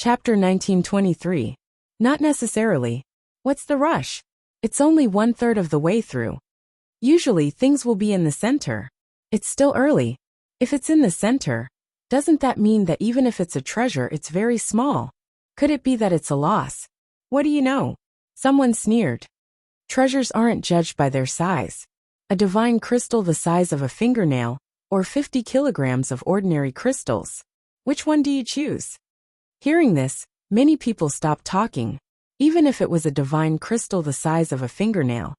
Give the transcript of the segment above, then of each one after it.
Chapter 1923. Not necessarily. What's the rush? It's only 1/3 of the way through. Usually things will be in the center. It's still early. If it's in the center, doesn't that mean that even if it's a treasure it's very small? Could it be that it's a loss? What do you know? Someone sneered. Treasures aren't judged by their size. A divine crystal the size of a fingernail, or 50 kilograms of ordinary crystals. Which one do you choose? Hearing this, many people stopped talking. Even if it was a divine crystal the size of a fingernail,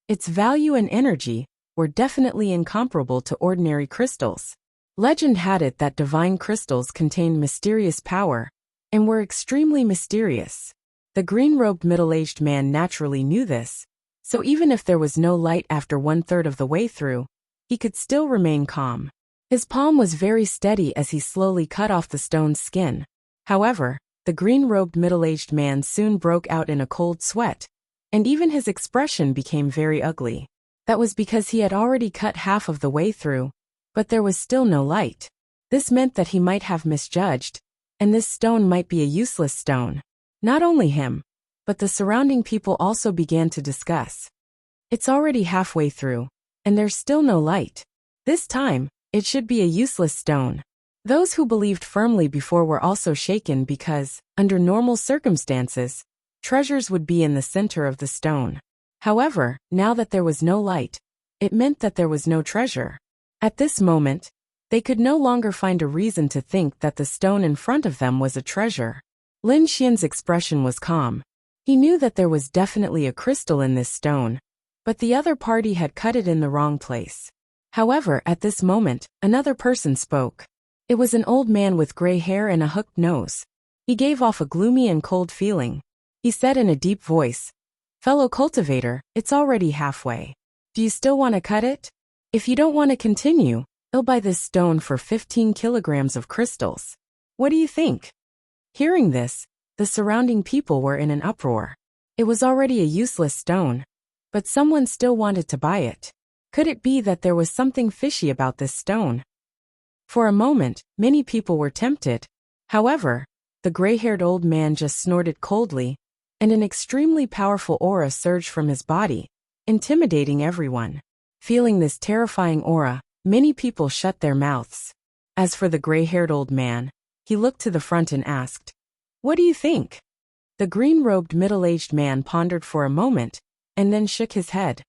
its value and energy were definitely incomparable to ordinary crystals. Legend had it that divine crystals contained mysterious power, and were extremely mysterious. The green-robed middle-aged man naturally knew this, so even if there was no light after 1/3 of the way through, he could still remain calm. His palm was very steady as he slowly cut off the stone's skin. However, the green-robed middle-aged man soon broke out in a cold sweat, and even his expression became very ugly. That was because he had already cut half of the way through, but there was still no light. This meant that he might have misjudged, and this stone might be a useless stone. Not only him, but the surrounding people also began to discuss. It's already halfway through, and there's still no light. This time, it should be a useless stone. Those who believed firmly before were also shaken because, under normal circumstances, treasures would be in the center of the stone. However, now that there was no light, it meant that there was no treasure. At this moment, they could no longer find a reason to think that the stone in front of them was a treasure. Lin Xian's expression was calm. He knew that there was definitely a crystal in this stone, but the other party had cut it in the wrong place. However, at this moment, another person spoke. It was an old man with gray hair and a hooked nose. He gave off a gloomy and cold feeling. He said in a deep voice, "Fellow cultivator, it's already halfway. Do you still want to cut it? If you don't want to continue, I'll buy this stone for 15 kilograms of crystals. What do you think?" Hearing this, the surrounding people were in an uproar. It was already a useless stone, but someone still wanted to buy it. Could it be that there was something fishy about this stone? For a moment, many people were tempted. However, the gray-haired old man just snorted coldly, and an extremely powerful aura surged from his body, intimidating everyone. Feeling this terrifying aura, many people shut their mouths. As for the gray-haired old man, he looked to the front and asked, "What do you think?" The green-robed middle-aged man pondered for a moment, and then shook his head.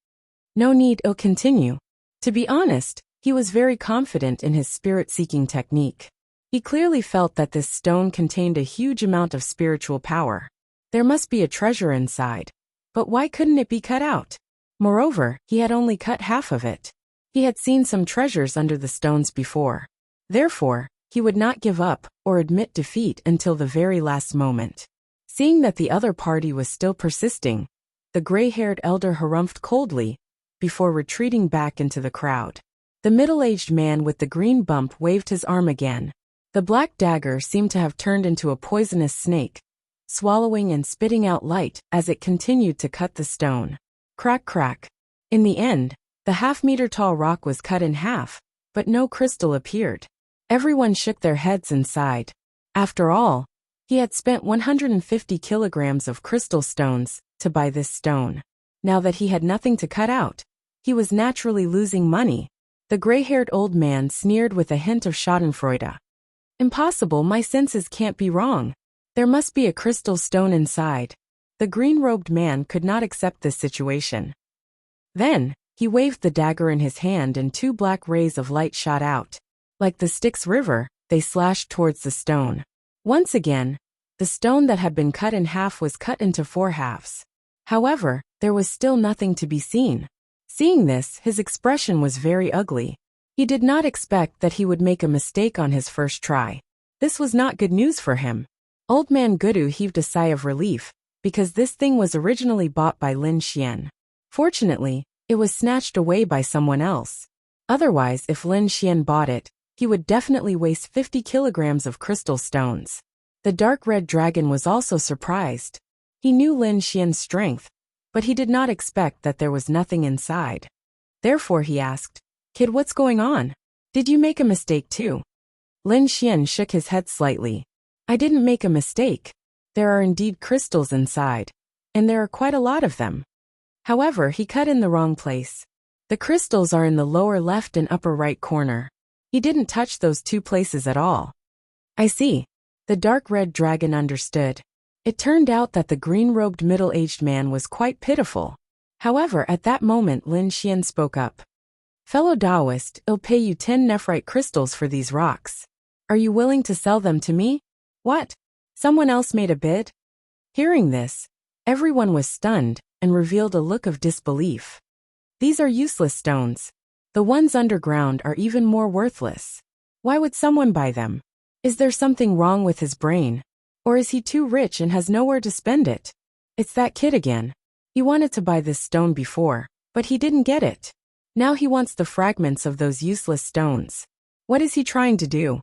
"No need, I'll continue." To be honest, he was very confident in his spirit-seeking technique. He clearly felt that this stone contained a huge amount of spiritual power. There must be a treasure inside. But why couldn't it be cut out? Moreover, he had only cut half of it. He had seen some treasures under the stones before. Therefore, he would not give up or admit defeat until the very last moment. Seeing that the other party was still persisting, the gray-haired elder harumphed coldly before retreating back into the crowd. The middle-aged man with the green bump waved his arm again. The black dagger seemed to have turned into a poisonous snake, swallowing and spitting out light as it continued to cut the stone. Crack, crack. In the end, the half-meter-tall rock was cut in half, but no crystal appeared. Everyone shook their heads and sighed. After all, he had spent 150 kilograms of crystal stones to buy this stone. Now that he had nothing to cut out, he was naturally losing money. The gray-haired old man sneered with a hint of schadenfreude. "Impossible, my senses can't be wrong. There must be a crystal stone inside." The green-robed man could not accept this situation. Then, he waved the dagger in his hand and two black rays of light shot out. Like the Styx River, they slashed towards the stone. Once again, the stone that had been cut in half was cut into 4 halves. However, there was still nothing to be seen. Seeing this, his expression was very ugly. He did not expect that he would make a mistake on his first try. This was not good news for him. Old Man Gudu heaved a sigh of relief, because this thing was originally bought by Lin Xian. Fortunately, it was snatched away by someone else. Otherwise, if Lin Xian bought it, he would definitely waste 50 kilograms of crystal stones. The dark red dragon was also surprised. He knew Lin Xian's strength, but he did not expect that there was nothing inside. Therefore he asked, "Kid, what's going on? Did you make a mistake too?" Lin Xian shook his head slightly. I didn't make a mistake. There are indeed crystals inside, and there are quite a lot of them. However, he cut in the wrong place. The crystals are in the lower left and upper right corner. He didn't touch those two places at all. I see. The dark red dragon understood. It turned out that the green-robed middle-aged man was quite pitiful. However, at that moment Lin Xian spoke up. Fellow Taoist, I'll pay you 10 nephrite crystals for these rocks. Are you willing to sell them to me? What? Someone else made a bid? Hearing this, everyone was stunned and revealed a look of disbelief. These are useless stones. The ones underground are even more worthless. Why would someone buy them? Is there something wrong with his brain? Or is he too rich and has nowhere to spend it? It's that kid again. He wanted to buy this stone before, but he didn't get it. Now he wants the fragments of those useless stones. What is he trying to do?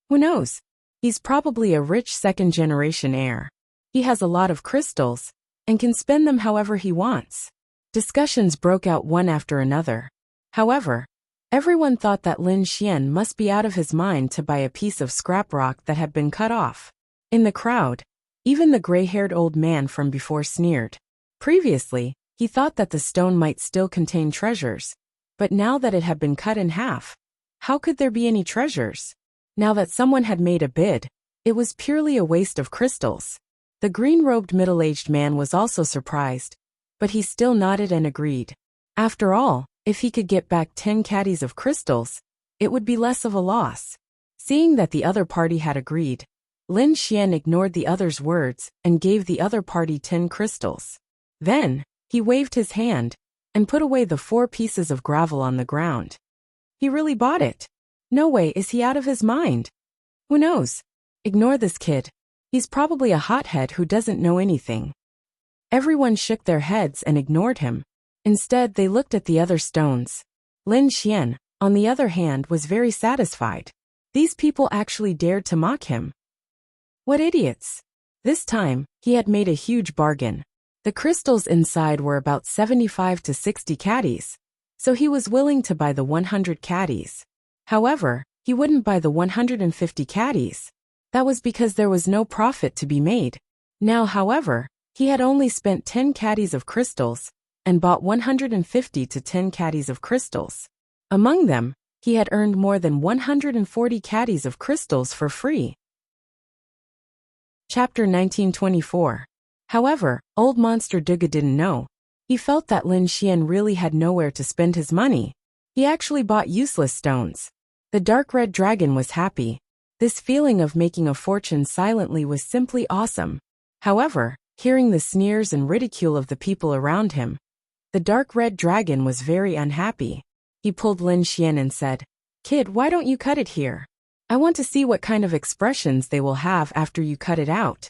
Who knows? He's probably a rich second-generation heir. He has a lot of crystals, and can spend them however he wants. Discussions broke out one after another. However, everyone thought that Lin Xian must be out of his mind to buy a piece of scrap rock that had been cut off. In the crowd, even the gray-haired old man from before sneered. Previously, he thought that the stone might still contain treasures, but now that it had been cut in half, how could there be any treasures? Now that someone had made a bid, it was purely a waste of crystals. The green-robed middle-aged man was also surprised, but he still nodded and agreed. After all, if he could get back 10 caddies of crystals, it would be less of a loss. Seeing that the other party had agreed, Lin Xian ignored the other's words and gave the other party 10 crystals. Then, he waved his hand and put away the 4 pieces of gravel on the ground. He really bought it. No way is he out of his mind. Who knows? Ignore this kid. He's probably a hothead who doesn't know anything. Everyone shook their heads and ignored him. Instead, they looked at the other stones. Lin Xian, on the other hand, was very satisfied. These people actually dared to mock him. What idiots! This time, he had made a huge bargain. The crystals inside were about 75 to 60 caddies, so he was willing to buy the 100 caddies. However, he wouldn't buy the 150 caddies. That was because there was no profit to be made. Now, however, he had only spent 10 caddies of crystals and bought 150 to 10 caddies of crystals. Among them, he had earned more than 140 caddies of crystals for free. Chapter 1924. However, old Monster Duga didn't know. He felt that Lin Xian really had nowhere to spend his money. He actually bought useless stones. The dark red dragon was happy. This feeling of making a fortune silently was simply awesome. However, hearing the sneers and ridicule of the people around him, the dark red dragon was very unhappy. He pulled Lin Xian and said, "Kid, why don't you cut it here? I want to see what kind of expressions they will have after you cut it out."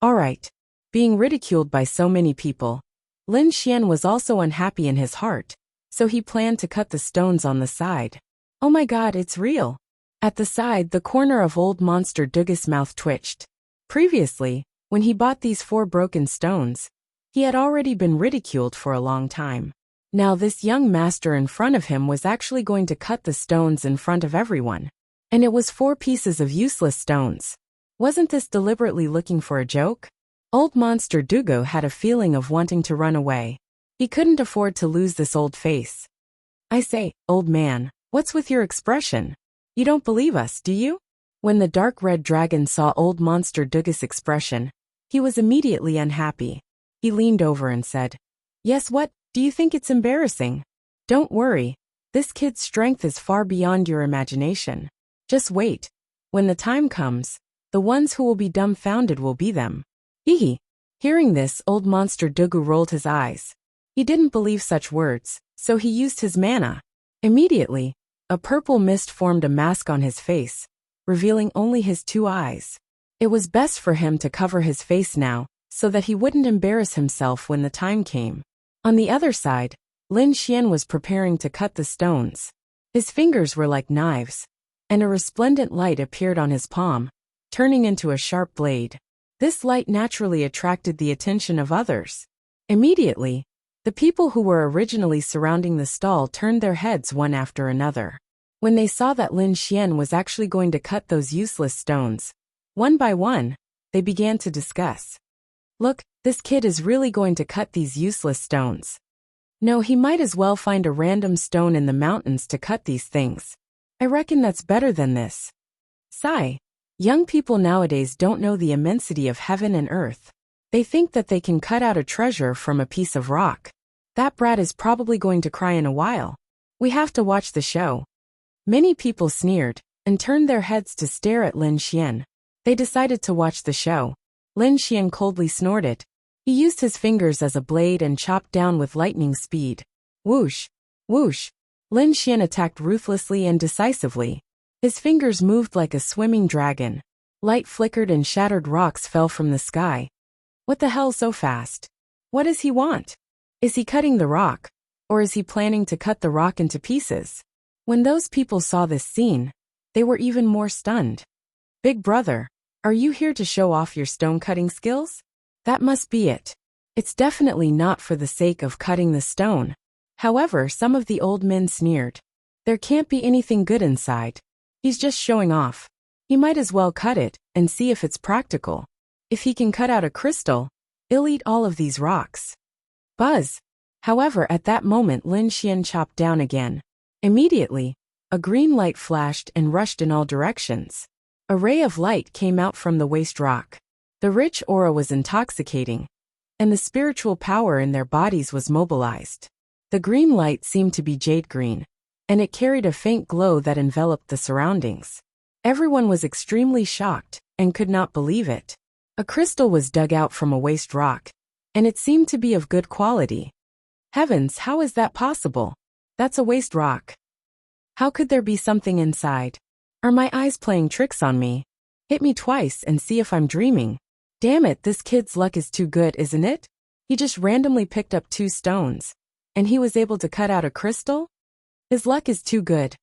Alright. Being ridiculed by so many people, Lin Xian was also unhappy in his heart, so he planned to cut the stones on the side. Oh my god, it's real! At the side, the corner of old Monster Duga's mouth twitched. Previously, when he bought these 4 broken stones, he had already been ridiculed for a long time. Now this young master in front of him was actually going to cut the stones in front of everyone. And it was 4 pieces of useless stones. Wasn't this deliberately looking for a joke? Old Monster Dugo had a feeling of wanting to run away. He couldn't afford to lose this old face. I say, old man, what's with your expression? You don't believe us, do you? When the dark red dragon saw old Monster Duga's expression, he was immediately unhappy. He leaned over and said, "Yes, what? Do you think it's embarrassing? Don't worry. This kid's strength is far beyond your imagination. Just wait. When the time comes, the ones who will be dumbfounded will be them." Hee. Hearing this, old Monster Dugu rolled his eyes. He didn't believe such words, so he used his mana. Immediately, a purple mist formed a mask on his face, revealing only his 2 eyes. It was best for him to cover his face now, so that he wouldn't embarrass himself when the time came. On the other side, Lin Xian was preparing to cut the stones. His fingers were like knives, and a resplendent light appeared on his palm, turning into a sharp blade. This light naturally attracted the attention of others. Immediately, the people who were originally surrounding the stall turned their heads one after another. When they saw that Lin Xian was actually going to cut those useless stones, One by one, they began to discuss. Look, this kid is really going to cut these useless stones. No, he might as well find a random stone in the mountains to cut these things. I reckon that's better than this. Sigh. Young people nowadays don't know the immensity of heaven and earth. They think that they can cut out a treasure from a piece of rock. That brat is probably going to cry in a while. We have to watch the show. Many people sneered and turned their heads to stare at Lin Xian. They decided to watch the show. Lin Xian coldly snorted. He used his fingers as a blade and chopped down with lightning speed. Whoosh! Whoosh! Lin Xian attacked ruthlessly and decisively. His fingers moved like a swimming dragon. Light flickered and shattered rocks fell from the sky. What the hell so fast? What does he want? Is he cutting the rock? Or is he planning to cut the rock into pieces? When those people saw this scene, they were even more stunned. Big brother, are you here to show off your stone-cutting skills? That must be it. It's definitely not for the sake of cutting the stone. However, some of the old men sneered. There can't be anything good inside. He's just showing off. He might as well cut it and see if it's practical. If he can cut out a crystal, he'll eat all of these rocks. Buzz. However, at that moment Lin Xian chopped down again. Immediately, a green light flashed and rushed in all directions. A ray of light came out from the waste rock. The rich aura was intoxicating, and the spiritual power in their bodies was mobilized. The green light seemed to be jade green, and it carried a faint glow that enveloped the surroundings. Everyone was extremely shocked and could not believe it. A crystal was dug out from a waste rock, and it seemed to be of good quality. Heavens, how is that possible? That's a waste rock. How could there be something inside? Are my eyes playing tricks on me? Hit me twice and see if I'm dreaming. Damn it, this kid's luck is too good, isn't it? He just randomly picked up 2 stones, and he was able to cut out a crystal? His luck is too good.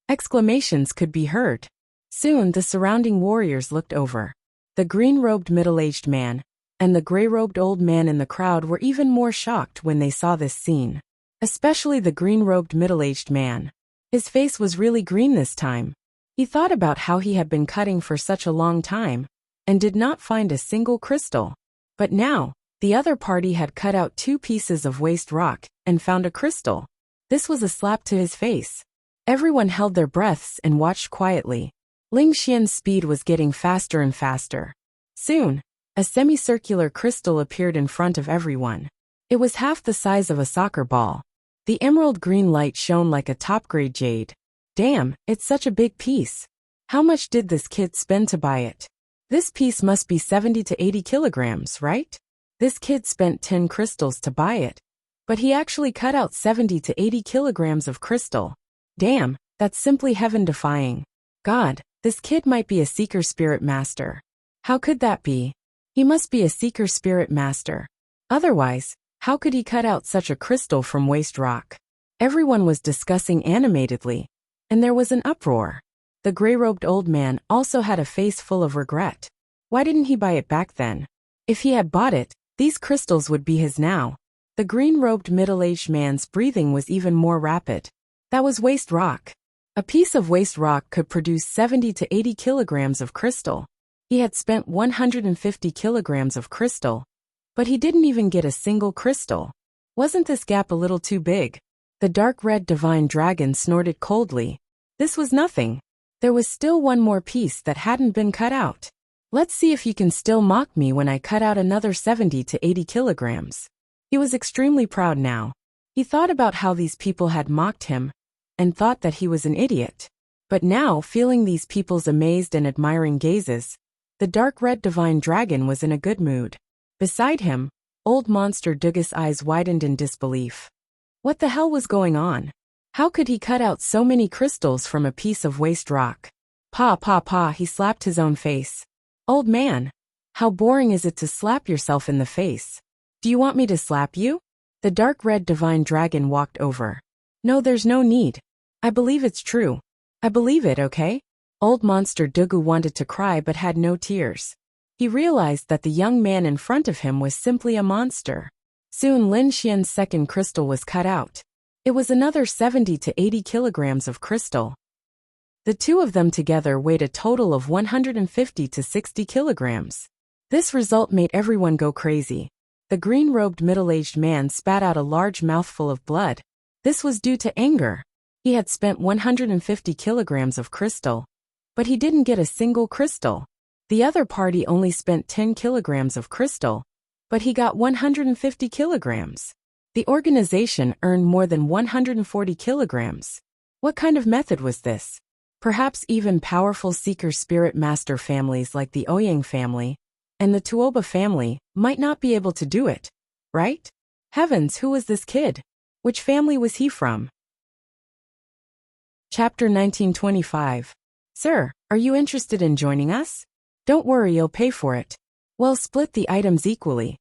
Exclamations could be heard. Soon the surrounding warriors looked over. The green-robed middle-aged man and the gray-robed old man in the crowd were even more shocked when they saw this scene. Especially the green-robed middle-aged man. His face was really green this time. He thought about how he had been cutting for such a long time and did not find a single crystal. But now, the other party had cut out 2 pieces of waste rock and found a crystal. This was a slap to his face. Everyone held their breaths and watched quietly. Ling Xian's speed was getting faster and faster. Soon, a semicircular crystal appeared in front of everyone. It was half the size of a soccer ball. The emerald green light shone like a top-grade jade. Damn, it's such a big piece. How much did this kid spend to buy it? This piece must be 70 to 80 kilograms, right? This kid spent 10 crystals to buy it. But he actually cut out 70 to 80 kilograms of crystal. Damn, that's simply heaven-defying. God, this kid might be a seeker spirit master. How could that be? He must be a seeker spirit master. Otherwise, how could he cut out such a crystal from waste rock? Everyone was discussing animatedly, and there was an uproar. The gray-robed old man also had a face full of regret. Why didn't he buy it back then? If he had bought it, these crystals would be his now. The green-robed middle-aged man's breathing was even more rapid. That was waste rock. A piece of waste rock could produce 70 to 80 kilograms of crystal. He had spent 150 kilograms of crystal, but he didn't even get a single crystal. Wasn't this gap a little too big? The dark red divine dragon snorted coldly. This was nothing. There was still one more piece that hadn't been cut out. Let's see if you can still mock me when I cut out another 70 to 80 kilograms. He was extremely proud now. He thought about how these people had mocked him and thought that he was an idiot. But now, feeling these people's amazed and admiring gazes, the dark red divine dragon was in a good mood. Beside him, old monster Duga's eyes widened in disbelief. What the hell was going on? How could he cut out so many crystals from a piece of waste rock? Pa, he slapped his own face. Old man, how boring is it to slap yourself in the face? Do you want me to slap you? The dark red divine dragon walked over. No, there's no need. I believe it's true. I believe it, okay? Old monster Dugu wanted to cry but had no tears. He realized that the young man in front of him was simply a monster. Soon Lin Xian's second crystal was cut out. It was another 70 to 80 kilograms of crystal. The two of them together weighed a total of 150 to 60 kilograms. This result made everyone go crazy. The green-robed middle-aged man spat out a large mouthful of blood. This was due to anger. He had spent 150 kilograms of crystal, but he didn't get a single crystal. The other party only spent 10 kilograms of crystal, but he got 150 kilograms. The organization earned more than 140 kilograms. What kind of method was this? Perhaps even powerful seeker spirit master families like the Ouyang family and the Tuoba family might not be able to do it, right? Heavens, who was this kid? Which family was he from? Chapter 1925. Sir, are you interested in joining us? Don't worry, you'll pay for it. Well, split the items equally.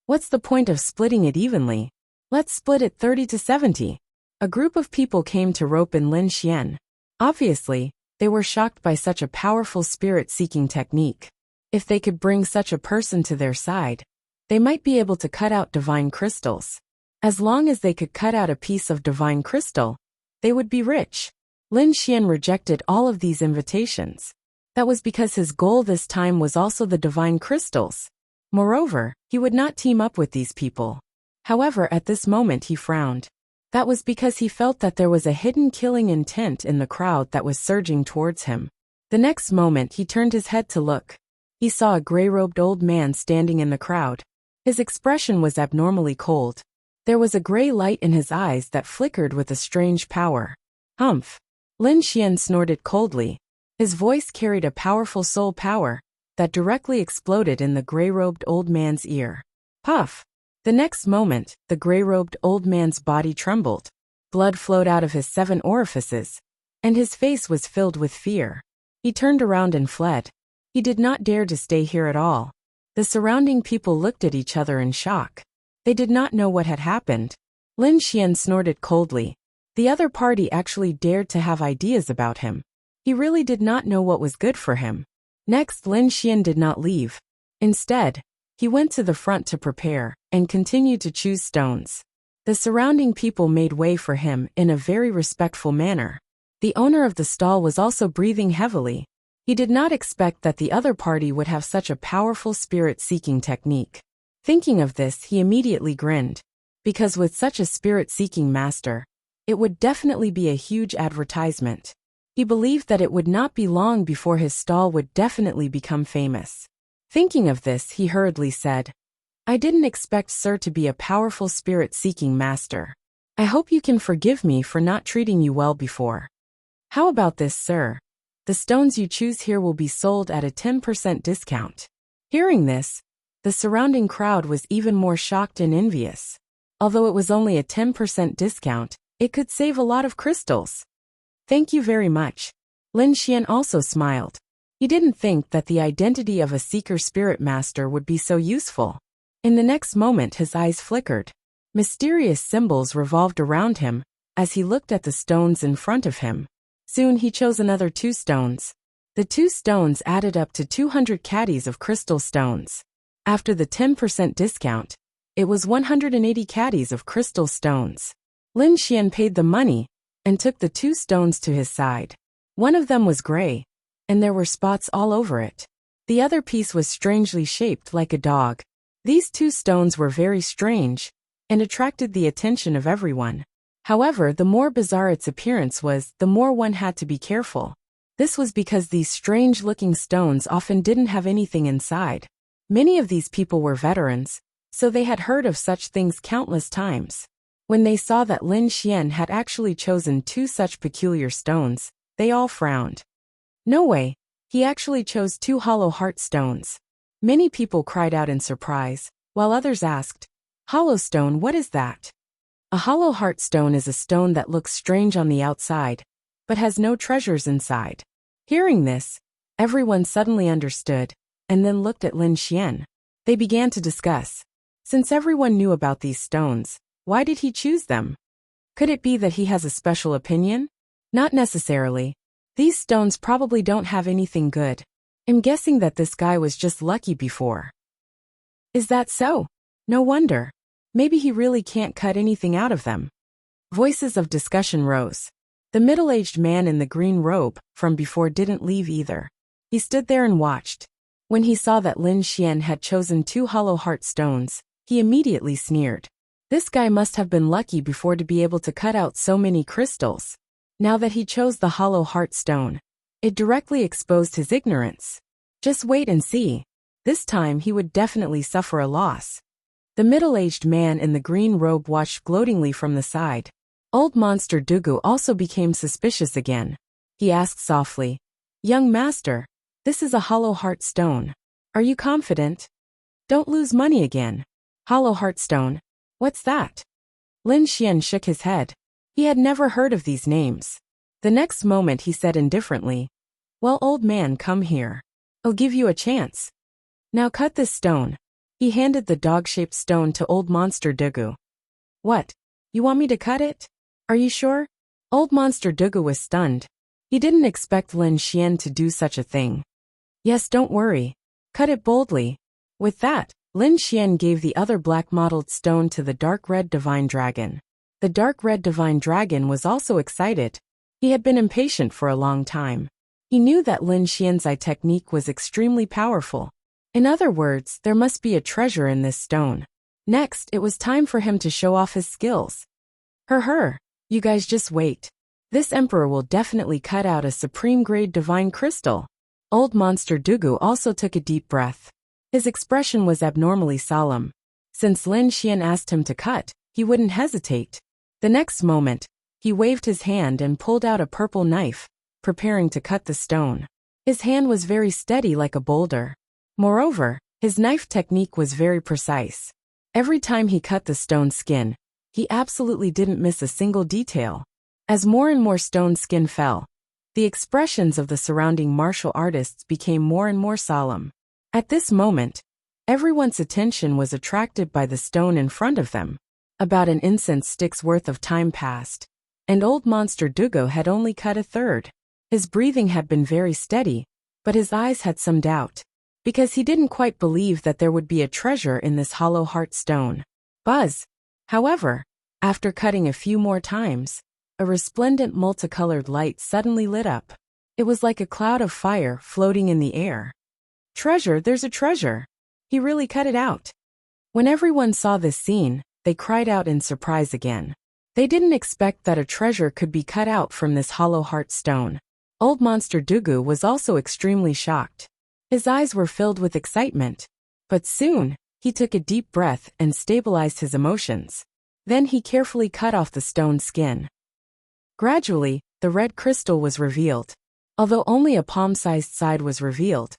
What's the point of splitting it evenly? Let's split it 30 to 70. A group of people came to rope in Lin Xian. Obviously, they were shocked by such a powerful spirit-seeking technique. If they could bring such a person to their side, they might be able to cut out divine crystals. As long as they could cut out a piece of divine crystal, they would be rich. Lin Xian rejected all of these invitations. That was because his goal this time was also the divine crystals. Moreover, he would not team up with these people. However, at this moment he frowned. That was because he felt that there was a hidden killing intent in the crowd that was surging towards him. The next moment he turned his head to look. He saw a gray-robed old man standing in the crowd. His expression was abnormally cold. There was a gray light in his eyes that flickered with a strange power. Humph! Lin Xian snorted coldly. His voice carried a powerful soul power that directly exploded in the gray-robed old man's ear. Puff! The next moment, the gray-robed old man's body trembled. Blood flowed out of his 7 orifices, and his face was filled with fear. He turned around and fled. He did not dare to stay here at all. The surrounding people looked at each other in shock. They did not know what had happened. Lin Xian snorted coldly. The other party actually dared to have ideas about him. He really did not know what was good for him. Next, Lin Xian did not leave. Instead, he went to the front to prepare and continued to choose stones. The surrounding people made way for him in a very respectful manner. The owner of the stall was also breathing heavily. He did not expect that the other party would have such a powerful spirit-seeking technique. Thinking of this, he immediately grinned. Because with such a spirit-seeking master, it would definitely be a huge advertisement. He believed that it would not be long before his stall would definitely become famous. Thinking of this, he hurriedly said, I didn't expect sir to be a powerful spirit-seeking master. I hope you can forgive me for not treating you well before. How about this, sir? The stones you choose here will be sold at a 10% discount. Hearing this, the surrounding crowd was even more shocked and envious. Although it was only a 10% discount, it could save a lot of crystals. Thank you very much. Lin Xian also smiled. He didn't think that the identity of a seeker spirit master would be so useful. In the next moment his eyes flickered. Mysterious symbols revolved around him as he looked at the stones in front of him. Soon he chose another 2 stones. The 2 stones added up to 200 caddies of crystal stones. After the 10% discount, it was 180 caddies of crystal stones. Lin Xian paid the money and took the 2 stones to his side. One of them was gray, and there were spots all over it. The other piece was strangely shaped like a dog. These 2 stones were very strange and attracted the attention of everyone. However, the more bizarre its appearance was, the more one had to be careful. This was because these strange-looking stones often didn't have anything inside. Many of these people were veterans, so they had heard of such things countless times. When they saw that Lin Xian had actually chosen 2 such peculiar stones, they all frowned. No way, he actually chose 2 hollow heart stones. Many people cried out in surprise, while others asked, Hollow stone, what is that? A hollow heart stone is a stone that looks strange on the outside, but has no treasures inside. Hearing this, everyone suddenly understood, and then looked at Lin Xian. They began to discuss. Since everyone knew about these stones, why did he choose them? Could it be that he has a special opinion? Not necessarily. These stones probably don't have anything good. I'm guessing that this guy was just lucky before. Is that so? No wonder. Maybe he really can't cut anything out of them. Voices of discussion rose. The middle-aged man in the green robe from before didn't leave either. He stood there and watched. When he saw that Lin Xian had chosen 2 hollow heart stones, he immediately sneered. This guy must have been lucky before to be able to cut out so many crystals. Now that he chose the hollow heart stone, it directly exposed his ignorance. Just wait and see. This time he would definitely suffer a loss. The middle-aged man in the green robe watched gloatingly from the side. Old Monster Dugu also became suspicious again. He asked softly, "Young master, this is a hollow heart stone. Are you confident? Don't lose money again." Hollow heart stone? What's that? Lin Xian shook his head. He had never heard of these names. The next moment he said indifferently, "Well, old man, come here. I'll give you a chance. Now cut this stone." He handed the dog-shaped stone to Old Monster Dugu. "What? You want me to cut it? Are you sure?" Old Monster Dugu was stunned. He didn't expect Lin Xian to do such a thing. "Yes, don't worry. Cut it boldly." With that, Lin Xian gave the other black-mottled stone to the dark red divine dragon. The dark red divine dragon was also excited. He had been impatient for a long time. He knew that Lin Xian's eye technique was extremely powerful. In other words, there must be a treasure in this stone. Next, it was time for him to show off his skills. You guys just wait. This emperor will definitely cut out a supreme-grade divine crystal." Old Monster Dugu also took a deep breath. His expression was abnormally solemn. Since Lin Xian asked him to cut, he wouldn't hesitate. The next moment, he waved his hand and pulled out a purple knife, preparing to cut the stone. His hand was very steady like a boulder. Moreover, his knife technique was very precise. Every time he cut the stone skin, he absolutely didn't miss a single detail. As more and more stone skin fell, the expressions of the surrounding martial artists became more and more solemn. At this moment, everyone's attention was attracted by the stone in front of them. About an incense stick's worth of time passed, and Old Monster Dugu had only cut a third. His breathing had been very steady, but his eyes had some doubt, because he didn't quite believe that there would be a treasure in this hollow heart stone. Buzz! However, after cutting a few more times, a resplendent multicolored light suddenly lit up. It was like a cloud of fire floating in the air. "Treasure, there's a treasure! He really cut it out!" When everyone saw this scene, they cried out in surprise again. They didn't expect that a treasure could be cut out from this hollow heart stone. Old Monster Dugu was also extremely shocked. His eyes were filled with excitement. But soon, he took a deep breath and stabilized his emotions. Then he carefully cut off the stone skin. Gradually, the red crystal was revealed. Although only a palm-sized side was revealed,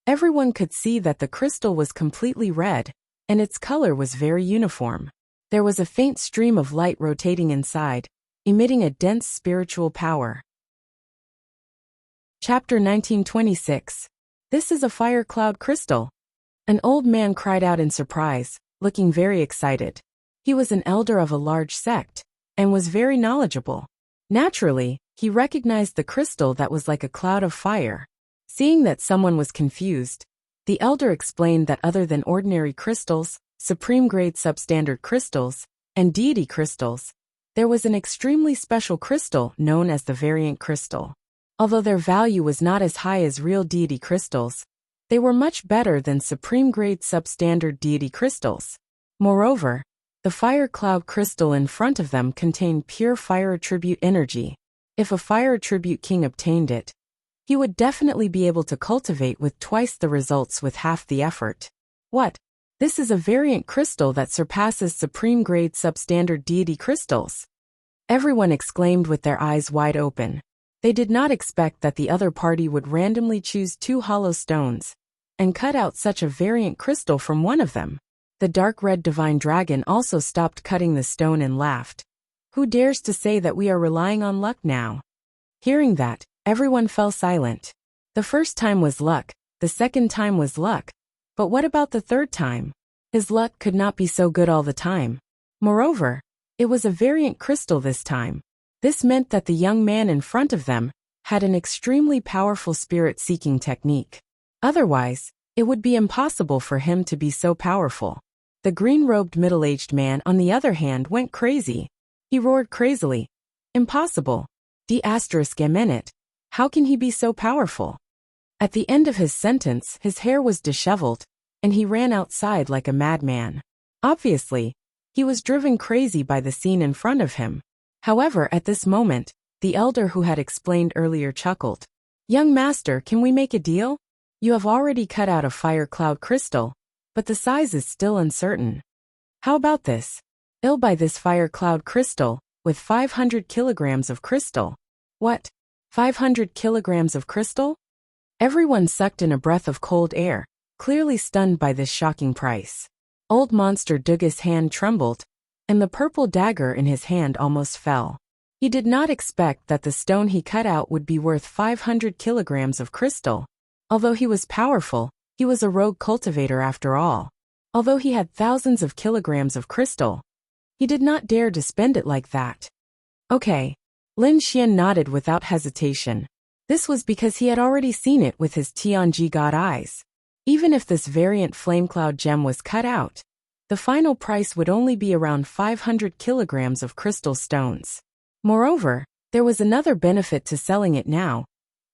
everyone could see that the crystal was completely red, and its color was very uniform. There was a faint stream of light rotating inside, emitting a dense spiritual power. Chapter 1926. This is a fire cloud crystal. An old man cried out in surprise, looking very excited. He was an elder of a large sect, and was very knowledgeable. Naturally, he recognized the crystal that was like a cloud of fire. Seeing that someone was confused, the elder explained that other than ordinary crystals, supreme-grade substandard crystals, and deity crystals, there was an extremely special crystal known as the variant crystal. Although their value was not as high as real deity crystals, they were much better than supreme-grade substandard deity crystals. Moreover, the fire cloud crystal in front of them contained pure fire attribute energy. If a fire attribute king obtained it, he would definitely be able to cultivate with twice the results with half the effort. What? This is a variant crystal that surpasses supreme-grade substandard deity crystals. Everyone exclaimed with their eyes wide open. They did not expect that the other party would randomly choose 2 hollow stones and cut out such a variant crystal from one of them. The dark red divine dragon also stopped cutting the stone and laughed. "Who dares to say that we are relying on luck now?" Hearing that, everyone fell silent. The first time was luck, the second time was luck, but what about the third time? His luck could not be so good all the time. Moreover, it was a variant crystal this time. This meant that the young man in front of them had an extremely powerful spirit-seeking technique. Otherwise, it would be impossible for him to be so powerful. The green-robed middle-aged man, on the other hand, went crazy. He roared crazily. "Impossible! D***. How can he be so powerful? At the end of his sentence, his hair was disheveled, and he ran outside like a madman. Obviously, he was driven crazy by the scene in front of him. However, at this moment, the elder who had explained earlier chuckled. Young master, can we make a deal? You have already cut out a fire cloud crystal, but the size is still uncertain. How about this? I'll buy this fire cloud crystal, with 500 kilograms of crystal. What? 500 kilograms of crystal? Everyone sucked in a breath of cold air, clearly stunned by this shocking price. Old Monster Doug's hand trembled, and the purple dagger in his hand almost fell. He did not expect that the stone he cut out would be worth 500 kilograms of crystal. Although he was powerful, he was a rogue cultivator after all. Although he had thousands of kilograms of crystal, he did not dare to spend it like that. Okay. Lin Xian nodded without hesitation. This was because he had already seen it with his Tianji God eyes. Even if this variant Flamecloud gem was cut out, the final price would only be around 500 kilograms of crystal stones. Moreover, there was another benefit to selling it now,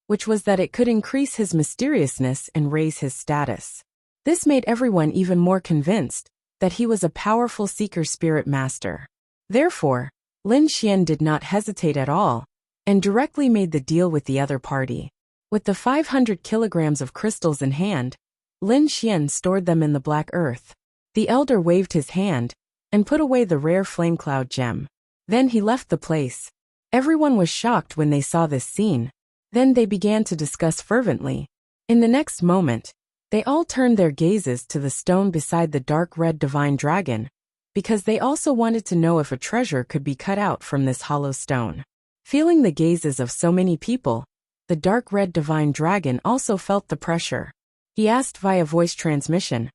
which was that it could increase his mysteriousness and raise his status. This made everyone even more convinced that he was a powerful seeker spirit master. Therefore, Lin Xian did not hesitate at all, and directly made the deal with the other party. With the 500 kilograms of crystals in hand, Lin Xian stored them in the black earth. The elder waved his hand, and put away the rare Flamecloud gem. Then he left the place. Everyone was shocked when they saw this scene. Then they began to discuss fervently. In the next moment, they all turned their gazes to the stone beside the dark red divine dragon, because they also wanted to know if a treasure could be cut out from this hollow stone. Feeling the gazes of so many people, the dark red divine dragon also felt the pressure. He asked via voice transmission,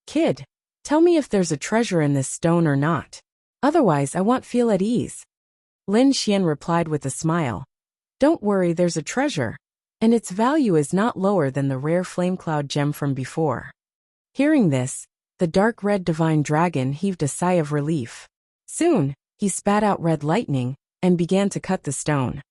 "Kid, tell me if there's a treasure in this stone or not. Otherwise I won't feel at ease." Lin Xian replied with a smile. "Don't worry, there's a treasure, and its value is not lower than the rare Flamecloud gem from before." Hearing this, the dark red divine dragon heaved a sigh of relief. Soon, he spat out red lightning, and began to cut the stone.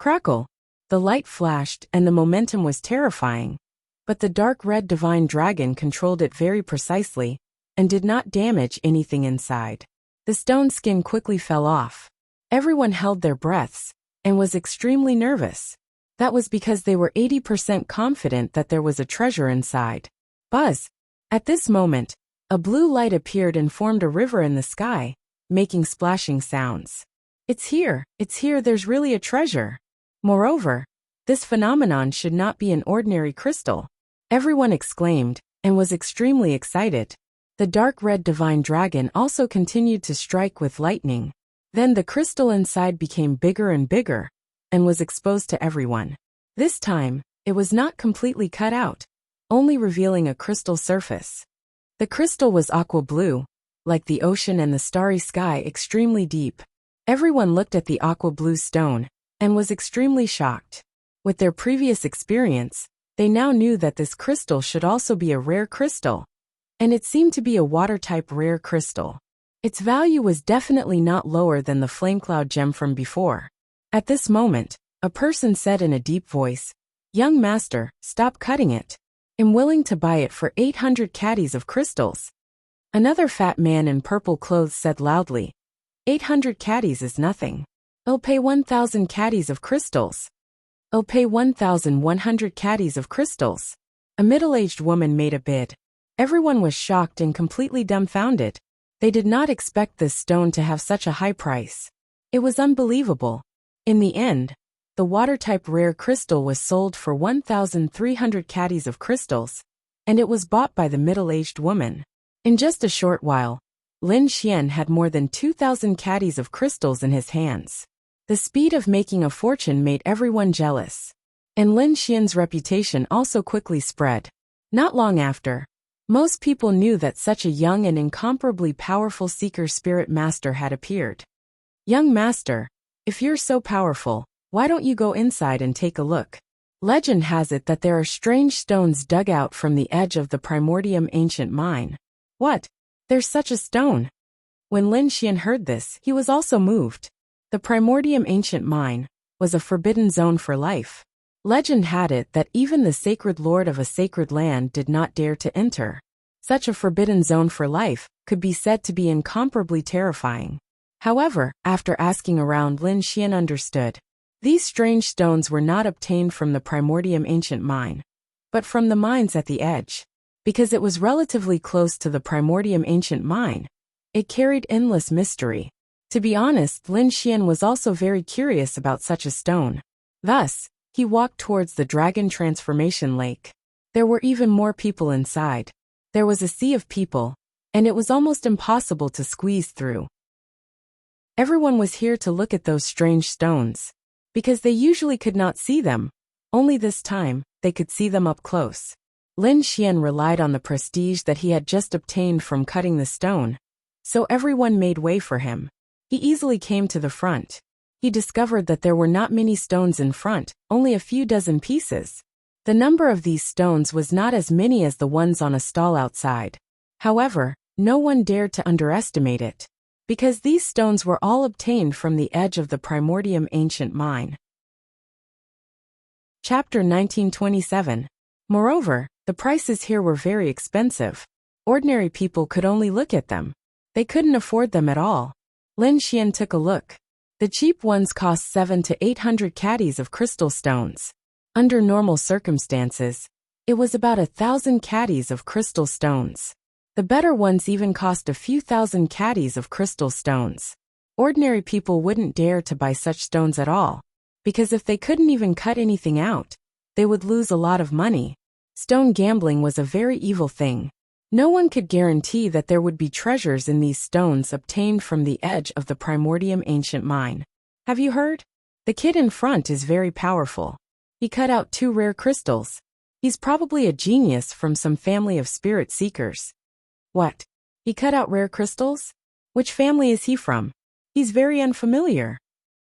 Crackle! The light flashed and the momentum was terrifying, but the dark red divine dragon controlled it very precisely, and did not damage anything inside. The stone skin quickly fell off. Everyone held their breaths, and was extremely nervous. That was because they were 80% confident that there was a treasure inside. Buzz! At this moment, a blue light appeared and formed a river in the sky, making splashing sounds. It's here, there's really a treasure. Moreover, this phenomenon should not be an ordinary crystal. Everyone exclaimed, and was extremely excited. The dark red divine dragon also continued to strike with lightning. Then the crystal inside became bigger and bigger, and was exposed to everyone. This time, it was not completely cut out, only revealing a crystal surface. The crystal was aqua blue, like the ocean and the starry sky, extremely deep. Everyone looked at the aqua blue stone, and was extremely shocked. With their previous experience, they now knew that this crystal should also be a rare crystal, and it seemed to be a water-type rare crystal. Its value was definitely not lower than the Flamecloud gem from before. At this moment, a person said in a deep voice, "Young master, stop cutting it. I'm willing to buy it for 800 caddies of crystals." Another fat man in purple clothes said loudly, 800 caddies is nothing. I'll pay 1,000 caddies of crystals. I'll pay 1,100 caddies of crystals. A middle-aged woman made a bid. Everyone was shocked and completely dumbfounded. They did not expect this stone to have such a high price. It was unbelievable. In the end, the water-type rare crystal was sold for 1,300 caddies of crystals, and it was bought by the middle-aged woman. In just a short while, Lin Xian had more than 2,000 caddies of crystals in his hands. The speed of making a fortune made everyone jealous. And Lin Xian's reputation also quickly spread. Not long after, most people knew that such a young and incomparably powerful seeker spirit master had appeared. "Young master, if you're so powerful, why don't you go inside and take a look? Legend has it that there are strange stones dug out from the edge of the Primordium ancient mine." "What? There's such a stone?" When Lin Xian heard this, he was also moved. The Primordium ancient mine, was a forbidden zone for life. Legend had it that even the sacred lord of a sacred land did not dare to enter. Such a forbidden zone for life could be said to be incomparably terrifying. However, after asking around, Lin Xian understood. These strange stones were not obtained from the Primordium ancient mine, but from the mines at the edge. Because it was relatively close to the Primordium ancient mine, it carried endless mystery. To be honest, Lin Xian was also very curious about such a stone. Thus, he walked towards the Dragon Transformation Lake. There were even more people inside. There was a sea of people, and it was almost impossible to squeeze through. Everyone was here to look at those strange stones. Because they usually could not see them, only this time, they could see them up close. Lin Xian relied on the prestige that he had just obtained from cutting the stone, so everyone made way for him. He easily came to the front. He discovered that there were not many stones in front, only a few dozen pieces. The number of these stones was not as many as the ones on a stall outside. However, no one dared to underestimate it, because these stones were all obtained from the edge of the Primordium ancient mine. Chapter 1927. Moreover, the prices here were very expensive. Ordinary people could only look at them. They couldn't afford them at all. Lin Xian took a look. The cheap ones cost 700 to 800 caddies of crystal stones. Under normal circumstances, it was about 1,000 caddies of crystal stones. The better ones even cost a few thousand caddies of crystal stones. Ordinary people wouldn't dare to buy such stones at all, because if they couldn't even cut anything out, they would lose a lot of money. Stone gambling was a very evil thing. No one could guarantee that there would be treasures in these stones obtained from the edge of the Primordium ancient mine. Have you heard? The kid in front is very powerful. He cut out 2 rare crystals. He's probably a genius from some family of spirit seekers. What? He cut out rare crystals? Which family is he from? He's very unfamiliar.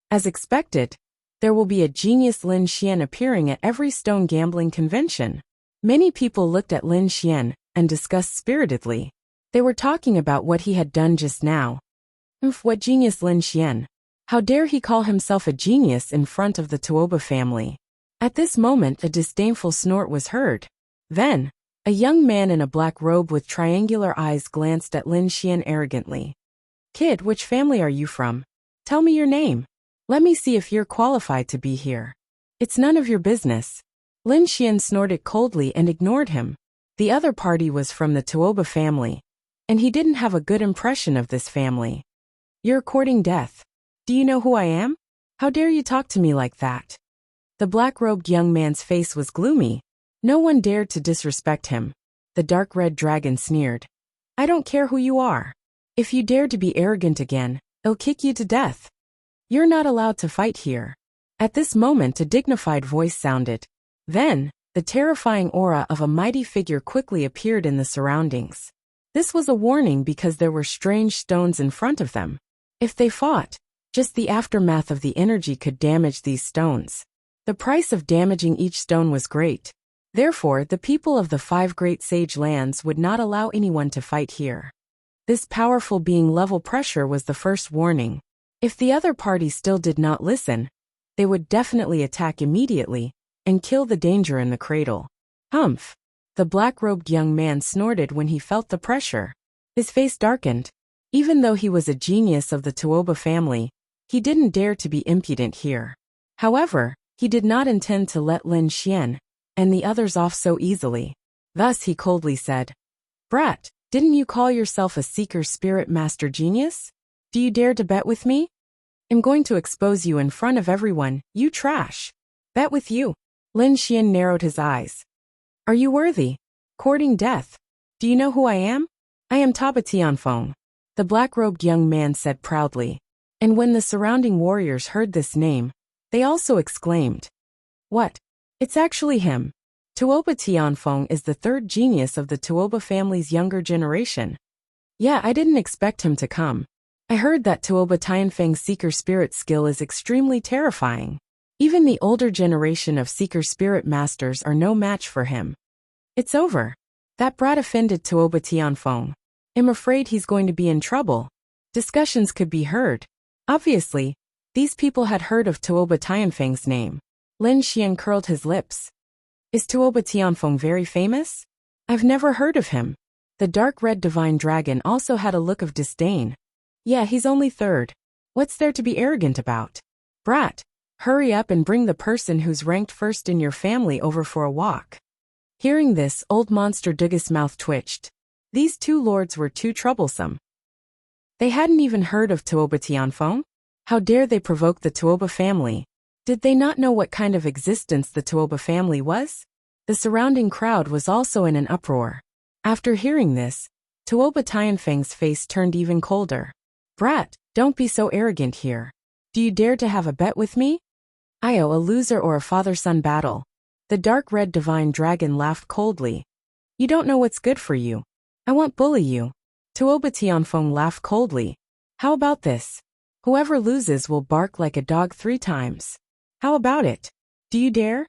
As expected, there will be a genius Lin Xian appearing at every stone gambling convention. Many people looked at Lin Xian and discussed spiritedly. They were talking about what he had done just now. What genius Lin Xian? How dare he call himself a genius in front of the Tuoba family? At this moment a disdainful snort was heard. Then, a young man in a black robe with triangular eyes glanced at Lin Xian arrogantly. Kid, which family are you from? Tell me your name. Let me see if you're qualified to be here. It's none of your business. Lin Xian snorted coldly and ignored him. The other party was from the Tuoba family, and he didn't have a good impression of this family. You're courting death. Do you know who I am? How dare you talk to me like that? The black-robed young man's face was gloomy. No one dared to disrespect him. The dark red dragon sneered. I don't care who you are. If you dare to be arrogant again, I'll kick you to death. You're not allowed to fight here. At this moment a dignified voice sounded. Then, the terrifying aura of a mighty figure quickly appeared in the surroundings. This was a warning because there were strange stones in front of them. If they fought, just the aftermath of the energy could damage these stones. The price of damaging each stone was great. Therefore, the people of the 5 great sage lands would not allow anyone to fight here. This powerful being level pressure was the first warning. If the other party still did not listen, they would definitely attack immediately and kill the danger in the cradle. Humph! The black-robed young man snorted when he felt the pressure. His face darkened. Even though he was a genius of the Tuoba family, he didn't dare to be impudent here. However, he did not intend to let Lin Xian and the others off so easily. Thus he coldly said, Brat, didn't you call yourself a seeker spirit master genius? Do you dare to bet with me? I'm going to expose you in front of everyone, you trash. Bet with you. Lin Xian narrowed his eyes. Are you worthy? Courting death. Do you know who I am? I am Taba Tianfeng. The black-robed young man said proudly. And when the surrounding warriors heard this name, they also exclaimed. What? It's actually him. Tuoba Tianfeng is the 3rd genius of the Tuoba family's younger generation. Yeah, I didn't expect him to come. I heard that Tuoba Tianfeng's seeker spirit skill is extremely terrifying. Even the older generation of seeker spirit masters are no match for him. It's over. That brat offended Tuoba Tianfeng. I'm afraid he's going to be in trouble. Discussions could be heard. Obviously, These people had heard of Tuoba Tianfeng's name. Lin Xian curled his lips. Is Tuoba Tianfeng very famous? I've never heard of him. The dark red divine dragon also had a look of disdain. Yeah, he's only third. What's there to be arrogant about? Brat, hurry up and bring the person who's ranked first in your family over for a walk. Hearing this, old monster Duga's mouth twitched. These two lords were too troublesome. They hadn't even heard of Tuoba Tianfeng? How dare they provoke the Tuoba family? Did they not know what kind of existence the Tuoba family was? The surrounding crowd was also in an uproar. After hearing this, Tuoba Tianfeng's face turned even colder. Brat, don't be so arrogant here. Do you dare to have a bet with me? A loser or a father-son battle. The dark red divine dragon laughed coldly. You don't know what's good for you. I won't bully you. Tuoba Tianfeng laughed coldly. How about this? Whoever loses will bark like a dog 3 times. How about it? Do you dare?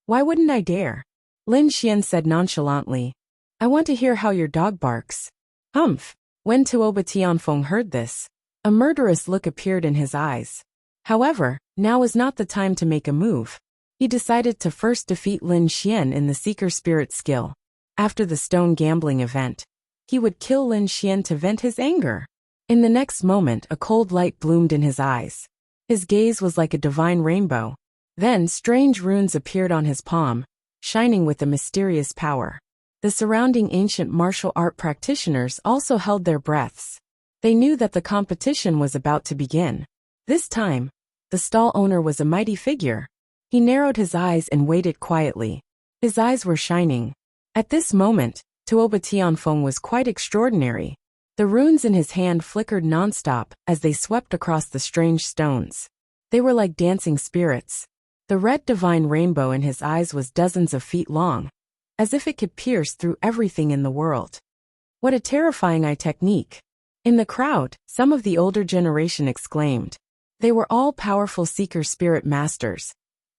Why wouldn't I dare? Lin Xian said nonchalantly. I want to hear how your dog barks. Humph. When Tuoba Tianfeng heard this, a murderous look appeared in his eyes. However, now was not the time to make a move. He decided to first defeat Lin Xian in the Seeker Spirit skill. After the stone gambling event, he would kill Lin Xian to vent his anger. In the next moment, a cold light bloomed in his eyes. His gaze was like a divine rainbow. Then strange runes appeared on his palm, shining with a mysterious power. The surrounding ancient martial art practitioners also held their breaths. They knew that the competition was about to begin. This time, the stall owner was a mighty figure. He narrowed his eyes and waited quietly. His eyes were shining. At this moment, Tuoba Tianfeng was quite extraordinary. The runes in his hand flickered nonstop as they swept across the strange stones. They were like dancing spirits. The red divine rainbow in his eyes was dozens of feet long, as if it could pierce through everything in the world. What a terrifying eye technique! In the crowd, some of the older generation exclaimed. They were all powerful seeker spirit masters,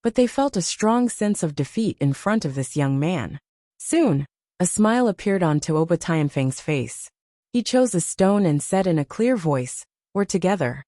but they felt a strong sense of defeat in front of this young man. Soon, a smile appeared on Tuoba Tianfeng's face. He chose a stone and said in a clear voice, "We're together."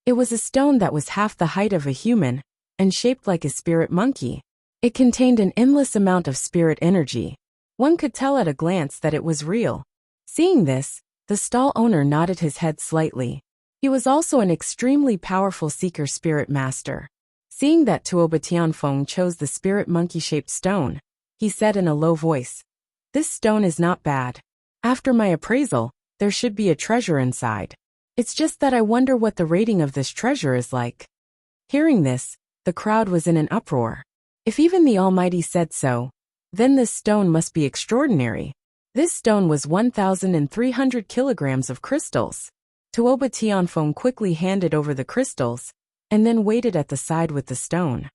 It was a stone that was half the height of a human, and shaped like a spirit monkey. It contained an endless amount of spirit energy. One could tell at a glance that it was real. Seeing this, the stall owner nodded his head slightly. He was also an extremely powerful seeker spirit master. Seeing that Tuoba Tianfeng chose the spirit monkey-shaped stone, he said in a low voice, "This stone is not bad. After my appraisal, there should be a treasure inside. It's just that I wonder what the rating of this treasure is like." Hearing this, the crowd was in an uproar. If even the Almighty said so, then this stone must be extraordinary. This stone was 1,300 kilograms of crystals. Tuoba Tianfeng quickly handed over the crystals, and then waited at the side with the stone.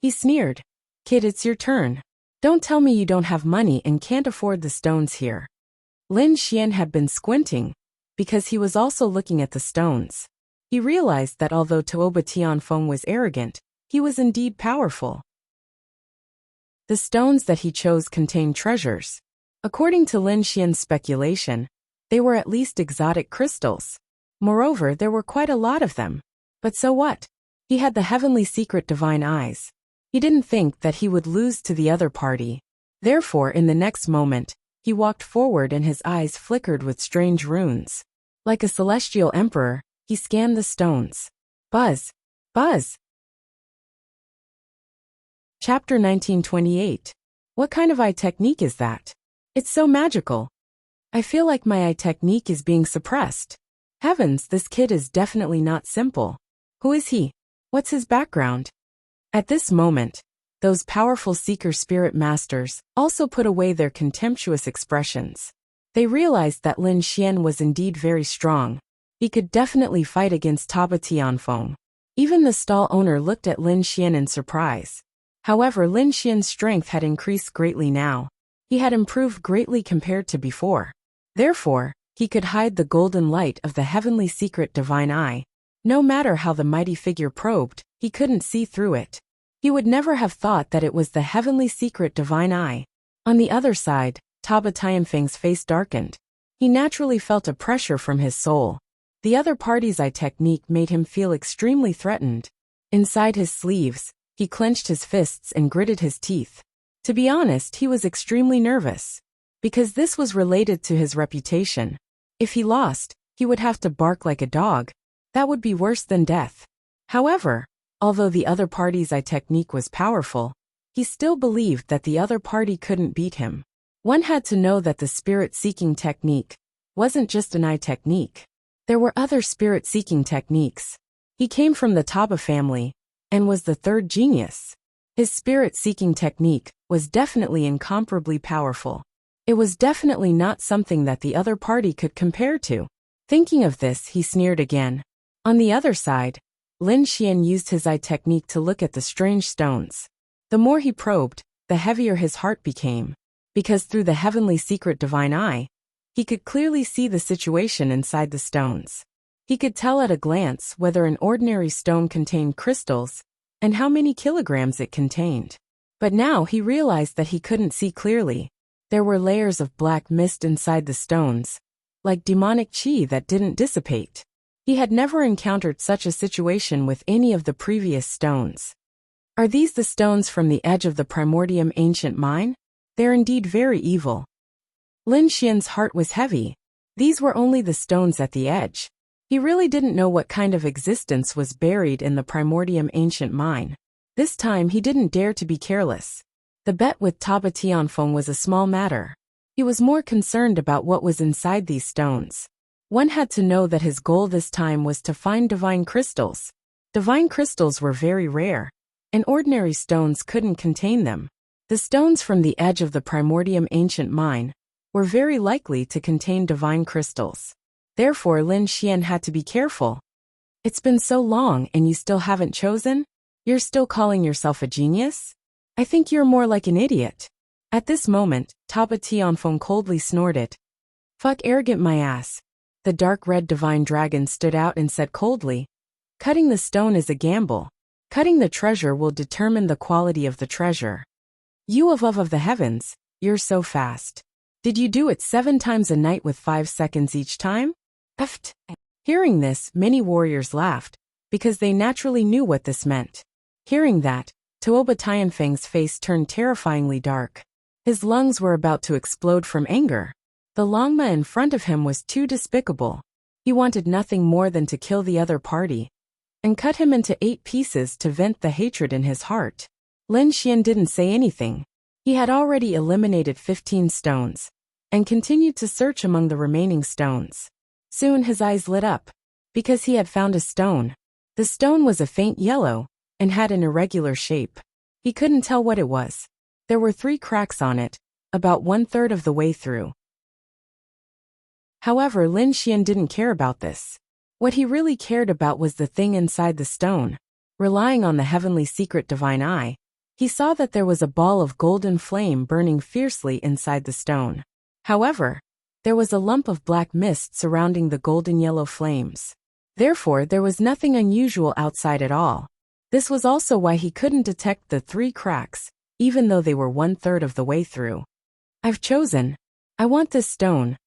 He sneered, "Kid, it's your turn. Don't tell me you don't have money and can't afford the stones here." Lin Xian had been squinting, because he was also looking at the stones. He realized that although Tuoba Tianfeng was arrogant, he was indeed powerful. The stones that he chose contained treasures. According to Lin Xian's speculation, they were at least exotic crystals. Moreover, there were quite a lot of them. But so what? He had the heavenly secret divine eyes. He didn't think that he would lose to the other party. Therefore, in the next moment, he walked forward and his eyes flickered with strange runes. Like a celestial emperor, he scanned the stones. Buzz! Buzz! Chapter 1928. What kind of eye technique is that? It's so magical. I feel like my eye technique is being suppressed. Heavens, this kid is definitely not simple. Who is he? What's his background? At this moment, those powerful seeker spirit masters also put away their contemptuous expressions. They realized that Lin Xian was indeed very strong. He could definitely fight against Tuoba Tianfeng. Even the stall owner looked at Lin Xian in surprise. However, Lin Xian's strength had increased greatly now. He had improved greatly compared to before. Therefore, he could hide the golden light of the heavenly secret divine eye. No matter how the mighty figure probed, he couldn't see through it. He would never have thought that it was the heavenly secret divine eye. On the other side, Tuoba Tianfeng's face darkened. He naturally felt a pressure from his soul. The other party's eye technique made him feel extremely threatened. Inside his sleeves, he clenched his fists and gritted his teeth. To be honest, he was extremely nervous. Because this was related to his reputation. If he lost, he would have to bark like a dog. That would be worse than death. However, although the other party's eye technique was powerful, he still believed that the other party couldn't beat him. One had to know that the spirit-seeking technique wasn't just an eye technique. There were other spirit-seeking techniques. He came from the Taba family and was the third genius. His spirit-seeking technique was definitely incomparably powerful. It was definitely not something that the other party could compare to. Thinking of this, he sneered again. On the other side, Lin Xian used his eye technique to look at the strange stones. The more he probed, the heavier his heart became. Because through the heavenly secret divine eye, he could clearly see the situation inside the stones. He could tell at a glance whether an ordinary stone contained crystals and how many kilograms it contained. But now he realized that he couldn't see clearly. There were layers of black mist inside the stones, like demonic chi that didn't dissipate. He had never encountered such a situation with any of the previous stones. Are these the stones from the edge of the primordium ancient mine? They're indeed very evil. Lin Xian's heart was heavy. These were only the stones at the edge. He really didn't know what kind of existence was buried in the primordium ancient mine. This time he didn't dare to be careless. The bet with Taba Tianfeng was a small matter. He was more concerned about what was inside these stones. One had to know that his goal this time was to find divine crystals. Divine crystals were very rare, and ordinary stones couldn't contain them. The stones from the edge of the primordium ancient mine were very likely to contain divine crystals. Therefore, Lin Xian had to be careful. It's been so long and you still haven't chosen? You're still calling yourself a genius? I think you're more like an idiot. At this moment, Taba Tianfeng coldly snorted. Fuck arrogant my ass. The dark red divine dragon stood out and said coldly, cutting the stone is a gamble. Cutting the treasure will determine the quality of the treasure. You of the heavens, you're so fast. Did you do it 7 times a night with 5 seconds each time? Effed. Hearing this, many warriors laughed, because they naturally knew what this meant. Hearing that, Tuoba Tianfeng's face turned terrifyingly dark. His lungs were about to explode from anger. The Longma in front of him was too despicable. He wanted nothing more than to kill the other party and cut him into 8 pieces to vent the hatred in his heart. Lin Xian didn't say anything. He had already eliminated 15 stones and continued to search among the remaining stones. Soon his eyes lit up, because he had found a stone. The stone was a faint yellow and had an irregular shape. He couldn't tell what it was. There were 3 cracks on it, about 1/3 of the way through. However, Lin Xian didn't care about this. What he really cared about was the thing inside the stone. Relying on the heavenly secret divine eye, he saw that there was a ball of golden flame burning fiercely inside the stone. However, there was a lump of black mist surrounding the golden yellow flames. Therefore, there was nothing unusual outside at all. This was also why he couldn't detect the 3 cracks, even though they were 1/3 of the way through. I've chosen. I want this stone,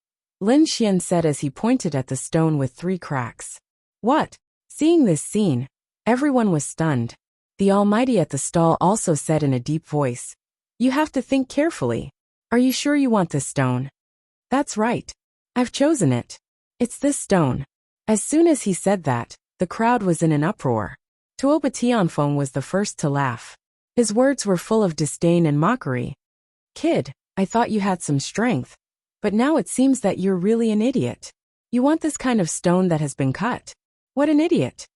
Lin Xian said as he pointed at the stone with 3 cracks. What? Seeing this scene, everyone was stunned. The Almighty at the stall also said in a deep voice, you have to think carefully. Are you sure you want this stone? That's right. I've chosen it. It's this stone. As soon as he said that, the crowd was in an uproar. Tuoba Tianfeng was the first to laugh. His words were full of disdain and mockery. Kid, I thought you had some strength. But now it seems that you're really an idiot. You want this kind of stone that has been cut. What an idiot.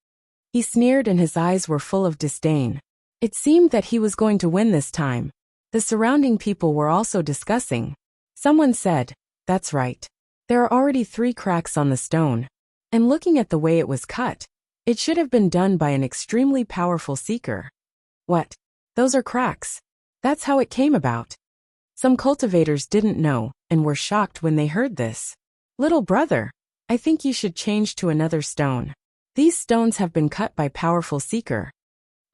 He sneered and his eyes were full of disdain. It seemed that he was going to win this time. The surrounding people were also discussing. Someone said, that's right. There are already 3 cracks on the stone. And looking at the way it was cut, it should have been done by an extremely powerful seeker. What? Those are cracks. That's how it came about. Some cultivators didn't know and were shocked when they heard this. Little brother, I think you should change to another stone. These stones have been cut by powerful seeker.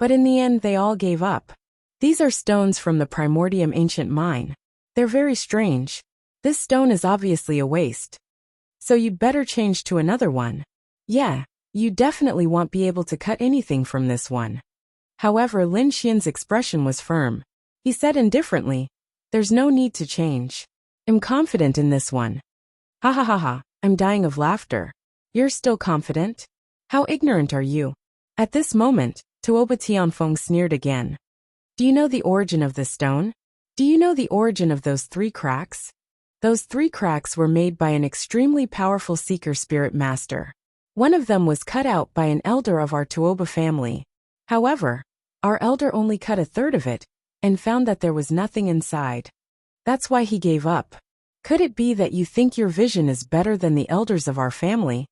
But in the end they all gave up. These are stones from the primordium ancient mine. They're very strange. This stone is obviously a waste. So you'd better change to another one. Yeah, you definitely won't be able to cut anything from this one. However, Lin Xian's expression was firm. He said indifferently, there's no need to change. I'm confident in this one. Ha ha ha ha, I'm dying of laughter. You're still confident? How ignorant are you? At this moment, Tuoba Tianfeng sneered again. Do you know the origin of this stone? Do you know the origin of those 3 cracks? Those 3 cracks were made by an extremely powerful seeker spirit master. One of them was cut out by an elder of our Tuoba family. However, our elder only cut a third of it, and found that there was nothing inside. That's why he gave up. Could it be that you think your vision is better than the elders of our family?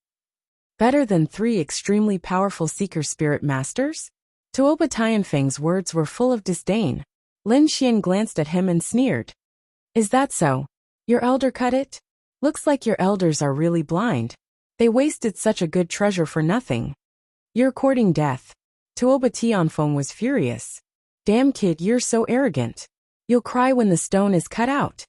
Better than 3 extremely powerful seeker spirit masters? Tuoba Tianfeng's words were full of disdain. Lin Xian glanced at him and sneered. Is that so? Your elder cut it? Looks like your elders are really blind. They wasted such a good treasure for nothing. You're courting death. Tuoba Tianfeng was furious. Damn kid, you're so arrogant. You'll cry when the stone is cut out.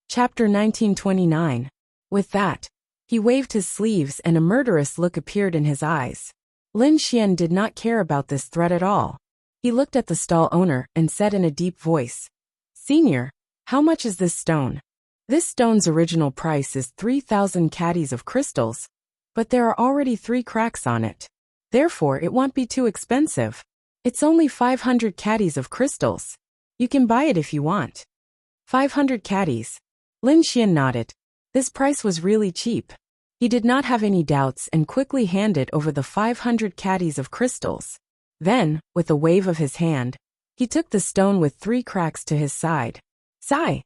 Chapter 1929. With that, he waved his sleeves and a murderous look appeared in his eyes. Lin Xian did not care about this threat at all. He looked at the stall owner and said in a deep voice, Senior, how much is this stone? This stone's original price is 3,000 caddies of crystals, but there are already 3 cracks on it. Therefore, it won't be too expensive. It's only 500 caddies of crystals. You can buy it if you want. 500 caddies. Lin Xian nodded. This price was really cheap. He did not have any doubts and quickly handed over the 500 caddies of crystals. Then, with a wave of his hand, he took the stone with 3 cracks to his side. Sigh.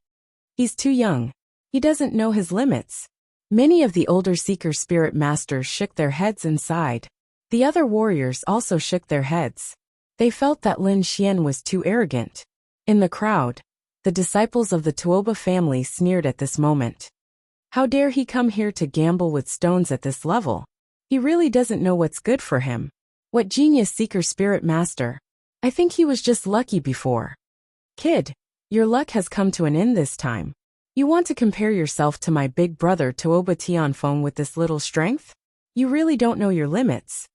He's too young. He doesn't know his limits. Many of the older seeker spirit masters shook their heads and sighed. The other warriors also shook their heads. They felt that Lin Xian was too arrogant. In the crowd, the disciples of the Tuoba family sneered at this moment. How dare he come here to gamble with stones at this level? He really doesn't know what's good for him. What genius seeker spirit master. I think he was just lucky before. Kid, your luck has come to an end this time. You want to compare yourself to my big brother Tuoba Tianfeng with this little strength? You really don't know your limits.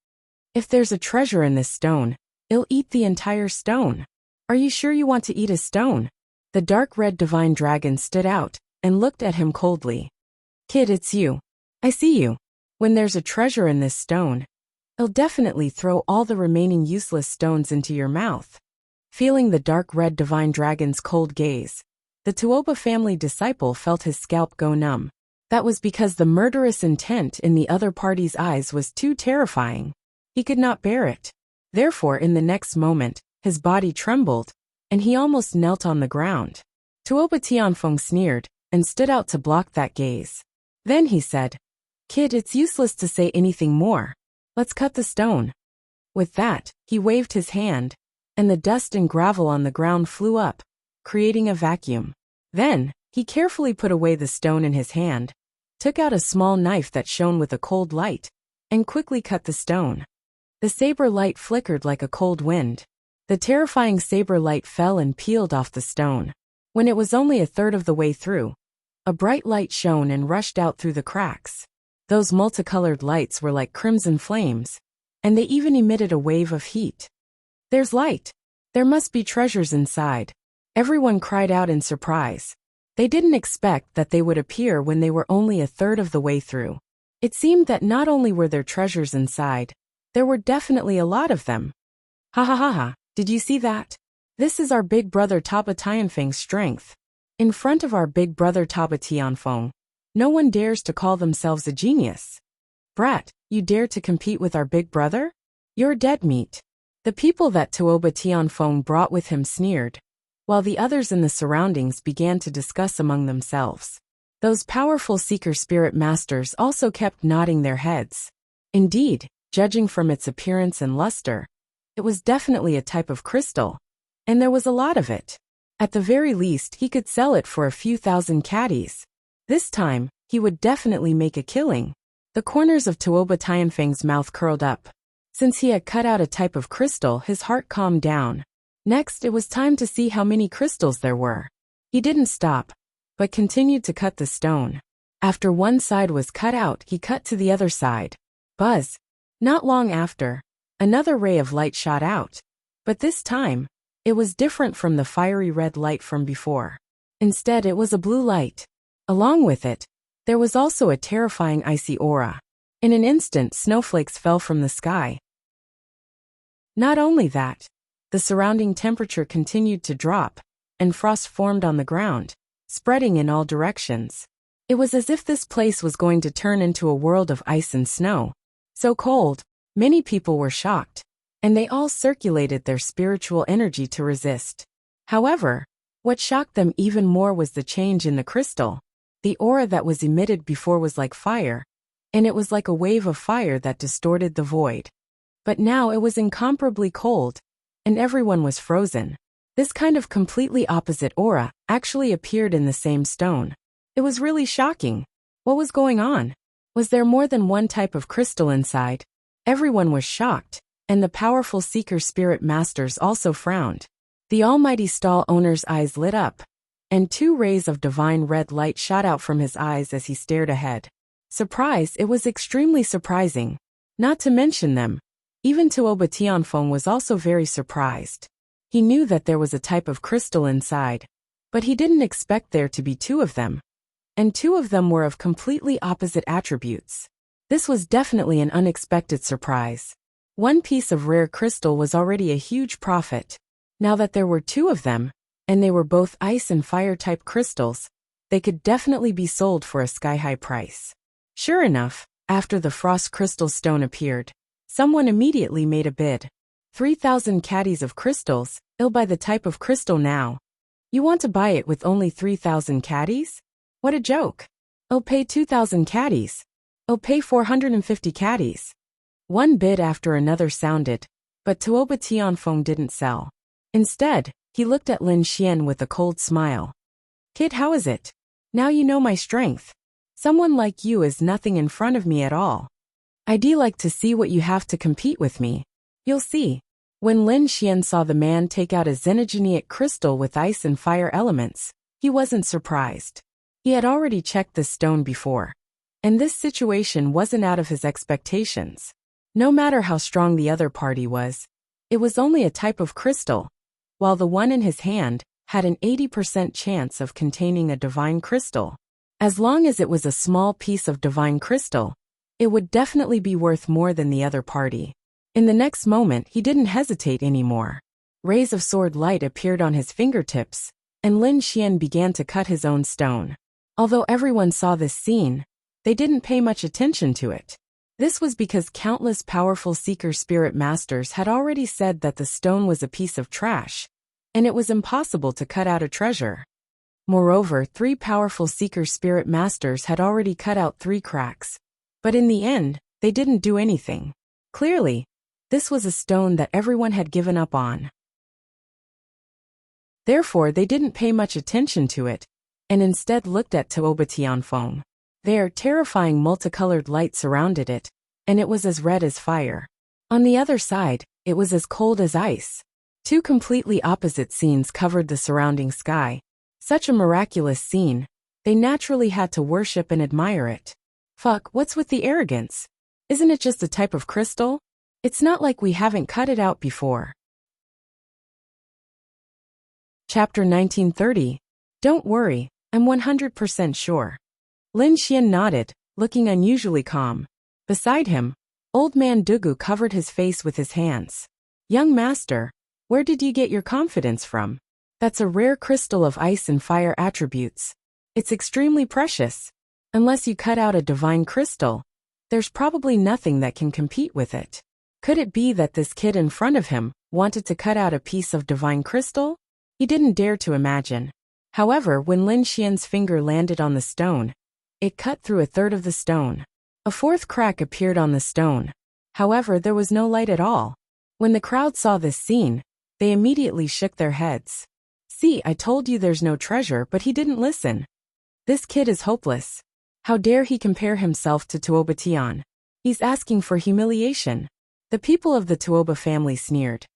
If there's a treasure in this stone, it'll eat the entire stone. Are you sure you want to eat a stone? The dark red divine dragon stood out and looked at him coldly. Kid, it's you. I see you. When there's a treasure in this stone, it'll definitely throw all the remaining useless stones into your mouth. Feeling the dark red divine dragon's cold gaze, the Tuoba family disciple felt his scalp go numb. That was because the murderous intent in the other party's eyes was too terrifying. He could not bear it. Therefore, in the next moment, his body trembled, and he almost knelt on the ground. Tuoba Tianfeng sneered and stood out to block that gaze. Then he said, Kid, it's useless to say anything more. Let's cut the stone. With that, he waved his hand, and the dust and gravel on the ground flew up, creating a vacuum. Then, he carefully put away the stone in his hand, took out a small knife that shone with a cold light, and quickly cut the stone. The saber light flickered like a cold wind. The terrifying saber light fell and peeled off the stone. When it was only a third of the way through, a bright light shone and rushed out through the cracks. Those multicolored lights were like crimson flames, and they even emitted a wave of heat. There's light. There must be treasures inside. Everyone cried out in surprise. They didn't expect that they would appear when they were only a third of the way through. It seemed that not only were there treasures inside, there were definitely a lot of them. Ha ha ha ha, did you see that? This is our big brother Tuoba Tianfeng's strength. In front of our big brother Tuoba Tianfeng, no one dares to call themselves a genius. Brat, you dare to compete with our big brother? You're dead meat. The people that Tuoba Tianfeng brought with him sneered, while the others in the surroundings began to discuss among themselves. Those powerful seeker spirit masters also kept nodding their heads. Indeed, judging from its appearance and luster, it was definitely a type of crystal, and there was a lot of it. At the very least, he could sell it for a few thousand caddies. This time, he would definitely make a killing. The corners of Tuoba Tianfeng's mouth curled up. Since he had cut out a type of crystal, his heart calmed down. Next, it was time to see how many crystals there were. He didn't stop, but continued to cut the stone. After one side was cut out, he cut to the other side. Buzz. Not long after, another ray of light shot out. But this time, it was different from the fiery red light from before. Instead, it was a blue light. Along with it, there was also a terrifying icy aura. In an instant, snowflakes fell from the sky. Not only that, the surrounding temperature continued to drop, and frost formed on the ground, spreading in all directions. It was as if this place was going to turn into a world of ice and snow. So cold, many people were shocked, and they all circulated their spiritual energy to resist. However, what shocked them even more was the change in the crystal. The aura that was emitted before was like fire, and it was like a wave of fire that distorted the void. But now it was incomparably cold, and everyone was frozen. This kind of completely opposite aura actually appeared in the same stone. It was really shocking. What was going on? Was there more than one type of crystal inside? Everyone was shocked, and the powerful seeker spirit masters also frowned. The almighty stall owner's eyes lit up, and 2 rays of divine red light shot out from his eyes as he stared ahead. Surprise, it was extremely surprising. Not to mention them, even Tuoba Tianfeng was also very surprised. He knew that there was a type of crystal inside, but he didn't expect there to be 2 of them. And 2 of them were of completely opposite attributes. This was definitely an unexpected surprise. One piece of rare crystal was already a huge profit. Now that there were 2 of them, and they were both ice and fire type crystals, they could definitely be sold for a sky-high price. Sure enough, after the frost crystal stone appeared, someone immediately made a bid. 3,000 caddies of crystals, I'll buy the type of crystal now. You want to buy it with only 3,000 caddies? What a joke. I'll pay 2,000 caddies. I'll pay 450 caddies. One bid after another sounded, but Tuoba Tianfeng didn't sell. Instead, he looked at Lin Xian with a cold smile. Kid, how is it? Now you know my strength. Someone like you is nothing in front of me at all. I'd like to see what you have to compete with me. You'll see. When Lin Xian saw the man take out a xenogenic crystal with ice and fire elements, he wasn't surprised. He had already checked this stone before, and this situation wasn't out of his expectations. No matter how strong the other party was, it was only a type of crystal, while the one in his hand had an 80% chance of containing a divine crystal. As long as it was a small piece of divine crystal, it would definitely be worth more than the other party. In the next moment, he didn't hesitate anymore. Rays of sword light appeared on his fingertips, and Lin Xian began to cut his own stone. Although everyone saw this scene, they didn't pay much attention to it. This was because countless powerful seeker spirit masters had already said that the stone was a piece of trash, and it was impossible to cut out a treasure. Moreover, 3 powerful seeker spirit masters had already cut out 3 cracks. But in the end, they didn't do anything. Clearly, this was a stone that everyone had given up on. Therefore, they didn't pay much attention to it, and instead looked at Tuoba Tianfeng. There, terrifying multicolored light surrounded it, and it was as red as fire. On the other side, it was as cold as ice. 2 completely opposite scenes covered the surrounding sky. Such a miraculous scene, they naturally had to worship and admire it. Fuck, what's with the arrogance? Isn't it just a type of crystal? It's not like we haven't cut it out before. Chapter 1930. Don't worry, I'm 100% sure. Lin Xian nodded, looking unusually calm. Beside him, old man Dugu covered his face with his hands. Young master, where did you get your confidence from? That's a rare crystal of ice and fire attributes. It's extremely precious. Unless you cut out a divine crystal, there's probably nothing that can compete with it. Could it be that this kid in front of him wanted to cut out a piece of divine crystal? He didn't dare to imagine. However, when Lin Xian's finger landed on the stone, it cut through a third of the stone. A 4th crack appeared on the stone. However, there was no light at all. When the crowd saw this scene, they immediately shook their heads. See, I told you there's no treasure, but he didn't listen. This kid is hopeless. How dare he compare himself to Tuoba Tian? He's asking for humiliation. The people of the Tuoba family sneered.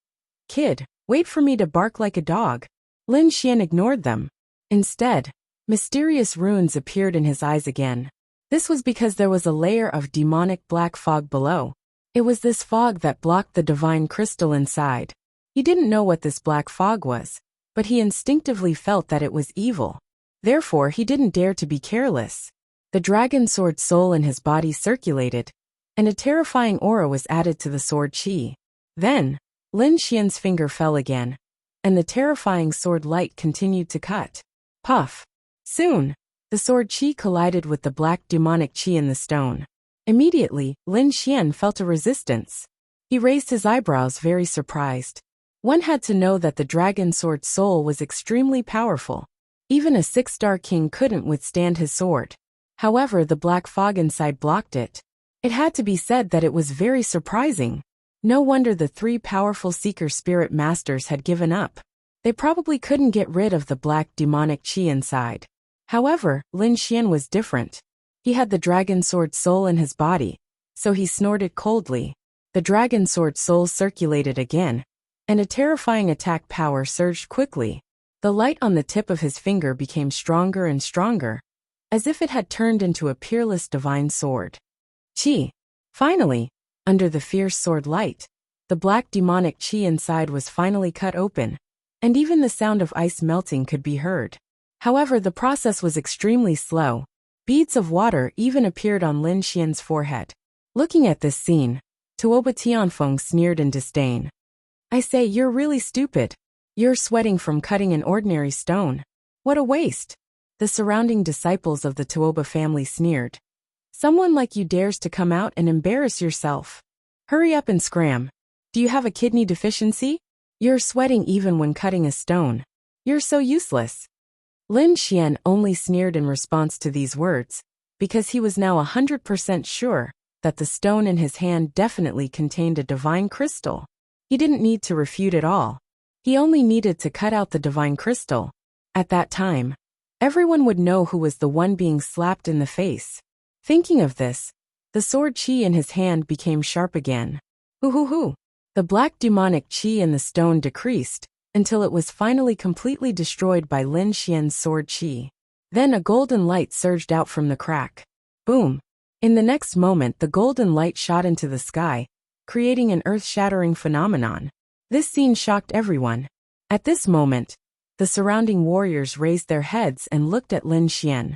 Kid, wait for me to bark like a dog. Lin Xian ignored them. Instead, Mysterious runes appeared in his eyes again. This was because there was a layer of demonic black fog below. It was this fog that blocked the divine crystal inside. He didn't know what this black fog was, but he instinctively felt that it was evil. Therefore, he didn't dare to be careless. The dragon sword soul in his body circulated, and a terrifying aura was added to the sword chi. Then, Lin Xian's finger fell again, and the terrifying sword light continued to cut. Puff! Soon, the sword chi collided with the black demonic chi in the stone. Immediately, Lin Xian felt a resistance. He raised his eyebrows, very surprised. One had to know that the dragon sword soul was extremely powerful. Even a 6-star king couldn't withstand his sword. However, the black fog inside blocked it. It had to be said that it was very surprising. No wonder the 3 powerful seeker spirit masters had given up. They probably couldn't get rid of the black demonic chi inside. However, Lin Xian was different. He had the dragon sword soul in his body, so he snorted coldly. The dragon sword soul circulated again, and a terrifying attack power surged quickly. The light on the tip of his finger became stronger and stronger, as if it had turned into a peerless divine sword. Chi. Finally, under the fierce sword light, the black demonic chi inside was finally cut open, and even the sound of ice melting could be heard. However, the process was extremely slow. Beads of water even appeared on Lin Xian's forehead. Looking at this scene, Tuoba Tianfeng sneered in disdain. I say, you're really stupid. You're sweating from cutting an ordinary stone. What a waste. The surrounding disciples of the Tuoba family sneered. Someone like you dares to come out and embarrass yourself. Hurry up and scram. Do you have a kidney deficiency? You're sweating even when cutting a stone. You're so useless. Lin Xian only sneered in response to these words, because he was now 100% sure that the stone in his hand definitely contained a divine crystal. He didn't need to refute at all. He only needed to cut out the divine crystal. At that time, everyone would know who was the one being slapped in the face. Thinking of this, the sword chi in his hand became sharp again. Hoo. The black demonic chi in the stone decreased, until it was finally completely destroyed by Lin Xian's sword chi. Then a golden light surged out from the crack. Boom! In the next moment, the golden light shot into the sky, creating an earth-shattering phenomenon. This scene shocked everyone. At this moment, the surrounding warriors raised their heads and looked at Lin Xian.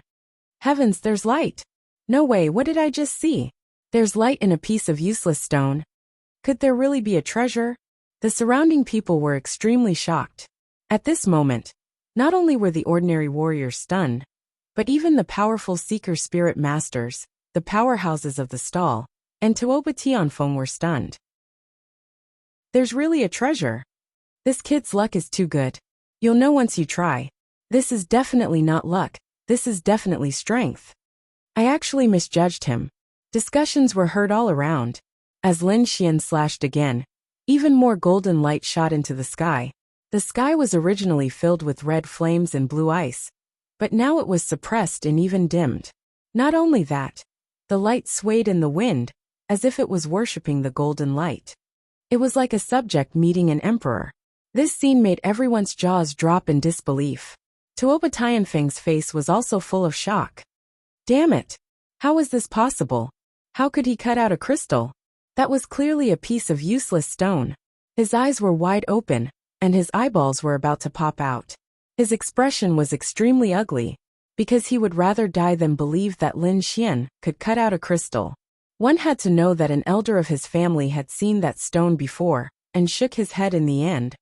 Heavens, there's light! No way, what did I just see? There's light in a piece of useless stone. Could there really be a treasure? The surrounding people were extremely shocked. At this moment, not only were the ordinary warriors stunned, but even the powerful seeker spirit masters, the powerhouses of the stall, and Tuoba Tianfeng were stunned. There's really a treasure. This kid's luck is too good. You'll know once you try. This is definitely not luck, this is definitely strength. I actually misjudged him. Discussions were heard all around. As Lin Xian slashed again, even more golden light shot into the sky. The sky was originally filled with red flames and blue ice, but now it was suppressed and even dimmed. Not only that, the light swayed in the wind, as if it was worshipping the golden light. It was like a subject meeting an emperor. This scene made everyone's jaws drop in disbelief. Tuoba Tianfeng's face was also full of shock. Damn it! How was this possible? How could he cut out a crystal? That was clearly a piece of useless stone. His eyes were wide open, and his eyeballs were about to pop out. His expression was extremely ugly, because he would rather die than believe that Lin Xian could cut out a crystal. One had to know that an elder of his family had seen that stone before, and shook his head in the end,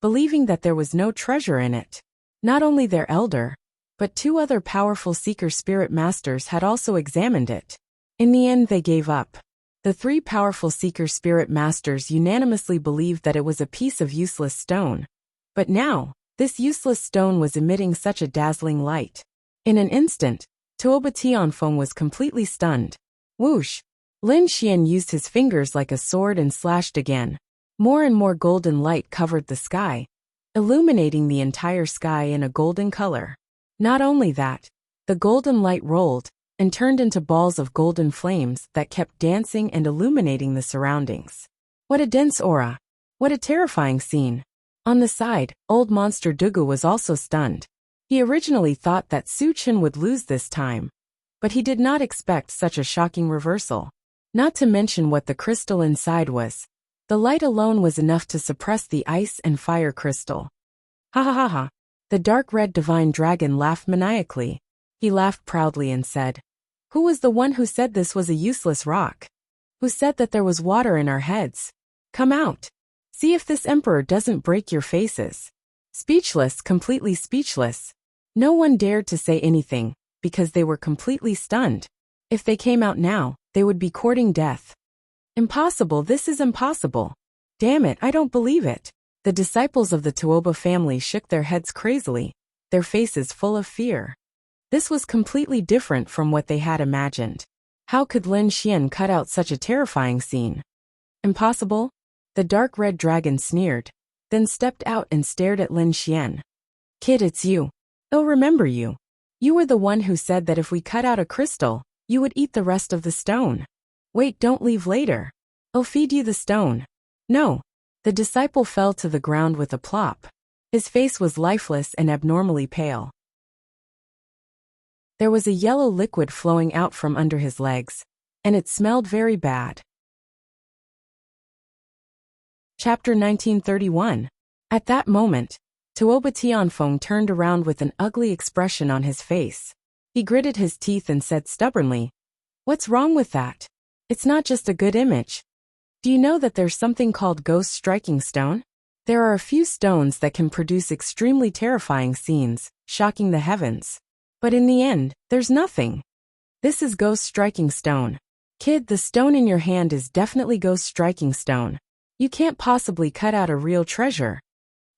believing that there was no treasure in it. Not only their elder, but 2 other powerful seeker spirit masters had also examined it. In the end, they gave up. The 3 powerful seeker spirit masters unanimously believed that it was a piece of useless stone. But now, this useless stone was emitting such a dazzling light. In an instant, Tuoba Tianfeng was completely stunned. Whoosh! Lin Xian used his fingers like a sword and slashed again. More and more golden light covered the sky, illuminating the entire sky in a golden color. Not only that, the golden light rolled and turned into balls of golden flames that kept dancing and illuminating the surroundings. What a dense aura! What a terrifying scene! On the side, old monster Dugu was also stunned. He originally thought that Su Chen would lose this time, but he did not expect such a shocking reversal. Not to mention what the crystal inside was. The light alone was enough to suppress the ice and fire crystal. Ha ha ha ha. The dark red divine dragon laughed maniacally. He laughed proudly and said, "Who was the one who said this was a useless rock? Who said that there was water in our heads? Come out. See if this emperor doesn't break your faces." Speechless, completely speechless. No one dared to say anything, because they were completely stunned. If they came out now, they would be courting death. Impossible, this is impossible. Damn it, I don't believe it. The disciples of the Tuoba family shook their heads crazily, their faces full of fear. This was completely different from what they had imagined. How could Lin Xian cut out such a terrifying scene? Impossible? The dark red dragon sneered, then stepped out and stared at Lin Xian. "Kid, it's you. I'll remember you. You were the one who said that if we cut out a crystal, you would eat the rest of the stone. Wait, don't leave later. I'll feed you the stone." No. The disciple fell to the ground with a plop. His face was lifeless and abnormally pale. There was a yellow liquid flowing out from under his legs, and it smelled very bad. Chapter 1931. At that moment, Tuoba Tianfeng turned around with an ugly expression on his face. He gritted his teeth and said stubbornly, "What's wrong with that? It's not just a good image. Do you know that there's something called ghost striking stone? There are a few stones that can produce extremely terrifying scenes, shocking the heavens. But in the end, there's nothing. This is ghost striking stone. Kid, the stone in your hand is definitely ghost striking stone. You can't possibly cut out a real treasure."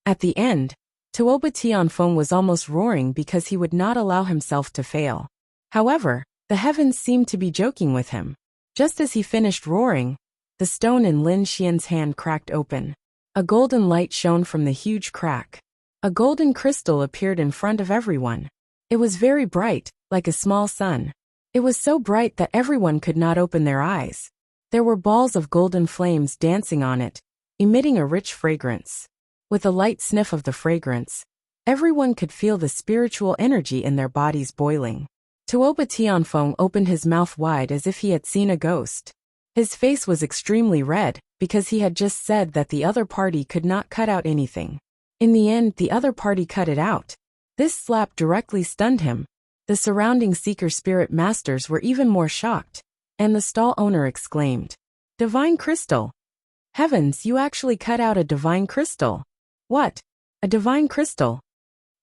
At the end, Tuoba Tianfeng was almost roaring because he would not allow himself to fail. However, the heavens seemed to be joking with him. Just as he finished roaring, the stone in Lin Xian's hand cracked open. A golden light shone from the huge crack. A golden crystal appeared in front of everyone. It was very bright, like a small sun. It was so bright that everyone could not open their eyes. There were balls of golden flames dancing on it, emitting a rich fragrance. With a light sniff of the fragrance, everyone could feel the spiritual energy in their bodies boiling. Tuoba Tianfeng opened his mouth wide as if he had seen a ghost. His face was extremely red, because he had just said that the other party could not cut out anything. In the end, the other party cut it out. This slap directly stunned him. The surrounding Seeker Spirit Masters were even more shocked, and the stall owner exclaimed, "Divine crystal! Heavens, you actually cut out a divine crystal! What? A divine crystal?"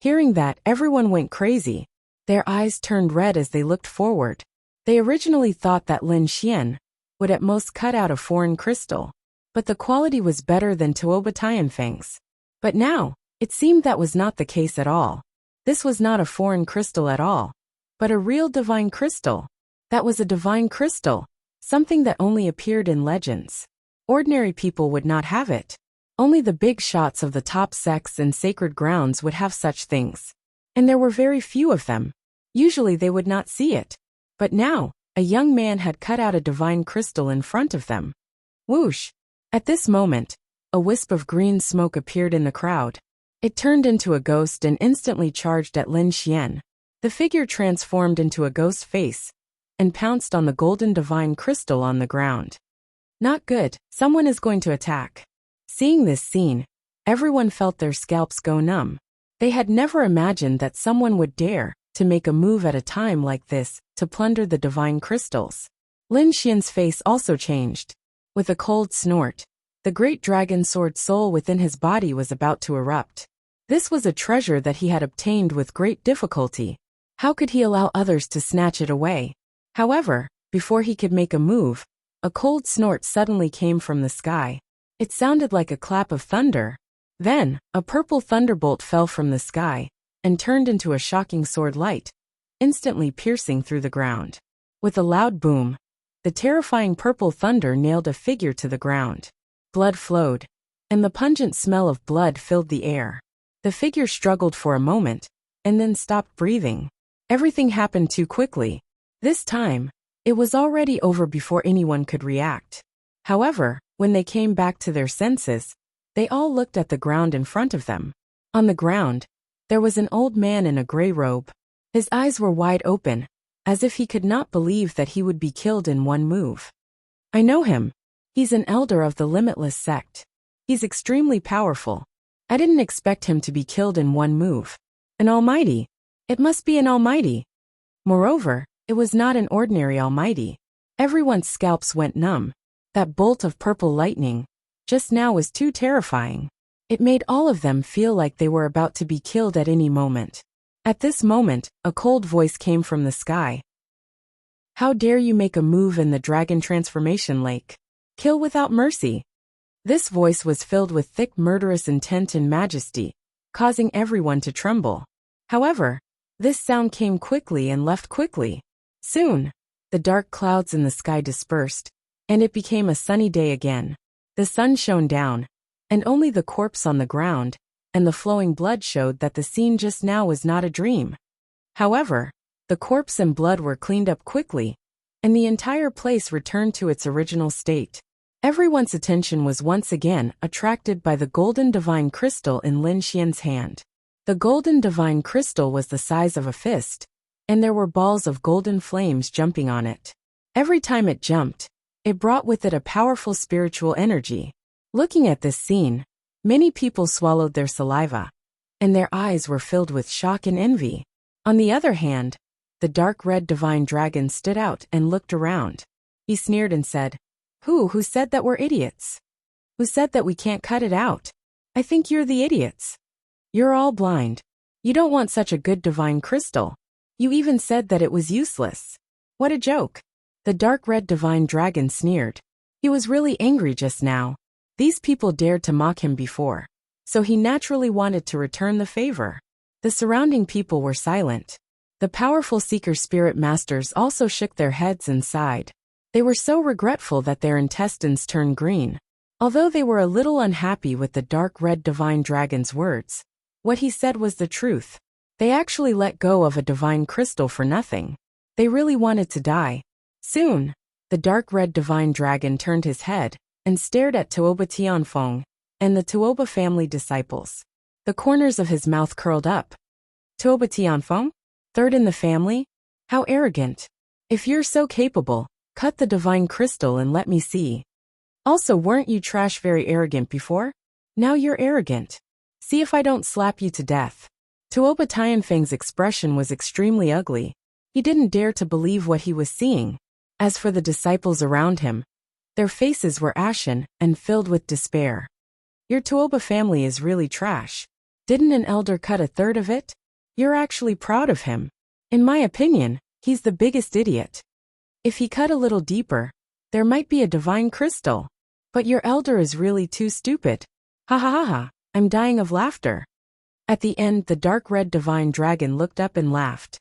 Hearing that, everyone went crazy. Their eyes turned red as they looked forward. They originally thought that Lin Xian would at most cut out a foreign crystal, but the quality was better than Tuoba Tianfeng's. But now, it seemed that was not the case at all. This was not a foreign crystal at all, but a real divine crystal. That was a divine crystal, something that only appeared in legends. Ordinary people would not have it. Only the big shots of the top sects and sacred grounds would have such things. And there were very few of them. Usually they would not see it. But now, a young man had cut out a divine crystal in front of them. Whoosh! At this moment, a wisp of green smoke appeared in the crowd. It turned into a ghost and instantly charged at Lin Xian. The figure transformed into a ghost face and pounced on the golden divine crystal on the ground. Not good, someone is going to attack. Seeing this scene, everyone felt their scalps go numb. They had never imagined that someone would dare to make a move at a time like this to plunder the divine crystals. Lin Xian's face also changed. With a cold snort, the great dragon sword soul within his body was about to erupt. This was a treasure that he had obtained with great difficulty. How could he allow others to snatch it away? However, before he could make a move, a cold snort suddenly came from the sky. It sounded like a clap of thunder. Then, a purple thunderbolt fell from the sky and turned into a shocking sword light, instantly piercing through the ground. With a loud boom, the terrifying purple thunder nailed a figure to the ground. Blood flowed, and the pungent smell of blood filled the air. The figure struggled for a moment, and then stopped breathing. Everything happened too quickly. This time, it was already over before anyone could react. However, when they came back to their senses, they all looked at the ground in front of them. On the ground, There was an old man in a gray robe. His eyes were wide open, as if he could not believe that he would be killed in one move. I know him. He's an elder of the Limitless sect. He's extremely powerful. I didn't expect him to be killed in one move. An almighty. It must be an almighty. Moreover, it was not an ordinary almighty. Everyone's scalps went numb. That bolt of purple lightning just now was too terrifying. It made all of them feel like they were about to be killed at any moment. At this moment, a cold voice came from the sky. How dare you make a move in the dragon transformation lake? Kill without mercy. This voice was filled with thick murderous intent and majesty, causing everyone to tremble. However, this sound came quickly and left quickly. Soon, the dark clouds in the sky dispersed, and it became a sunny day again. The sun shone down, and only the corpse on the ground and the flowing blood showed that the scene just now was not a dream. However, the corpse and blood were cleaned up quickly, and the entire place returned to its original state. Everyone's attention was once again attracted by the golden divine crystal in Lin Xian's hand. The golden divine crystal was the size of a fist, and there were balls of golden flames jumping on it. Every time it jumped, it brought with it a powerful spiritual energy. Looking at this scene, many people swallowed their saliva, and their eyes were filled with shock and envy. On the other hand, the dark red divine dragon stood out and looked around. He sneered and said, Who said that we're idiots? Who said that we can't cut it out? I think you're the idiots. You're all blind. You don't want such a good divine crystal. You even said that it was useless. What a joke. The dark red divine dragon sneered. He was really angry just now. These people dared to mock him before, so he naturally wanted to return the favor. The surrounding people were silent. The powerful seeker spirit masters also shook their heads and sighed. They were so regretful that their intestines turned green. Although they were a little unhappy with the dark red divine dragon's words, what he said was the truth. They actually let go of a divine crystal for nothing. They really wanted to die. Soon, the dark red divine dragon turned his head and stared at Tuoba Tianfeng and the Tuoba family disciples. The corners of his mouth curled up. Tuoba Tianfeng? Third in the family? How arrogant. If you're so capable, cut the divine crystal and let me see. Also, weren't you trash very arrogant before? Now you're arrogant. See if I don't slap you to death. Tuoba Tianfeng's expression was extremely ugly. He didn't dare to believe what he was seeing. As for the disciples around him, their faces were ashen and filled with despair. Your Tuoba family is really trash. Didn't an elder cut a third of it? You're actually proud of him. In my opinion, he's the biggest idiot. If he cut a little deeper, there might be a divine crystal. But your elder is really too stupid. Ha ha ha ha, I'm dying of laughter. At the end, the dark red divine dragon looked up and laughed.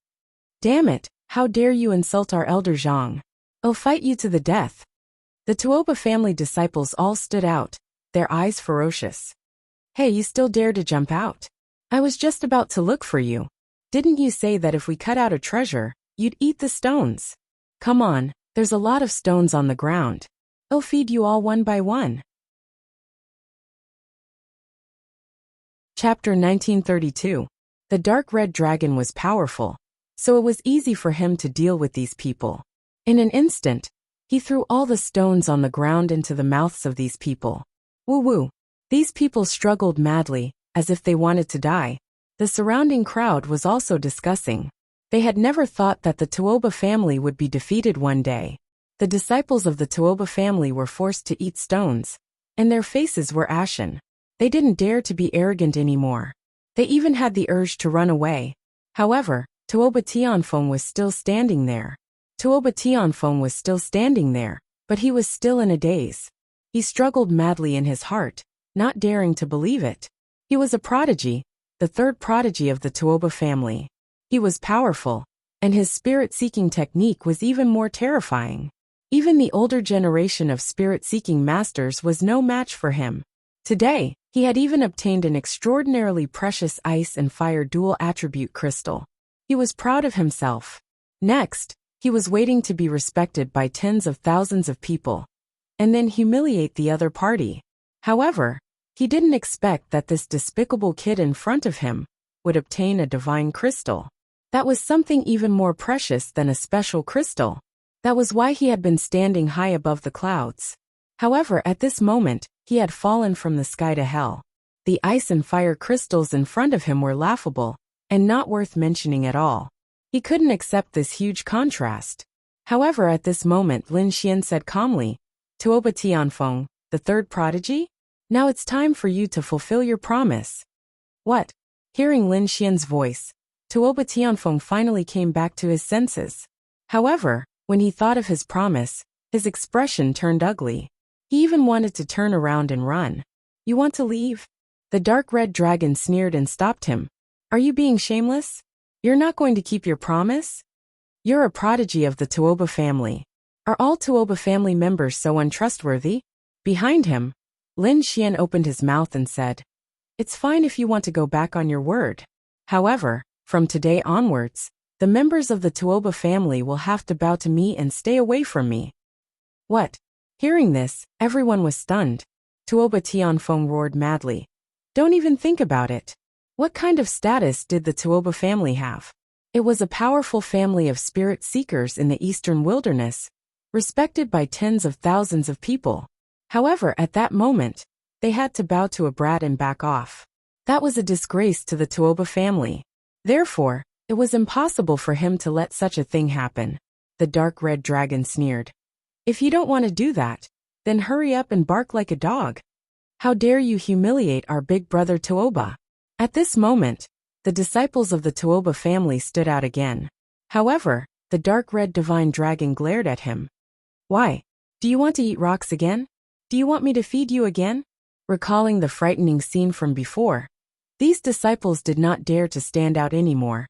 Damn it, how dare you insult our elder Zhang. I'll fight you to the death. The Tuoba family disciples all stood out, their eyes ferocious. Hey, you still dare to jump out? I was just about to look for you. Didn't you say that if we cut out a treasure, you'd eat the stones? Come on, there's a lot of stones on the ground. I'll feed you all one by one. Chapter 1932. The dark red dragon was powerful, so it was easy for him to deal with these people. In an instant, he threw all the stones on the ground into the mouths of these people. Woo-woo. These people struggled madly, as if they wanted to die. The surrounding crowd was also discussing. They had never thought that the Tuoba family would be defeated one day. The disciples of the Tuoba family were forced to eat stones, and their faces were ashen. They didn't dare to be arrogant anymore. They even had the urge to run away. However, Tuoba Tianfeng was still standing there. But he was still in a daze. He struggled madly in his heart, not daring to believe it. He was a prodigy, the third prodigy of the Tuoba family. He was powerful, and his spirit-seeking technique was even more terrifying. Even the older generation of spirit-seeking masters was no match for him. Today, he had even obtained an extraordinarily precious ice and fire dual attribute crystal. He was proud of himself. Next, he was waiting to be respected by tens of thousands of people, and then humiliate the other party. However, he didn't expect that this despicable kid in front of him would obtain a divine crystal. That was something even more precious than a special crystal. That was why he had been standing high above the clouds. However, at this moment, he had fallen from the sky to hell. The ice and fire crystals in front of him were laughable, and not worth mentioning at all. He couldn't accept this huge contrast. However, at this moment Lin Xian said calmly, "Tuoba Tianfeng, the third prodigy? Now it's time for you to fulfill your promise." "What?" Hearing Lin Xian's voice, Tuoba Tianfeng finally came back to his senses. However, when he thought of his promise, his expression turned ugly. He even wanted to turn around and run. "You want to leave?" The dark red dragon sneered and stopped him. "Are you being shameless? You're not going to keep your promise? You're a prodigy of the Tuoba family. Are all Tuoba family members so untrustworthy?" Behind him, Lin Xian opened his mouth and said, "It's fine if you want to go back on your word. However, from today onwards, the members of the Tuoba family will have to bow to me and stay away from me." "What?" Hearing this, everyone was stunned. Tuoba Tianfeng roared madly. "Don't even think about it. What kind of status did the Tuoba family have? It was a powerful family of spirit seekers in the eastern wilderness, respected by tens of thousands of people. However, at that moment, they had to bow to a brat and back off. That was a disgrace to the Tuoba family. Therefore, it was impossible for him to let such a thing happen." The dark red dragon sneered. "If you don't want to do that, then hurry up and bark like a dog. How dare you humiliate our big brother Tuoba?" At this moment, the disciples of the Tuoba family stood out again. However, the dark red divine dragon glared at him. "Why? Do you want to eat rocks again? Do you want me to feed you again?" Recalling the frightening scene from before, these disciples did not dare to stand out anymore,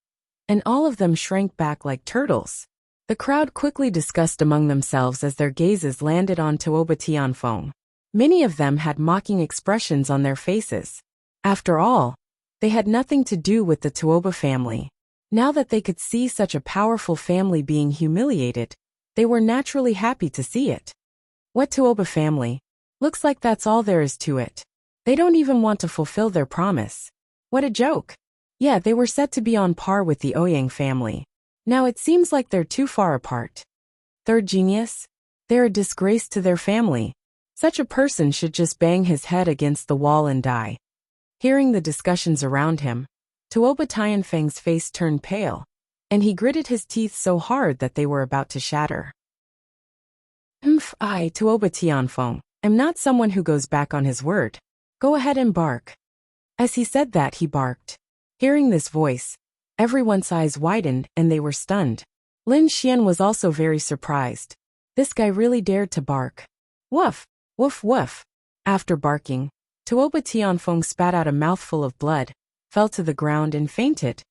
and all of them shrank back like turtles. The crowd quickly discussed among themselves as their gazes landed on Tuoba Tianfeng. Many of them had mocking expressions on their faces. After all, they had nothing to do with the Tuoba family. Now that they could see such a powerful family being humiliated, they were naturally happy to see it. What Tuoba family? Looks like that's all there is to it. They don't even want to fulfill their promise. What a joke. Yeah, they were set to be on par with the Ouyang family. Now it seems like they're too far apart. Third genius? They're a disgrace to their family. Such a person should just bang his head against the wall and die. Hearing the discussions around him, Tuoba Tianfeng's face turned pale, and he gritted his teeth so hard that they were about to shatter. I, Tuoba Tianfeng, am not someone who goes back on his word. Go ahead and bark." As he said that, he barked. Hearing this voice, everyone's eyes widened and they were stunned. Lin Xian was also very surprised. This guy really dared to bark. Woof, woof, woof. After barking, Tuoba Tianfeng spat out a mouthful of blood, fell to the ground and fainted.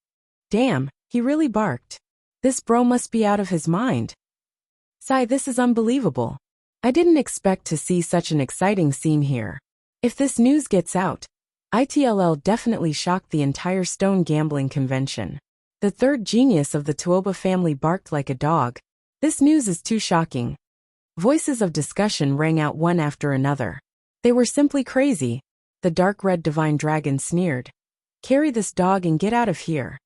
Damn, he really barked. This bro must be out of his mind. Sigh, this is unbelievable. I didn't expect to see such an exciting scene here. If this news gets out, it'll definitely shock the entire stone gambling convention. The third genius of the Tuoba family barked like a dog. This news is too shocking. Voices of discussion rang out one after another. They were simply crazy. The dark red divine dragon sneered. Carry this dog and get out of here.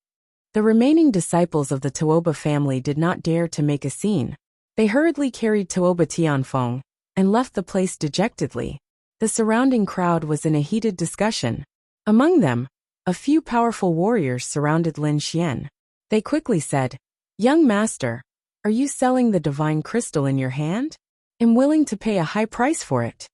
The remaining disciples of the Tuoba family did not dare to make a scene. They hurriedly carried Tuoba Tianfeng and left the place dejectedly. The surrounding crowd was in a heated discussion. Among them, a few powerful warriors surrounded Lin Xian. They quickly said, "Young master, are you selling the divine crystal in your hand? I'm willing to pay a high price for it.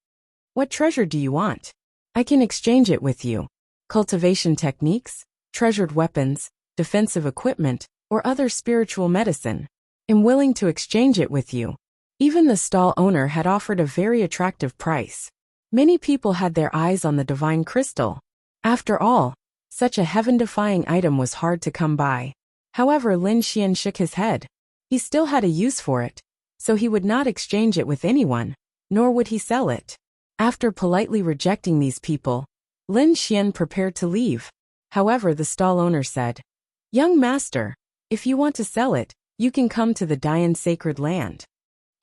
What treasure do you want? I can exchange it with you. Cultivation techniques, treasured weapons, defensive equipment, or other spiritual medicine. I'm willing to exchange it with you." Even the stall owner had offered a very attractive price. Many people had their eyes on the divine crystal. After all, such a heaven-defying item was hard to come by. However, Lin Xian shook his head. He still had a use for it, so he would not exchange it with anyone, nor would he sell it. After politely rejecting these people, Lin Xian prepared to leave. However, the stall owner said, "Young master, if you want to sell it, you can come to the Dian sacred land.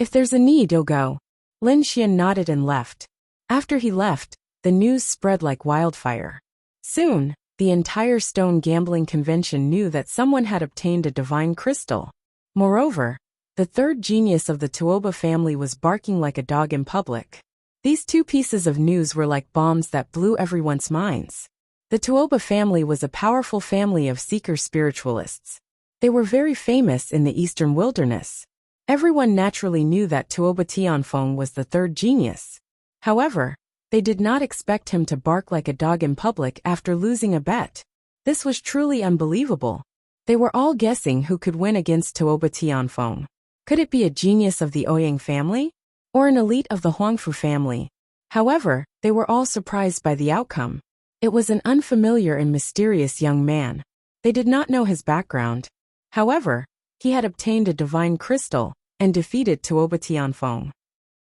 If there's a need, you'll go." Lin Xian nodded and left. After he left, the news spread like wildfire. Soon, The entire stone gambling convention knew that someone had obtained a divine crystal. Moreover, the third genius of the Tuoba family was barking like a dog in public. These two pieces of news were like bombs that blew everyone's minds. The Tuoba family was a powerful family of seeker spiritualists. They were very famous in the eastern wilderness. Everyone naturally knew that Tuoba Tianfeng was the third genius. However, they did not expect him to bark like a dog in public after losing a bet. This was truly unbelievable. They were all guessing who could win against Tuoba Tianfeng. Could it be a genius of the Ouyang family? Or an elite of the Huangfu family? However, they were all surprised by the outcome. It was an unfamiliar and mysterious young man. They did not know his background. However, he had obtained a divine crystal and defeated Tuoba Tianfeng.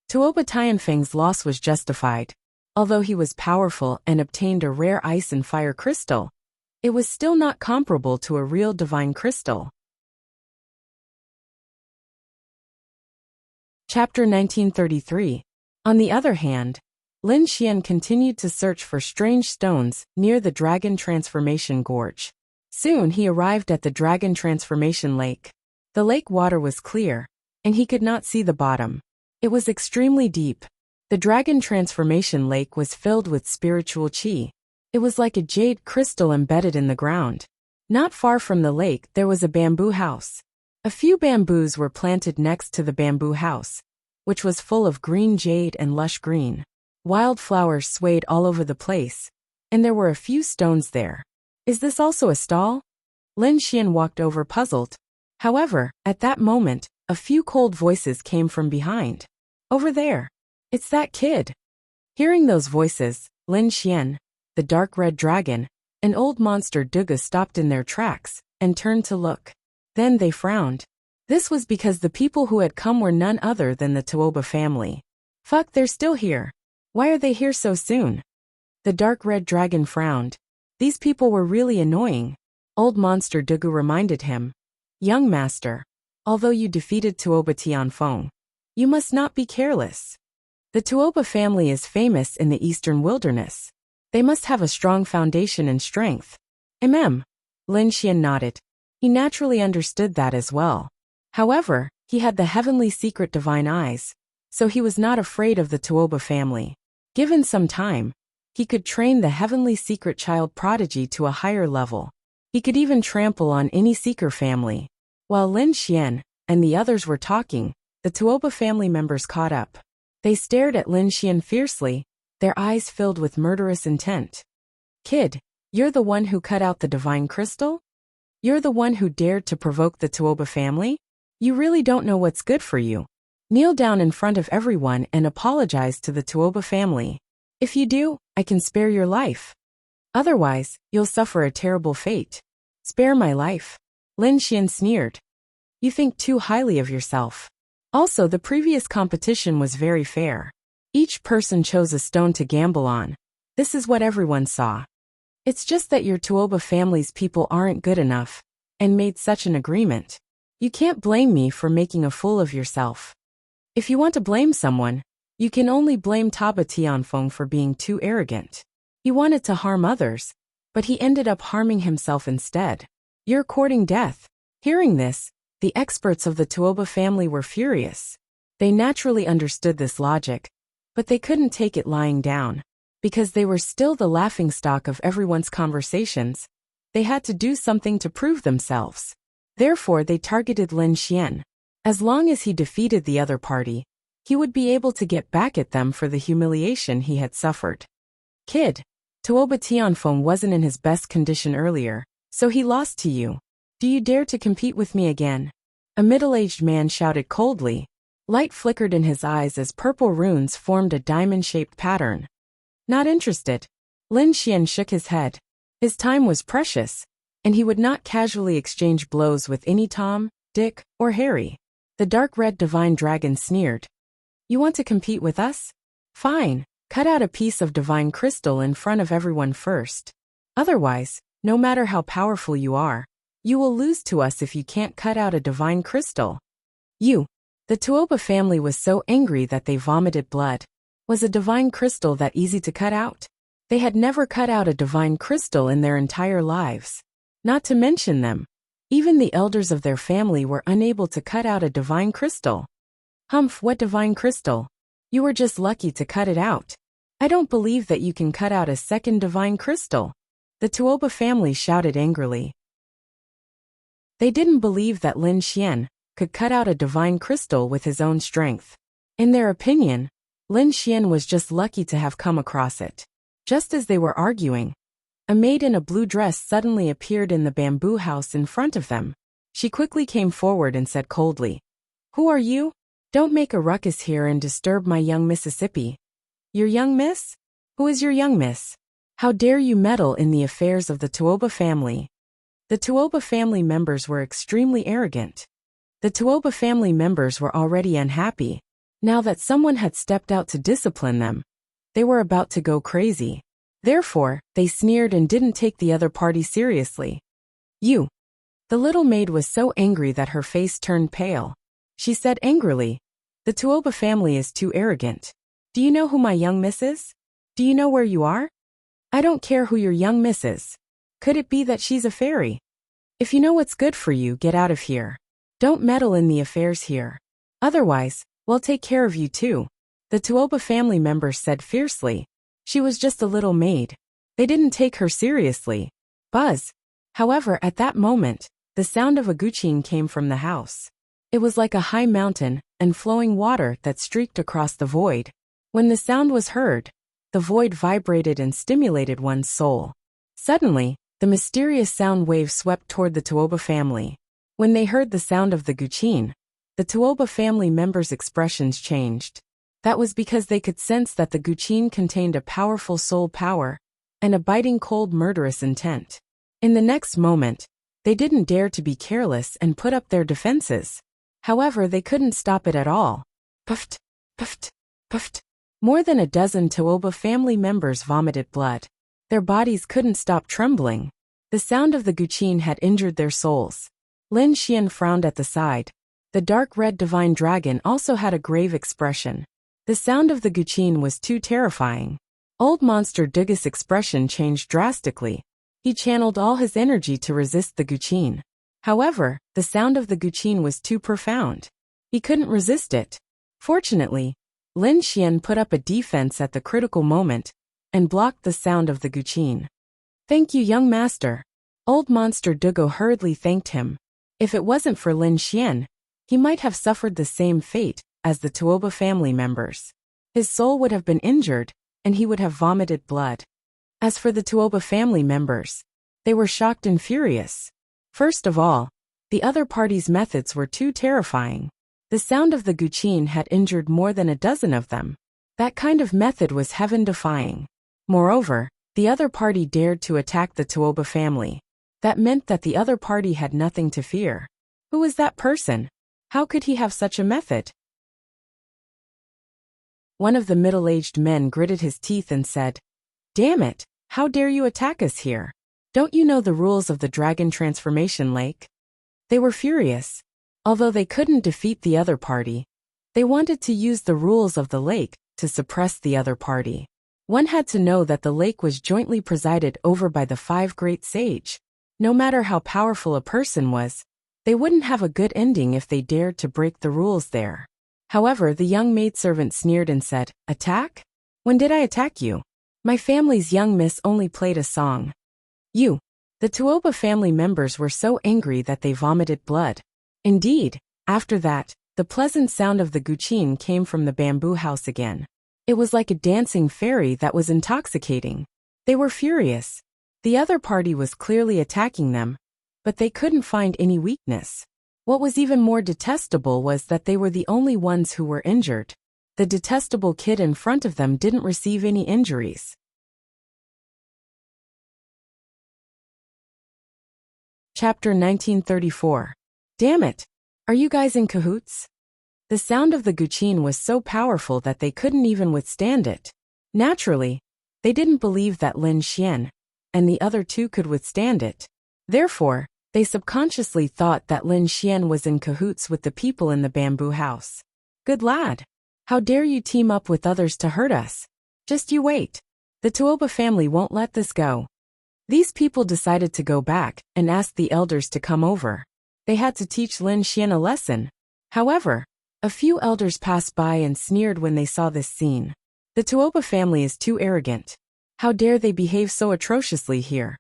Tuoba Tianfeng's loss was justified. Although he was powerful and obtained a rare ice and fire crystal, it was still not comparable to a real divine crystal. Chapter 1933. On the other hand, Lin Xian continued to search for strange stones near the Dragon Transformation Gorge. Soon he arrived at the Dragon Transformation Lake. The lake water was clear, and he could not see the bottom. It was extremely deep. The Dragon Transformation Lake was filled with spiritual qi. It was like a jade crystal embedded in the ground. Not far from the lake there was a bamboo house. A few bamboos were planted next to the bamboo house, which was full of green jade and lush green. Wildflowers swayed all over the place, and there were a few stones there. Is this also a stall? Lin Xian walked over puzzled. However, at that moment, a few cold voices came from behind. Over there. It's that kid. Hearing those voices, Lin Xian, the dark red dragon, and old monster Duga stopped in their tracks and turned to look. Then they frowned. This was because the people who had come were none other than the Tuoba family. Fuck, they're still here. Why are they here so soon? The dark red dragon frowned. These people were really annoying. Old monster Dugu reminded him. Young master, although you defeated Tuoba Tianfeng, you must not be careless. The Tuoba family is famous in the eastern wilderness. They must have a strong foundation and strength. Lin Xian nodded. He naturally understood that as well. However, he had the heavenly secret divine eyes, so he was not afraid of the Tuoba family. Given some time, he could train the heavenly secret child prodigy to a higher level. He could even trample on any seeker family. While Lin Xian and the others were talking, the Tuoba family members caught up. They stared at Lin Xian fiercely, their eyes filled with murderous intent. Kid, you're the one who cut out the divine crystal? You're the one who dared to provoke the Tuoba family? You really don't know what's good for you. Kneel down in front of everyone and apologize to the Tuoba family. If you do, I can spare your life. Otherwise, you'll suffer a terrible fate. Spare my life. Lin Xian sneered. You think too highly of yourself. Also, the previous competition was very fair. Each person chose a stone to gamble on. This is what everyone saw. It's just that your Tuoba family's people aren't good enough, and made such an agreement. You can't blame me for making a fool of yourself. If you want to blame someone, you can only blame Tuoba Tianfeng for being too arrogant. He wanted to harm others, but he ended up harming himself instead. You're courting death. Hearing this, the experts of the Tuoba family were furious. They naturally understood this logic, but they couldn't take it lying down. Because they were still the laughingstock of everyone's conversations, they had to do something to prove themselves. Therefore they targeted Lin Xian. As long as he defeated the other party, he would be able to get back at them for the humiliation he had suffered. Kid, Tuoba Tianfeng wasn't in his best condition earlier, so he lost to you. Do you dare to compete with me again? A middle-aged man shouted coldly. Light flickered in his eyes as purple runes formed a diamond-shaped pattern. Not interested. Lin Xian shook his head. His time was precious, and he would not casually exchange blows with any Tom, Dick, or Harry. The dark red divine dragon sneered. You want to compete with us? Fine, cut out a piece of divine crystal in front of everyone first. Otherwise, no matter how powerful you are, you will lose to us if you can't cut out a divine crystal. The Tuoba family was so angry that they vomited blood. Was a divine crystal that easy to cut out? They had never cut out a divine crystal in their entire lives. Not to mention them. Even the elders of their family were unable to cut out a divine crystal. Humph, what divine crystal? You were just lucky to cut it out. I don't believe that you can cut out a second divine crystal. The Tuoba family shouted angrily. They didn't believe that Lin Xian could cut out a divine crystal with his own strength. In their opinion, Lin Xian was just lucky to have come across it. Just as they were arguing, a maid in a blue dress suddenly appeared in the bamboo house in front of them. She quickly came forward and said coldly, "Who are you? Don't make a ruckus here and disturb my young Mississippi." "Your young miss? Who is your young miss? How dare you meddle in the affairs of the Tuoba family?" The Tuoba family members were extremely arrogant. The Tuoba family members were already unhappy. Now that someone had stepped out to discipline them, they were about to go crazy. Therefore, they sneered and didn't take the other party seriously. "You." The little maid was so angry that her face turned pale. She said angrily, "The Tuoba family is too arrogant. Do you know who my young miss is? Do you know where you are? I don't care who your young miss is. Could it be that she's a fairy? If you know what's good for you, get out of here. Don't meddle in the affairs here. Otherwise, we'll take care of you too." The Tuoba family members said fiercely. She was just a little maid. They didn't take her seriously. Buzz. However, at that moment, the sound of a guqin came from the house. It was like a high mountain and flowing water that streaked across the void. When the sound was heard, the void vibrated and stimulated one's soul. Suddenly, the mysterious sound wave swept toward the Tuoba family. When they heard the sound of the guqin, the Tuoba family members' expressions changed. That was because they could sense that the guqin contained a powerful soul power and a biting cold murderous intent. In the next moment, they didn't dare to be careless and put up their defenses. However, they couldn't stop it at all. Puffed, puffed, puffed. More than a dozen Tuoba family members vomited blood. Their bodies couldn't stop trembling. The sound of the guqin had injured their souls. Lin Xian frowned at the side. The dark red divine dragon also had a grave expression. The sound of the guqin was too terrifying. Old Monster Duga's expression changed drastically. He channeled all his energy to resist the guqin. However, the sound of the guqin was too profound. He couldn't resist it. Fortunately, Lin Xian put up a defense at the critical moment and blocked the sound of the guqin. "Thank you, young master." Old Monster Dugo hurriedly thanked him. If it wasn't for Lin Xian, he might have suffered the same fate as the Tuoba family members. His soul would have been injured, and he would have vomited blood. As for the Tuoba family members, they were shocked and furious. First of all, the other party's methods were too terrifying. The sound of the guqin had injured more than a dozen of them. That kind of method was heaven-defying. Moreover, the other party dared to attack the Tuoba family. That meant that the other party had nothing to fear. Who was that person? How could he have such a method? One of the middle-aged men gritted his teeth and said, "Damn it, how dare you attack us here? Don't you know the rules of the Dragon Transformation Lake?" They were furious. Although they couldn't defeat the other party, they wanted to use the rules of the lake to suppress the other party. One had to know that the lake was jointly presided over by the 5 great sage. No matter how powerful a person was, they wouldn't have a good ending if they dared to break the rules there. However, the young maidservant sneered and said, "Attack? When did I attack you? My family's young miss only played a song." "You." The Tuoba family members were so angry that they vomited blood. Indeed, after that, the pleasant sound of the guqin came from the bamboo house again. It was like a dancing fairy that was intoxicating. They were furious. The other party was clearly attacking them, but they couldn't find any weakness. What was even more detestable was that they were the only ones who were injured. The detestable kid in front of them didn't receive any injuries. Chapter 1934. Damn it! Are you guys in cahoots? The sound of the guqin was so powerful that they couldn't even withstand it. Naturally, they didn't believe that Lin Xian and the other two could withstand it. Therefore, they subconsciously thought that Lin Xian was in cahoots with the people in the bamboo house. "Good lad! How dare you team up with others to hurt us? Just you wait." The Tuoba family won't let this go. These people decided to go back and asked the elders to come over. They had to teach Lin Xian a lesson. However, a few elders passed by and sneered when they saw this scene. The Tuoba family is too arrogant. How dare they behave so atrociously here?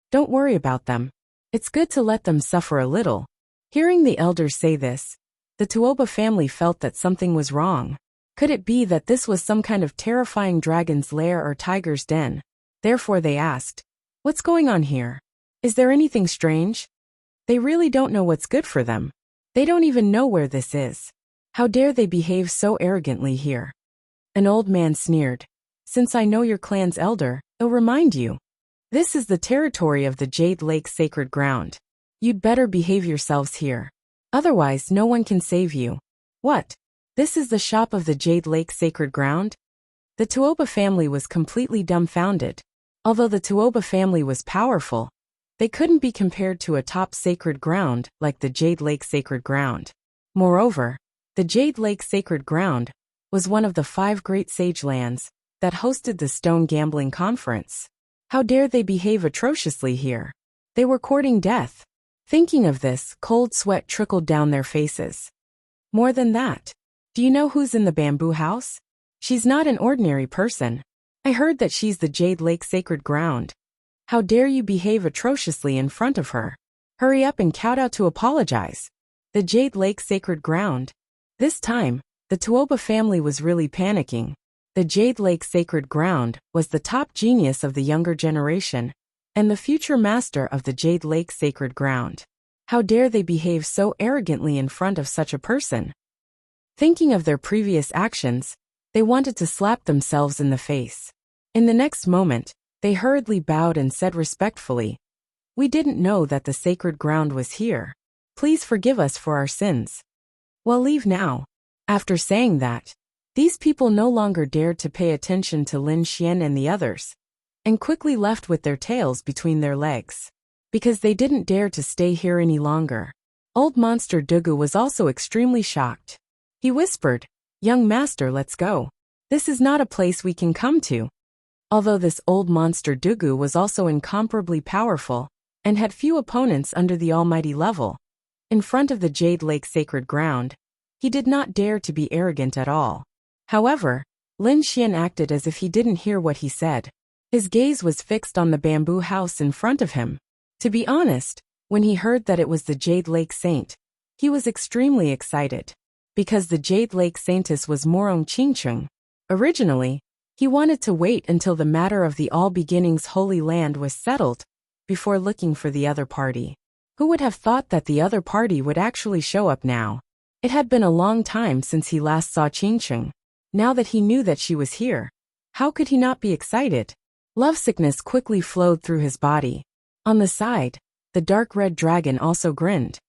Don't worry about them. It's good to let them suffer a little. Hearing the elders say this, the Tuoba family felt that something was wrong. Could it be that this was some kind of terrifying dragon's lair or tiger's den? Therefore they asked, "What's going on here? Is there anything strange?" They really don't know what's good for them. They don't even know where this is. How dare they behave so arrogantly here? An old man sneered. "Since I know your clan's elder, I'll remind you. This is the territory of the Jade Lake Sacred Ground. You'd better behave yourselves here. Otherwise no one can save you." "What? This is the shop of the Jade Lake Sacred Ground?" The Tuoba family was completely dumbfounded. Although the Tuoba family was powerful, they couldn't be compared to a top sacred ground like the Jade Lake Sacred Ground. Moreover, the Jade Lake Sacred Ground was one of the 5 great sage lands that hosted the Stone Gambling Conference. How dare they behave atrociously here? They were courting death. Thinking of this, cold sweat trickled down their faces. More than that, do you know who's in the bamboo house? She's not an ordinary person. I heard that she's the Jade Lake Sacred Ground. How dare you behave atrociously in front of her? Hurry up and kowtow to apologize. The Jade Lake Sacred Ground. This time, the Tuoba family was really panicking. The Jade Lake Sacred Ground was the top genius of the younger generation, and the future master of the Jade Lake Sacred Ground. How dare they behave so arrogantly in front of such a person? Thinking of their previous actions, they wanted to slap themselves in the face. In the next moment, they hurriedly bowed and said respectfully, "We didn't know that the sacred ground was here. Please forgive us for our sins. Well, leave now." After saying that, these people no longer dared to pay attention to Lin Xian and the others, and quickly left with their tails between their legs. Because they didn't dare to stay here any longer. Old Monster Dugu was also extremely shocked. He whispered, "Young master, let's go. This is not a place we can come to." Although this old Monster Dugu was also incomparably powerful, and had few opponents under the almighty level, in front of the Jade Lake Sacred Ground, he did not dare to be arrogant at all. However, Lin Xian acted as if he didn't hear what he said. His gaze was fixed on the bamboo house in front of him. To be honest, when he heard that it was the Jade Lake Saint, he was extremely excited. Because the Jade Lake Saintess was Morong Qingcheng. Originally, he wanted to wait until the matter of the All Beginnings Holy Land was settled before looking for the other party. Who would have thought that the other party would actually show up now? It had been a long time since he last saw Qingcheng. Now that he knew that she was here, how could he not be excited? Lovesickness quickly flowed through his body. On the side, the dark red dragon also grinned.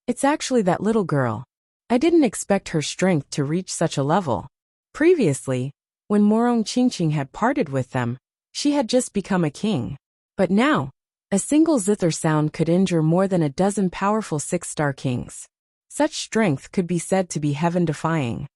"It's actually that little girl. I didn't expect her strength to reach such a level." Previously, when Morong Qingqing had parted with them, she had just become a king. But now, a single zither sound could injure more than a dozen powerful 6-star kings. Such strength could be said to be heaven-defying.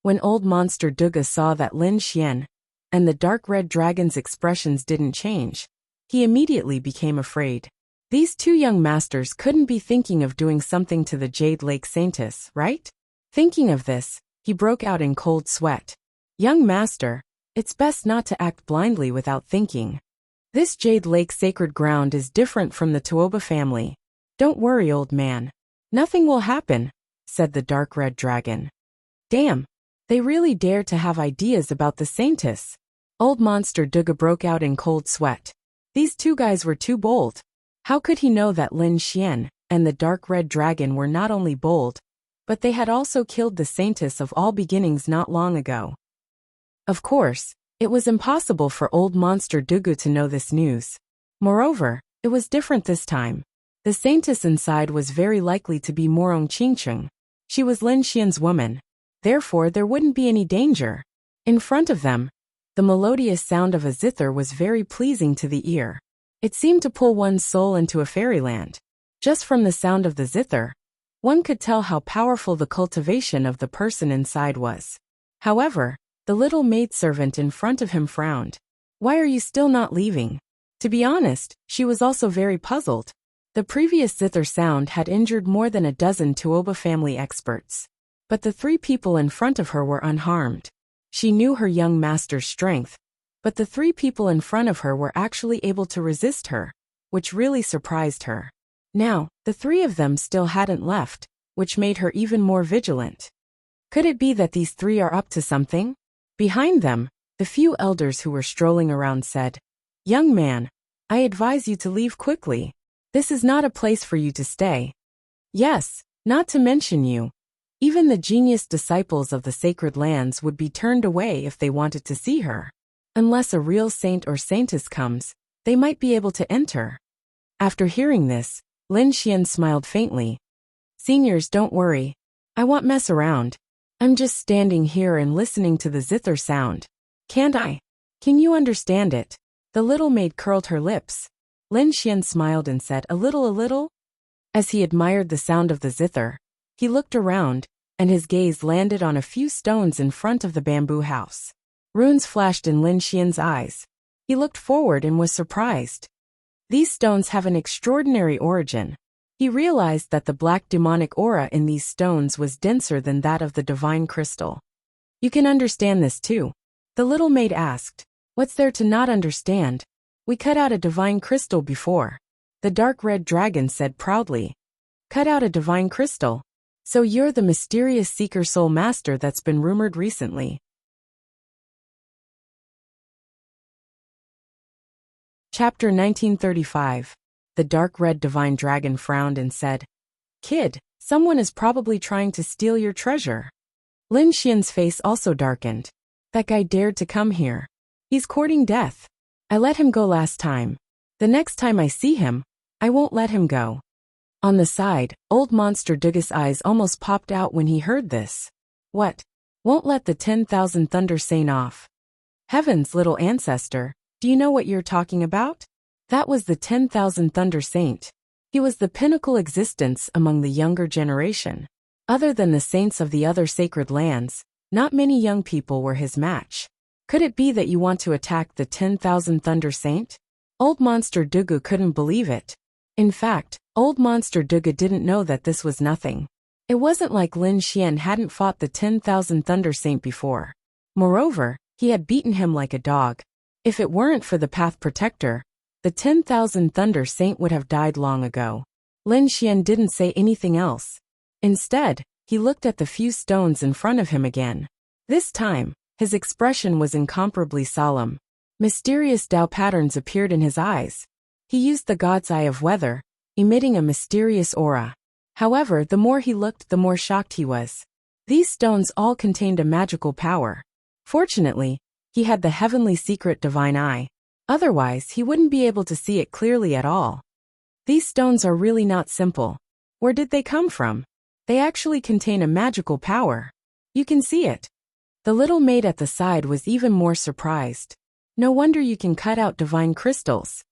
When old Monster Duga saw that Lin Xian and the dark red dragon's expressions didn't change, he immediately became afraid. These 2 young masters couldn't be thinking of doing something to the Jade Lake Saintess, right? Thinking of this, he broke out in cold sweat. "Young master, it's best not to act blindly without thinking. This Jade Lake Sacred Ground is different from the Tuoba family. Don't worry, old man. Nothing will happen," said the dark red dragon. Damn, they really dare to have ideas about the Saintess. Old Monster Duga broke out in cold sweat. These 2 guys were too bold. How could he know that Lin Xian and the dark red dragon were not only bold, but they had also killed the Saintess of All Beginnings not long ago? Of course, it was impossible for old Monster Dugu to know this news. Moreover, it was different this time. The Saintess inside was very likely to be Morong Qingcheng. She was Lin Xian's woman. Therefore, there wouldn't be any danger. In front of them, the melodious sound of a zither was very pleasing to the ear. It seemed to pull one's soul into a fairyland. Just from the sound of the zither, one could tell how powerful the cultivation of the person inside was. However, The little maidservant in front of him frowned. Why are you still not leaving? To be honest, she was also very puzzled. The previous zither sound had injured more than a dozen Tuoba family experts. But the 3 people in front of her were unharmed. She knew her young master's strength, but the 3 people in front of her were actually able to resist her, which really surprised her. Now, the 3 of them still hadn't left, which made her even more vigilant. Could it be that these 3 are up to something? Behind them, the few elders who were strolling around said, "Young man, I advise you to leave quickly. This is not a place for you to stay. Yes, not to mention you. Even the genius disciples of the sacred lands would be turned away if they wanted to see her. Unless a real saint or saintess comes, they might be able to enter." After hearing this, Lin Xian smiled faintly. "Seniors, don't worry. I won't mess around. I'm just standing here and listening to the zither sound. Can't I? Can you understand it?" The little maid curled her lips. Lin Xian smiled and said, a little. As he admired the sound of the zither, he looked around, and his gaze landed on a few stones in front of the bamboo house. Runes flashed in Lin Xian's eyes. He looked forward and was surprised. These stones have an extraordinary origin. He realized that the black demonic aura in these stones was denser than that of the divine crystal. "You can understand this too?" The little maid asked. "What's there to not understand? We cut out a divine crystal before." The dark red dragon said proudly. "Cut out a divine crystal? So you're the mysterious seeker soul master that's been rumored recently." Chapter 1935. The dark red divine dragon frowned and said, "Kid, someone is probably trying to steal your treasure." Lin Xian's face also darkened. "That guy dared to come here. He's courting death. I let him go last time. The next time I see him, I won't let him go." On the side, old monster Duga's eyes almost popped out when he heard this. "What? Won't let the 10,000 Thunder Saint off? Heavens, little ancestor, do you know what you're talking about?" That was the 10,000 Thunder Saint. He was the pinnacle existence among the younger generation. Other than the saints of the other sacred lands, not many young people were his match. "Could it be that you want to attack the 10,000 Thunder Saint?" Old Monster Dugu couldn't believe it. In fact, Old Monster Dugu didn't know that this was nothing. It wasn't like Lin Xian hadn't fought the 10,000 Thunder Saint before. Moreover, he had beaten him like a dog. If it weren't for the Path Protector, the 10,000 Thunder Saint would have died long ago. Lin Xian didn't say anything else. Instead, he looked at the few stones in front of him again. This time, his expression was incomparably solemn. Mysterious Tao patterns appeared in his eyes. He used the God's Eye of Weather, emitting a mysterious aura. However, the more he looked, the more shocked he was. These stones all contained a magical power. Fortunately, he had the heavenly secret divine eye. Otherwise, he wouldn't be able to see it clearly at all. These stones are really not simple. Where did they come from? They actually contain a magical power. You can see it. The little maid at the side was even more surprised. "No wonder you can cut out divine crystals.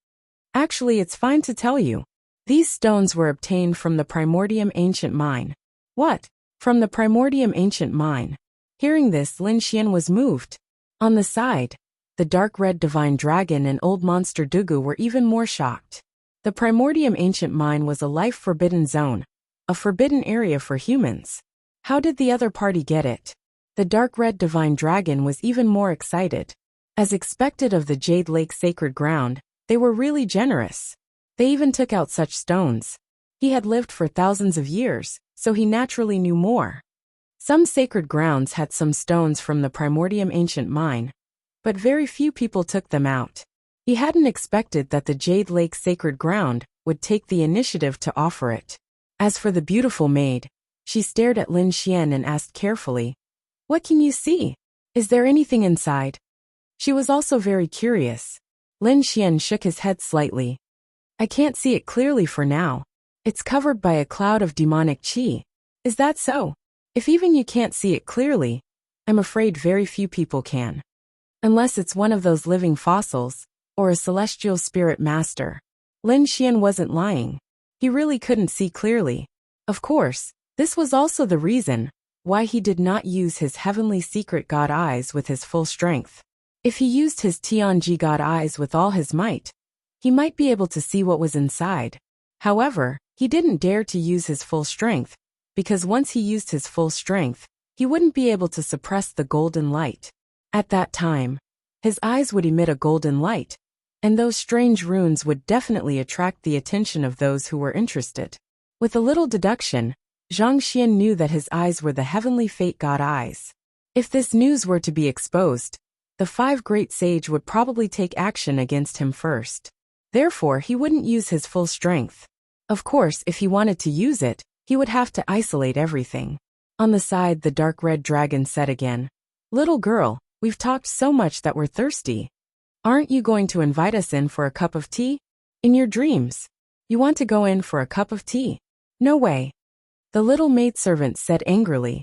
Actually, it's fine to tell you. These stones were obtained from the Primordium Ancient Mine." "What? From the Primordium Ancient Mine?" Hearing this, Lin Xian was moved. On the side, the dark red divine dragon and old monster Dugu were even more shocked. The Primordium Ancient Mine was a life-forbidden zone, a forbidden area for humans. How did the other party get it? The dark red divine dragon was even more excited. As expected of the Jade Lake sacred ground, they were really generous. They even took out such stones. He had lived for thousands of years, so he naturally knew more. Some sacred grounds had some stones from the Primordium Ancient Mine, but very few people took them out. He hadn't expected that the Jade Lake sacred ground would take the initiative to offer it. As for the beautiful maid, she stared at Lin Xian and asked carefully, "What can you see? Is there anything inside?" She was also very curious. Lin Xian shook his head slightly. "I can't see it clearly for now. It's covered by a cloud of demonic qi. Is that so? If even you can't see it clearly, I'm afraid very few people can. Unless it's one of those living fossils, or a celestial spirit master." Lin Xian wasn't lying. He really couldn't see clearly. Of course, this was also the reason why he did not use his heavenly secret god eyes with his full strength. If he used his Tianji god eyes with all his might, he might be able to see what was inside. However, he didn't dare to use his full strength, because once he used his full strength, he wouldn't be able to suppress the golden light. At that time, his eyes would emit a golden light, and those strange runes would definitely attract the attention of those who were interested. With a little deduction, Zhang Xian knew that his eyes were the heavenly fate god eyes. If this news were to be exposed, the 5 great sage would probably take action against him first. Therefore, he wouldn't use his full strength. Of course, if he wanted to use it, he would have to isolate everything. On the side, the dark red dragon said again, "Little girl, we've talked so much that we're thirsty. Aren't you going to invite us in for a cup of tea? In your dreams, you want to go in for a cup of tea? No way." The little maidservant said angrily.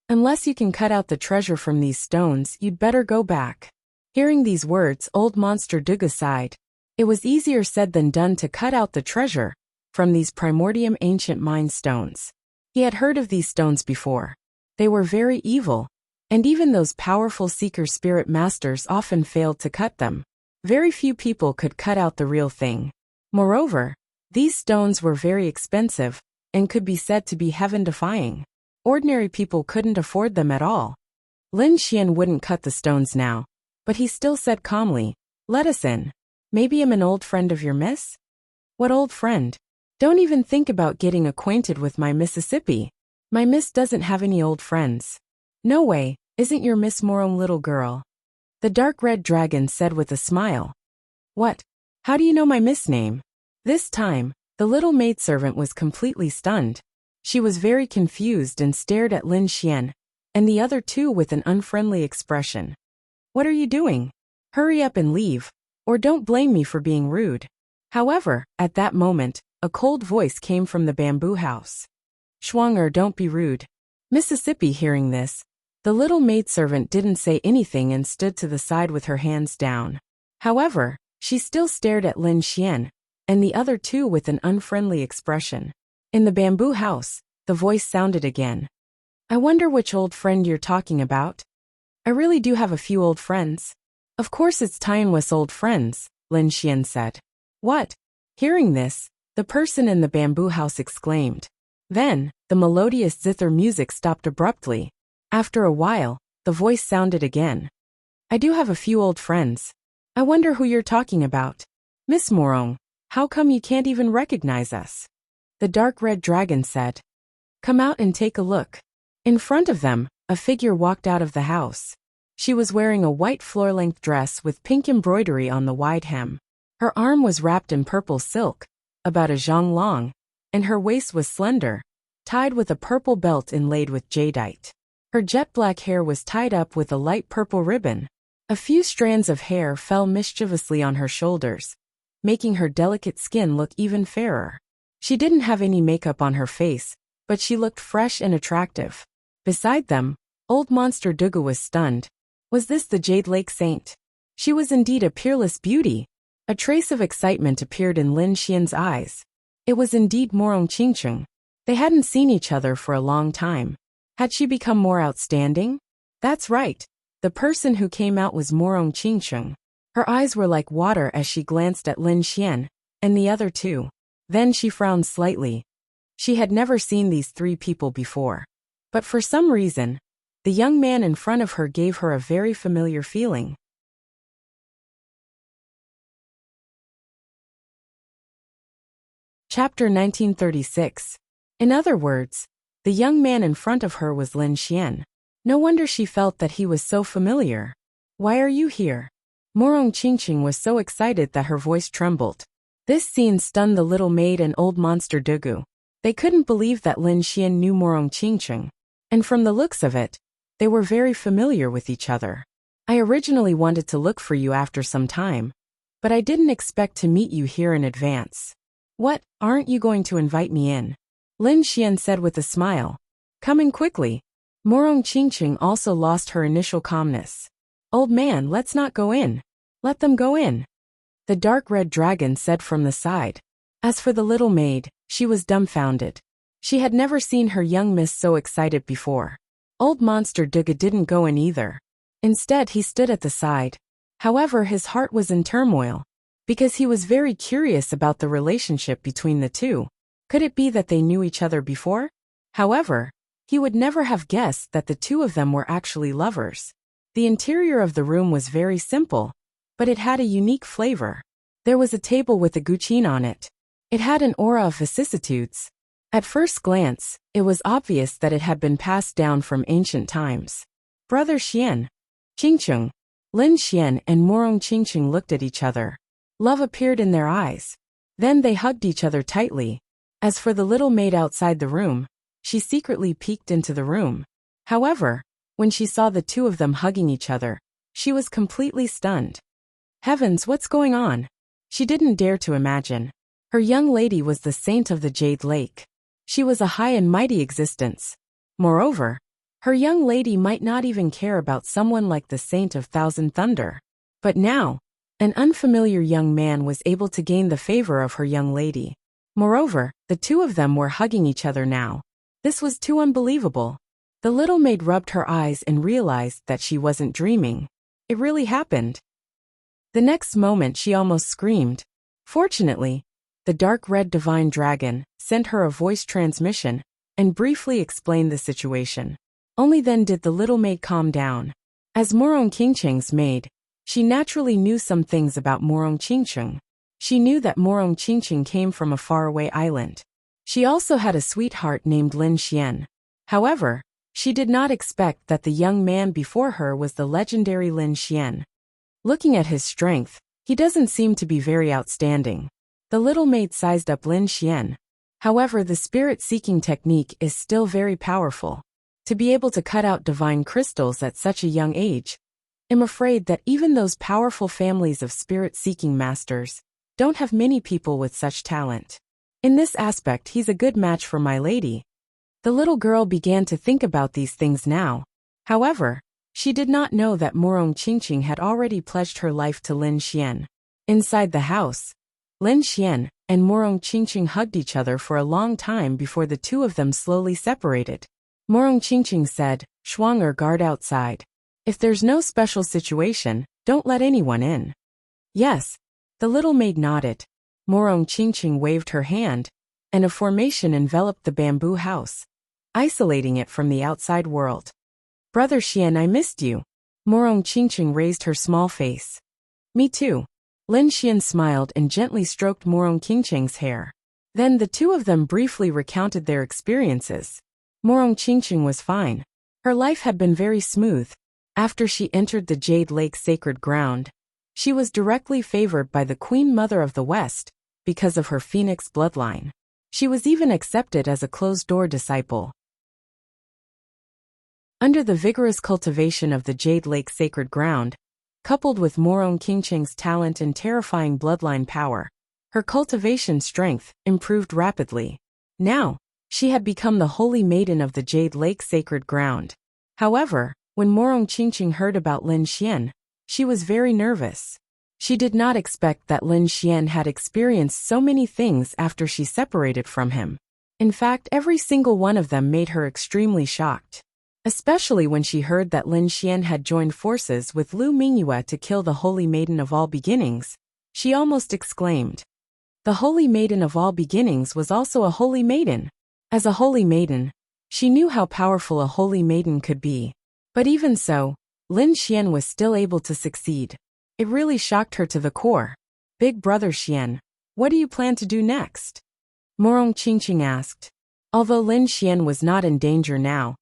"Unless you can cut out the treasure from these stones, you'd better go back." Hearing these words, old monster Duga sighed. It was easier said than done to cut out the treasure from these primordium ancient mine stones. He had heard of these stones before. They were very evil, and even those powerful seeker spirit masters often failed to cut them. Very few people could cut out the real thing. Moreover, these stones were very expensive and could be said to be heaven-defying. Ordinary people couldn't afford them at all. Lin Xian wouldn't cut the stones now, but he still said calmly, "Let us in. Maybe I'm an old friend of your miss?" "What old friend? Don't even think about getting acquainted with my Mississippi. My miss doesn't have any old friends." "No way, isn't your Miss Morong little girl?" The dark red dragon said with a smile. "What? How do you know my miss name?" This time, the little maidservant was completely stunned. She was very confused and stared at Lin Xian and the other two with an unfriendly expression. "What are you doing? Hurry up and leave, or don't blame me for being rude." However, at that moment, a cold voice came from the bamboo house. "Schwanger, don't be rude." Mississippi hearing this, the little maidservant didn't say anything and stood to the side with her hands down. However, she still stared at Lin Xian and the other two with an unfriendly expression. In the bamboo house, the voice sounded again. "I wonder which old friend you're talking about. I really do have a few old friends." "Of course it's Tianwa's old friends," Lin Xian said. "What?" Hearing this, the person in the bamboo house exclaimed. Then, the melodious zither music stopped abruptly. After a while, the voice sounded again. "I do have a few old friends. I wonder who you're talking about. Miss Morong, how come you can't even recognize us?" The dark red dragon said. "Come out and take a look." In front of them, a figure walked out of the house. She was wearing a white floor-length dress with pink embroidery on the wide hem. Her arm was wrapped in purple silk, about a zhang long, and her waist was slender, tied with a purple belt inlaid with jadeite. Her jet-black hair was tied up with a light purple ribbon. A few strands of hair fell mischievously on her shoulders, making her delicate skin look even fairer. She didn't have any makeup on her face, but she looked fresh and attractive. Beside them, old monster Duga was stunned. Was this the Jade Lake Saint? She was indeed a peerless beauty. A trace of excitement appeared in Lin Xian's eyes. It was indeed Morong Qingcheng. They hadn't seen each other for a long time. Had she become more outstanding? That's right. The person who came out was Morong Qingcheng. Her eyes were like water as she glanced at Lin Xian and the other two. Then she frowned slightly. She had never seen these 3 people before. But for some reason, the young man in front of her gave her a very familiar feeling. Chapter 1936. In other words, the young man in front of her was Lin Xian. No wonder she felt that he was so familiar. "Why are you here?" Morong Qingcheng was so excited that her voice trembled. This scene stunned the little maid and old monster Dugu. They couldn't believe that Lin Xian knew Morong Qingcheng. And from the looks of it, they were very familiar with each other. "I originally wanted to look for you after some time, but I didn't expect to meet you here in advance." "What, aren't you going to invite me in?" Lin Xian said with a smile. "Coming quickly." Morong Qingcheng also lost her initial calmness. "Old man, let's not go in. Let them go in." The dark red dragon said from the side. As for the little maid, she was dumbfounded. She had never seen her young miss so excited before. Old Monster Duga didn't go in either. Instead, he stood at the side. However, his heart was in turmoil, because he was very curious about the relationship between the two. Could it be that they knew each other before? However, he would never have guessed that the two of them were actually lovers. The interior of the room was very simple, but it had a unique flavor. There was a table with a guqin on it. It had an aura of vicissitudes. At first glance, it was obvious that it had been passed down from ancient times. Brother Xian, Qingcheng, Lin Xian and Morong Qingcheng looked at each other. Love appeared in their eyes. Then they hugged each other tightly. As for the little maid outside the room, she secretly peeked into the room. However, when she saw the two of them hugging each other, she was completely stunned. Heavens, what's going on? She didn't dare to imagine. Her young lady was the saint of the Jade Lake. She was a high and mighty existence. Moreover, her young lady might not even care about someone like the Saint of Thousand Thunder. But now, an unfamiliar young man was able to gain the favor of her young lady. Moreover, the two of them were hugging each other now. This was too unbelievable. The little maid rubbed her eyes and realized that she wasn't dreaming. It really happened. The next moment she almost screamed. Fortunately, the dark red divine dragon sent her a voice transmission and briefly explained the situation. Only then did the little maid calm down. As Morong Qingcheng's maid, she naturally knew some things about Morong Qingcheng. She knew that Morong Qingcheng came from a faraway island. She also had a sweetheart named Lin Xian. However, she did not expect that the young man before her was the legendary Lin Xian. Looking at his strength, he doesn't seem to be very outstanding. The little maid sized up Lin Xian. However, the spirit-seeking technique is still very powerful. To be able to cut out divine crystals at such a young age, I'm afraid that even those powerful families of spirit-seeking masters don't have many people with such talent. In this aspect, he's a good match for my lady. The little girl began to think about these things now. However, she did not know that Morong Qingcheng had already pledged her life to Lin Xian. Inside the house, Lin Xian and Morong Qingcheng hugged each other for a long time before the two of them slowly separated. Morong Qingcheng said, "Shuang'er, guard outside. If there's no special situation, don't let anyone in." Yes, the little maid nodded. Morong Qingcheng waved her hand, and a formation enveloped the bamboo house, isolating it from the outside world. "Brother Xian, I missed you." Morong Qingcheng raised her small face. "Me too." Lin Xian smiled and gently stroked Morong Qingcheng's hair. Then the two of them briefly recounted their experiences. Morong Qingcheng was fine. Her life had been very smooth. After she entered the Jade Lake sacred ground, she was directly favored by the Queen Mother of the West because of her phoenix bloodline. She was even accepted as a closed-door disciple. Under the vigorous cultivation of the Jade Lake sacred ground, coupled with Morong Qingcheng's talent and terrifying bloodline power, her cultivation strength improved rapidly. Now, she had become the holy maiden of the Jade Lake sacred ground. However, when Morong Qingcheng heard about Lin Xian, she was very nervous. She did not expect that Lin Xian had experienced so many things after she separated from him. In fact, every single one of them made her extremely shocked. Especially when she heard that Lin Xian had joined forces with Lu Mingyue to kill the Holy Maiden of All Beginnings. She almost exclaimed. The Holy Maiden of All Beginnings was also a holy maiden. As a holy maiden, she knew how powerful a holy maiden could be. But even so, Lin Xian was still able to succeed. It really shocked her to the core. "Big brother Xian, what do you plan to do next?" Morong Qingcheng asked. Although Lin Xian was not in danger now,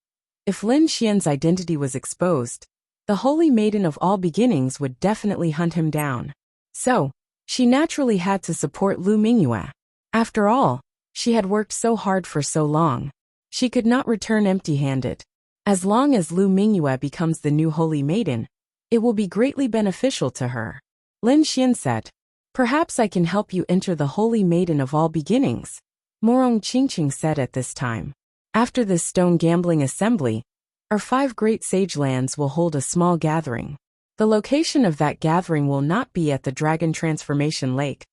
if Lin Xian's identity was exposed, the Holy Maiden of All Beginnings would definitely hunt him down. So, she naturally had to support Lu Mingyue. After all, she had worked so hard for so long. She could not return empty-handed. As long as Lu Mingyue becomes the new Holy Maiden, it will be greatly beneficial to her. Lin Xian said, "Perhaps I can help you enter the Holy Maiden of All Beginnings," Morong Qingcheng said at this time. After this stone gambling assembly, our 5 great sage lands will hold a small gathering. The location of that gathering will not be at the Dragon Transformation Lake,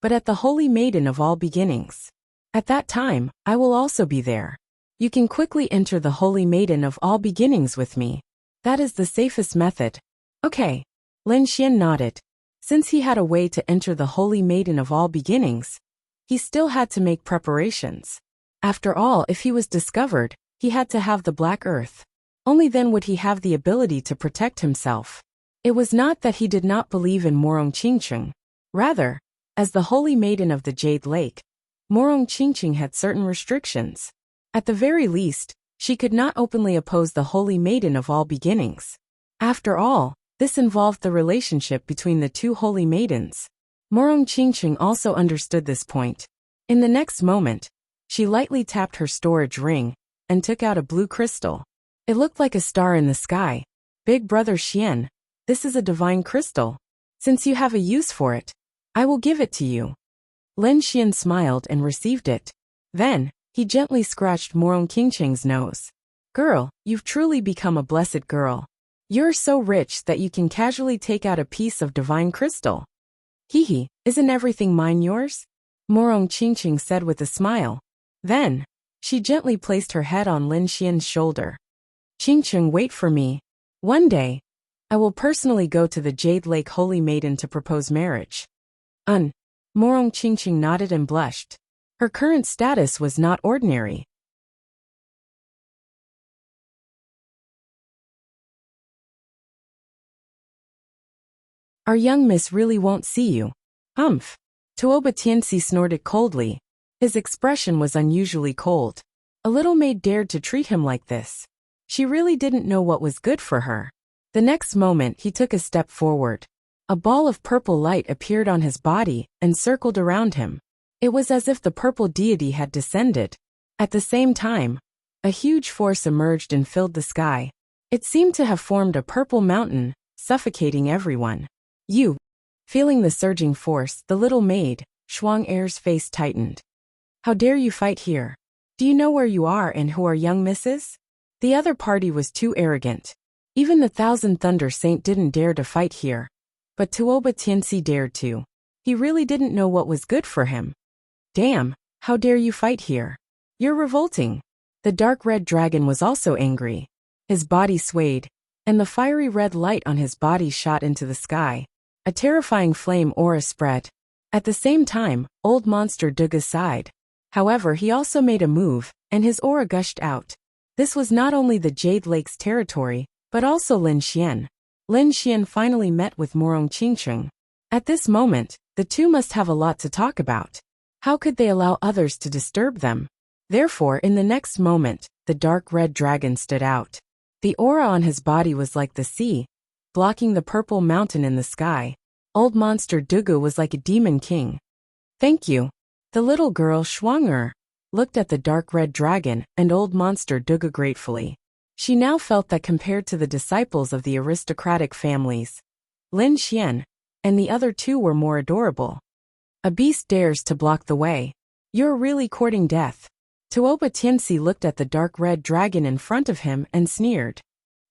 but at the Holy Maiden of All Beginnings. At that time, I will also be there. You can quickly enter the Holy Maiden of all beginnings with me. That is the safest method. Okay. Lin Xian nodded. Since he had a way to enter the Holy Maiden of all beginnings, he still had to make preparations. After all, if he was discovered, he had to have the Black Earth. Only then would he have the ability to protect himself. It was not that he did not believe in Morong Qingqing. Rather, as the Holy Maiden of the Jade Lake, Morong Qingqing had certain restrictions. At the very least, she could not openly oppose the Holy Maiden of all beginnings. After all, this involved the relationship between the two Holy Maidens. Morong Qingqing also understood this point. In the next moment, she lightly tapped her storage ring and took out a blue crystal. It looked like a star in the sky. Big brother Xian, this is a divine crystal. Since you have a use for it, I will give it to you. Lin Xian smiled and received it. Then, he gently scratched Morong Qingqing's nose. Girl, you've truly become a blessed girl. You're so rich that you can casually take out a piece of divine crystal. Hee, isn't everything mine yours? Morong Qingqing said with a smile. Then, she gently placed her head on Lin Xian's shoulder. Qingqing, wait for me. One day, I will personally go to the Jade Lake Holy Maiden to propose marriage. Morong Qingqing nodded and blushed. Her current status was not ordinary. Our young miss really won't see you. Tuoba Tianxi snorted coldly. His expression was unusually cold. A little maid dared to treat him like this. She really didn't know what was good for her. The next moment he took a step forward. A ball of purple light appeared on his body and circled around him. It was as if the purple deity had descended. At the same time, a huge force emerged and filled the sky. It seemed to have formed a purple mountain, suffocating everyone. You. Feeling the surging force, the little maid, Shuang Er's face tightened. How dare you fight here? Do you know where you are and who our young miss is? The other party was too arrogant. Even the Thousand Thunder Saint didn't dare to fight here. But Tuoba Tianxi dared to. He really didn't know what was good for him. Damn, how dare you fight here? You're revolting. The dark red dragon was also angry. His body swayed, and the fiery red light on his body shot into the sky. A terrifying flame aura spread. At the same time, old monster Duga sighed. However, he also made a move, and his aura gushed out. This was not only the Jade Lake's territory, but also Lin Xian. Lin Xian finally met with Morong Qingqing. At this moment, the two must have a lot to talk about. How could they allow others to disturb them? Therefore, in the next moment, the dark red dragon stood out. The aura on his body was like the sea, blocking the purple mountain in the sky. Old monster Dugu was like a demon king. Thank you. The little girl Shuang looked at the dark red dragon and old monster Dugu gratefully. She now felt that compared to the disciples of the aristocratic families, Lin Xian and the other two were more adorable. A beast dares to block the way. You're really courting death. Tuoba Tianxi looked at the dark red dragon in front of him and sneered.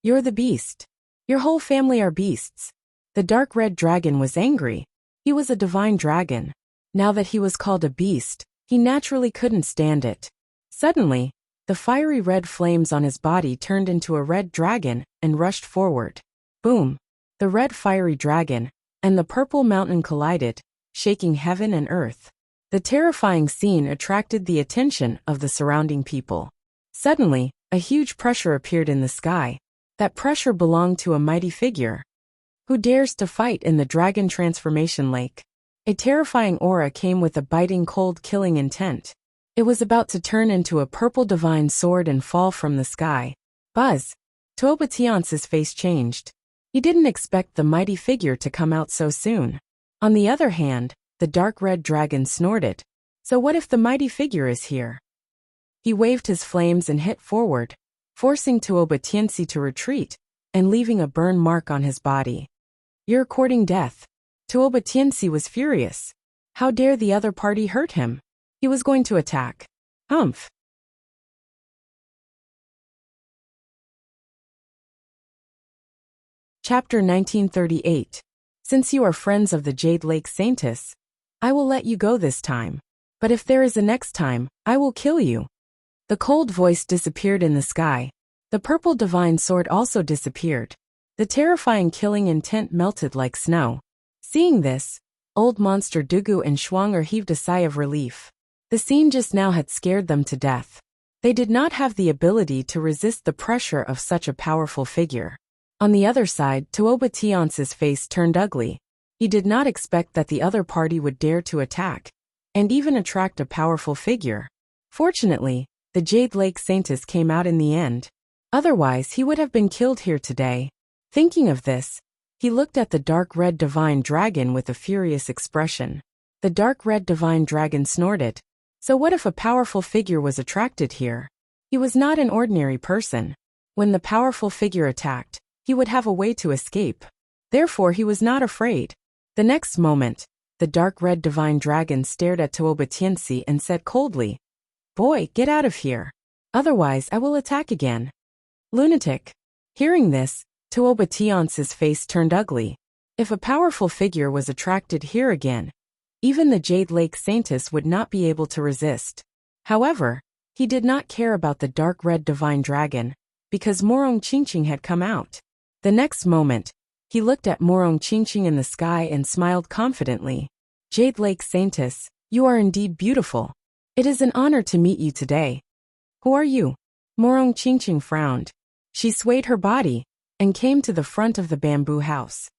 You're the beast. Your whole family are beasts. The dark red dragon was angry. He was a divine dragon. Now that he was called a beast, he naturally couldn't stand it. Suddenly, the fiery red flames on his body turned into a red dragon and rushed forward. Boom! The red fiery dragon and the purple mountain collided, shaking heaven and earth. The terrifying scene attracted the attention of the surrounding people. Suddenly, a huge pressure appeared in the sky. That pressure belonged to a mighty figure. Who dares to fight in the Dragon Transformation Lake? A terrifying aura came with a biting cold killing intent. It was about to turn into a purple divine sword and fall from the sky. Buzz! Tuoba Tianxi's face changed. He didn't expect the mighty figure to come out so soon. On the other hand, the dark red dragon snorted. So what if the mighty figure is here? He waved his flames and hit forward, forcing Tuoba Tianxi to retreat and leaving a burn mark on his body. You're courting death. Tuoba Tianxi was furious. How dare the other party hurt him? He was going to attack. Chapter 1938. Since you are friends of the Jade Lake Saintess, I will let you go this time. But if there is a next time, I will kill you. The cold voice disappeared in the sky. The purple divine sword also disappeared. The terrifying killing intent melted like snow. Seeing this, Old Monster Dugu and Schwanger heaved a sigh of relief. The scene just now had scared them to death. They did not have the ability to resist the pressure of such a powerful figure. On the other side, Tuoba Tiance's face turned ugly. He did not expect that the other party would dare to attack, and even attract a powerful figure. Fortunately, the Jade Lake Saintess came out in the end. Otherwise, he would have been killed here today. Thinking of this, he looked at the dark red divine dragon with a furious expression. The dark red divine dragon snorted. So what if a powerful figure was attracted here? He was not an ordinary person. When the powerful figure attacked, he would have a way to escape. Therefore, he was not afraid. The next moment, the dark red divine dragon stared at Tuoba Tianci and said coldly, "Boy, get out of here. Otherwise, I will attack again." Lunatic. Hearing this, Tuoba Tiance's face turned ugly. If a powerful figure was attracted here again, even the Jade Lake Saintess would not be able to resist. However, he did not care about the dark red divine dragon, because Morong Qingqing had come out. The next moment, he looked at Morong Qingqing in the sky and smiled confidently. "Jade Lake Saintess, you are indeed beautiful. It is an honor to meet you today." "Who are you?" Morong Qingqing frowned. She swayed her body and came to the front of the bamboo house.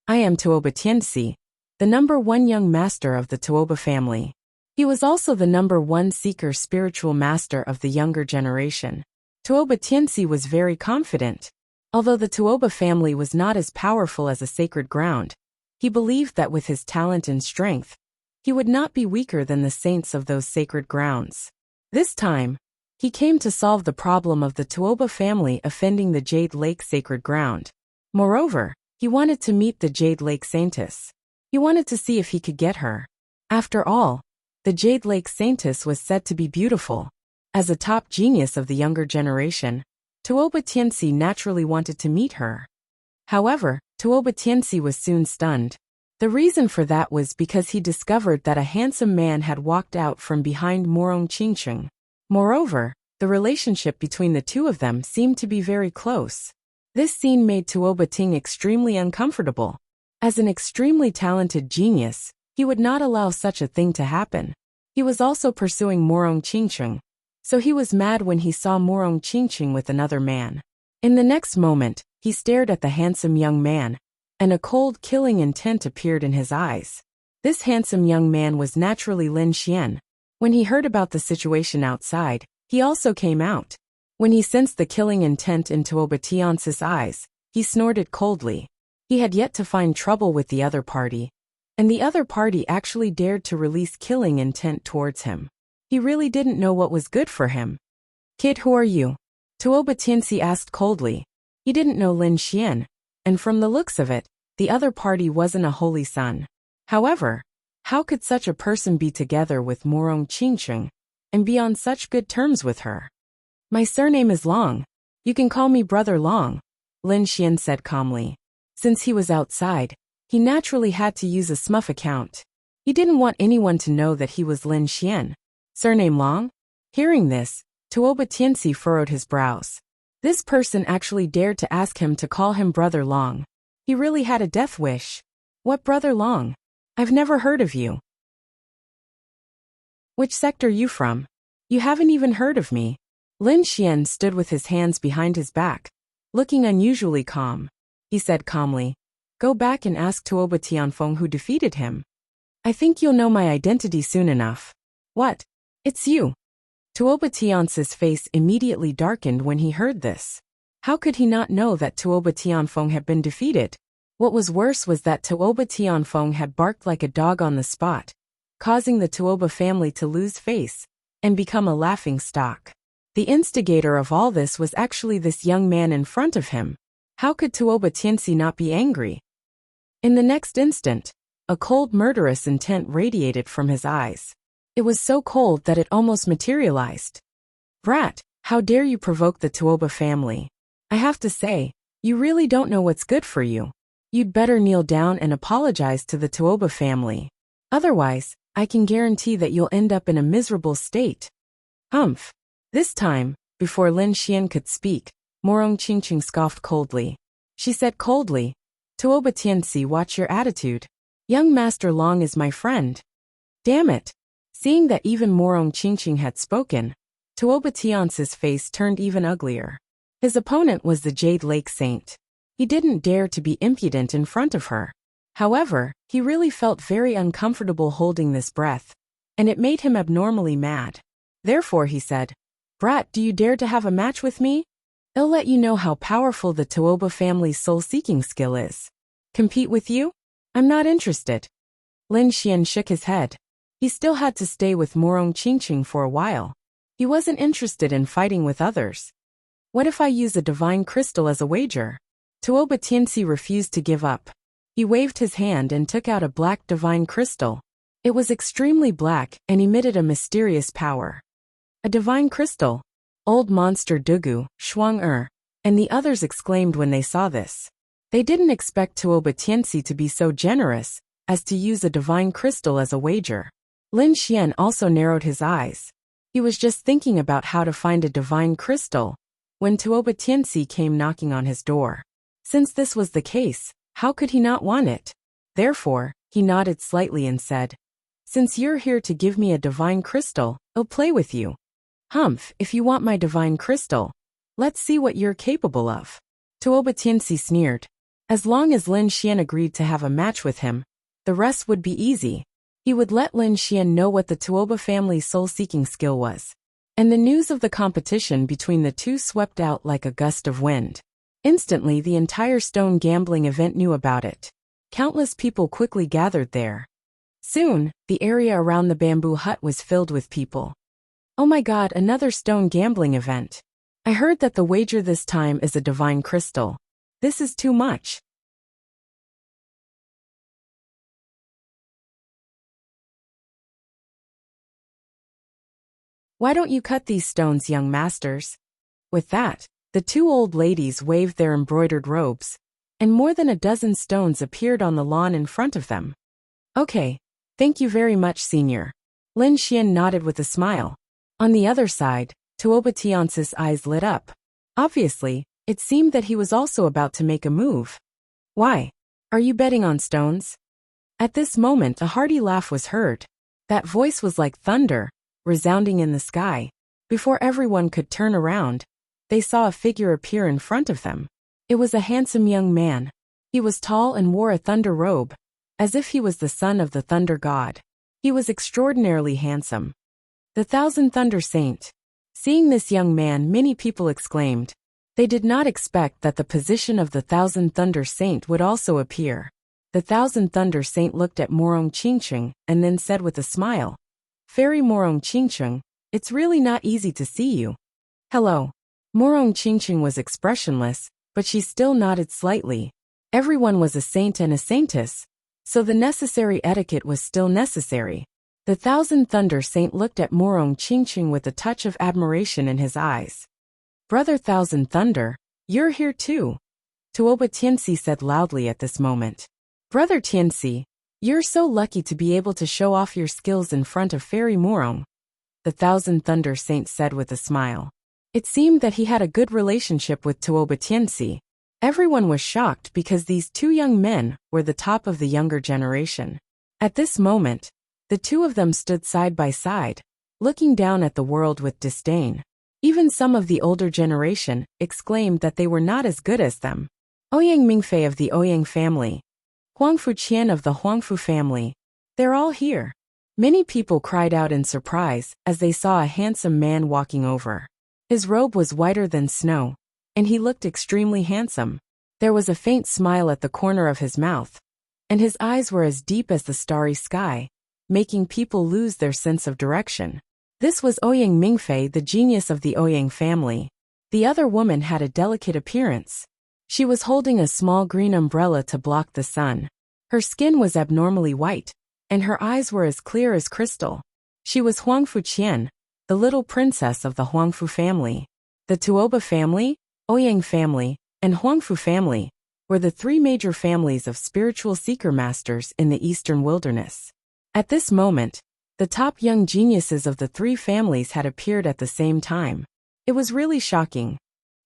"I am Tuoba Tianci, the #1 young master of the Tuoba family." He was also the #1 seeker spiritual master of the younger generation. Tuoba Tianci was very confident. Although the Tuoba family was not as powerful as a sacred ground, he believed that with his talent and strength, he would not be weaker than the saints of those sacred grounds. This time, he came to solve the problem of the Tuoba family offending the Jade Lake sacred ground. Moreover, he wanted to meet the Jade Lake Saintess. He wanted to see if he could get her. After all, the Jade Lake Saintess was said to be beautiful. As a top genius of the younger generation, Tuoba Tianci naturally wanted to meet her. However, Tuoba Tianci was soon stunned. The reason for that was because he discovered that a handsome man had walked out from behind Morong Qingqing. Moreover, the relationship between the two of them seemed to be very close. This scene made Tuoba Ting extremely uncomfortable. As an extremely talented genius, he would not allow such a thing to happen. He was also pursuing Morong Qingqing, so he was mad when he saw Morong Qingqing with another man. In the next moment, he stared at the handsome young man, and a cold, killing intent appeared in his eyes. This handsome young man was naturally Lin Xian. When he heard about the situation outside, he also came out. When he sensed the killing intent in Tuoba Tiance's eyes, he snorted coldly. He had yet to find trouble with the other party, and the other party actually dared to release killing intent towards him. He really didn't know what was good for him. "Kid, who are you?" Tuoba Tianci asked coldly. He didn't know Lin Xian, and from the looks of it, the other party wasn't a holy son. However, how could such a person be together with Morong Qingqing and be on such good terms with her? "My surname is Long. You can call me Brother Long," Lin Xian said calmly. Since he was outside, he naturally had to use a smurf account. He didn't want anyone to know that he was Lin Xian. "Surname Long?" Hearing this, Tuoba Tianci furrowed his brows. This person actually dared to ask him to call him Brother Long. He really had a death wish. "What Brother Long? I've never heard of you. Which sector you from? You haven't even heard of me." Lin Xian stood with his hands behind his back, looking unusually calm. He said calmly, "Go back and ask Tuoba Tianfeng who defeated him. I think you'll know my identity soon enough." "What? It's you." Tuoba Tiance's face immediately darkened when he heard this. How could he not know that Tuoba Tianfeng had been defeated? What was worse was that Tuoba Tianfeng had barked like a dog on the spot, causing the Tuoba family to lose face and become a laughing stock. The instigator of all this was actually this young man in front of him. How could Tuoba Tianci not be angry? In the next instant, a cold murderous intent radiated from his eyes. It was so cold that it almost materialized. "Brat, how dare you provoke the Tuoba family? I have to say, you really don't know what's good for you. You'd better kneel down and apologize to the Tuoba family. Otherwise, I can guarantee that you'll end up in a miserable state. Humph. This time, before Lin Xian could speak, Morong Qingqing scoffed coldly. She said coldly, Tuoba Tianxi, watch your attitude. Young Master Long is my friend. Damn it. Seeing that even Morong Qingqing had spoken, Tuoba Tianxi's face turned even uglier. His opponent was the Jade Lake Saint. He didn't dare to be impudent in front of her. However, he really felt very uncomfortable holding this breath, and it made him abnormally mad. Therefore he said, Brat, do you dare to have a match with me? I'll let you know how powerful the Tuoba family's soul-seeking skill is. Compete with you? I'm not interested. Lin Xian shook his head. He still had to stay with Morong Qingqing for a while. He wasn't interested in fighting with others. What if I use a divine crystal as a wager? Tuoba Tianxi refused to give up. He waved his hand and took out a black divine crystal. It was extremely black and emitted a mysterious power. A divine crystal. Old Monster Dugu, Shuang and the others exclaimed when they saw this. They didn't expect Tuoba Tianxi to be so generous as to use a divine crystal as a wager. Lin Xian also narrowed his eyes. He was just thinking about how to find a divine crystal when Tuoba Tianxi came knocking on his door. Since this was the case, how could he not want it? Therefore, he nodded slightly and said, Since you're here to give me a divine crystal, I'll play with you. Humph, if you want my divine crystal, let's see what you're capable of. Tuoba Tianxi sneered. As long as Lin Xian agreed to have a match with him, the rest would be easy. He would let Lin Xian know what the Tuoba family's soul-seeking skill was. And the news of the competition between the two swept out like a gust of wind. Instantly, the entire stone gambling event knew about it. Countless people quickly gathered there. Soon, the area around the bamboo hut was filled with people. Oh my god, another stone gambling event. I heard that the wager this time is a divine crystal. This is too much. Why don't you cut these stones, young masters? With that, the two old ladies waved their embroidered robes, and more than a dozen stones appeared on the lawn in front of them. Okay, thank you very much, senior. Lin Xian nodded with a smile. On the other side, Tuoba Tianxi's eyes lit up. Obviously, it seemed that he was also about to make a move. Why? Are you betting on stones? At this moment a hearty laugh was heard. That voice was like thunder, resounding in the sky. Before everyone could turn around, they saw a figure appear in front of them. It was a handsome young man. He was tall and wore a thunder robe, as if he was the son of the thunder god. He was extraordinarily handsome. The Thousand Thunder Saint. Seeing this young man, many people exclaimed. They did not expect that the position of the Thousand Thunder Saint would also appear. The Thousand Thunder Saint looked at Morong Qingqing and then said with a smile, Fairy Morong Qingqing, it's really not easy to see you. Hello. Morong Qingqing was expressionless, but she still nodded slightly. Everyone was a saint and a saintess, so the necessary etiquette was still necessary. The Thousand Thunder Saint looked at Morong Qingqing with a touch of admiration in his eyes. Brother Thousand Thunder, you're here too. Tuoba Tianxi said loudly at this moment. Brother Tianxi, you're so lucky to be able to show off your skills in front of Fairy Morong. The Thousand Thunder Saint said with a smile. It seemed that he had a good relationship with Tuoba Tianxi. Everyone was shocked because these two young men were the top of the younger generation. At this moment, the two of them stood side by side, looking down at the world with disdain. Even some of the older generation exclaimed that they were not as good as them. Ouyang Mingfei of the Ouyang family. Huangfu Qian of the Huangfu family. They're all here. Many people cried out in surprise as they saw a handsome man walking over. His robe was whiter than snow, and he looked extremely handsome. There was a faint smile at the corner of his mouth, and his eyes were as deep as the starry sky, making people lose their sense of direction. This was Ouyang Mingfei, the genius of the Ouyang family. The other woman had a delicate appearance. She was holding a small green umbrella to block the sun. Her skin was abnormally white, and her eyes were as clear as crystal. She was Huangfu Qian, the little princess of the Huangfu family. The Tuoba family, Ouyang family, and Huangfu family were the three major families of spiritual seeker masters in the eastern wilderness. At this moment, the top young geniuses of the three families had appeared at the same time. It was really shocking.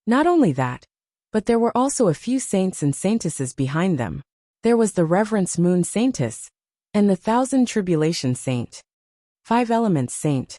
Not only that, but there were also a few saints and saintesses behind them. There was the Reverence Moon Saintess, and the Thousand Tribulation Saint. 5 Elements Saint.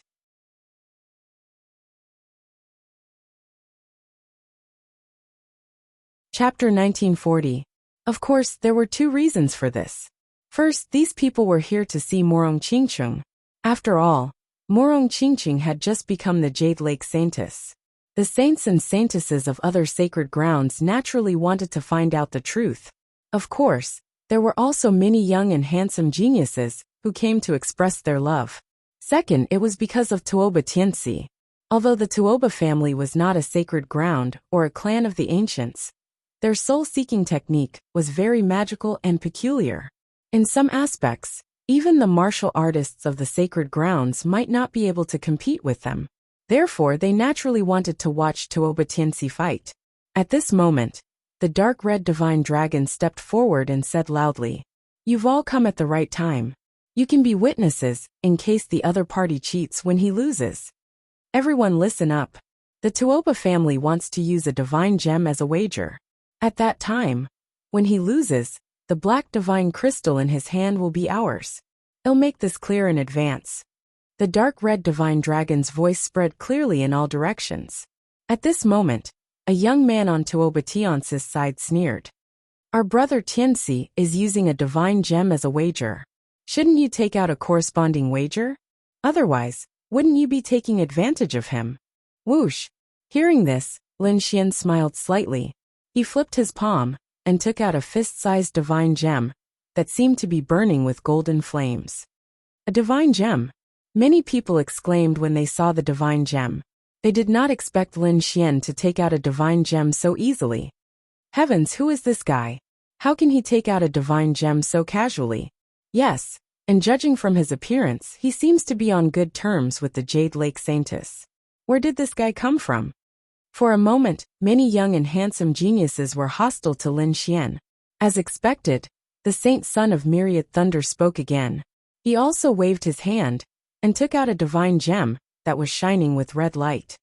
Chapter 1940. Of course, there were 2 reasons for this. First, these people were here to see Morong Qingcheng. After all, Morong Qingcheng had just become the Jade Lake Saintess. The saints and saintesses of other sacred grounds naturally wanted to find out the truth. Of course, there were also many young and handsome geniuses who came to express their love. Second, it was because of Tuoba Tianxi. Although the Tuoba family was not a sacred ground or a clan of the ancients, their soul-seeking technique was very magical and peculiar. In some aspects, even the martial artists of the sacred grounds might not be able to compete with them. Therefore, they naturally wanted to watch Tuoba Tianxi fight. At this moment, the dark red divine dragon stepped forward and said loudly, "You've all come at the right time. You can be witnesses in case the other party cheats when he loses. Everyone listen up. The Tuoba family wants to use a divine gem as a wager. At that time, when he loses, the black divine crystal in his hand will be ours. I'll make this clear in advance." The dark red divine dragon's voice spread clearly in all directions. At this moment, a young man on Tuoba Tianxi's side sneered. "Our brother Tianxi is using a divine gem as a wager. Shouldn't you take out a corresponding wager? Otherwise, wouldn't you be taking advantage of him?" Whoosh! Hearing this, Lin Xian smiled slightly. He flipped his palm and took out a fist-sized divine gem that seemed to be burning with golden flames. A divine gem! Many people exclaimed when they saw the divine gem. They did not expect Lin Xian to take out a divine gem so easily. Heavens, who is this guy? How can he take out a divine gem so casually? Yes, and judging from his appearance, he seems to be on good terms with the Jade Lake Saintess. Where did this guy come from? For a moment, many young and handsome geniuses were hostile to Lin Xian. As expected, the Saint Son of Myriad Thunder spoke again. He also waved his hand and took out a divine gem that was shining with red light.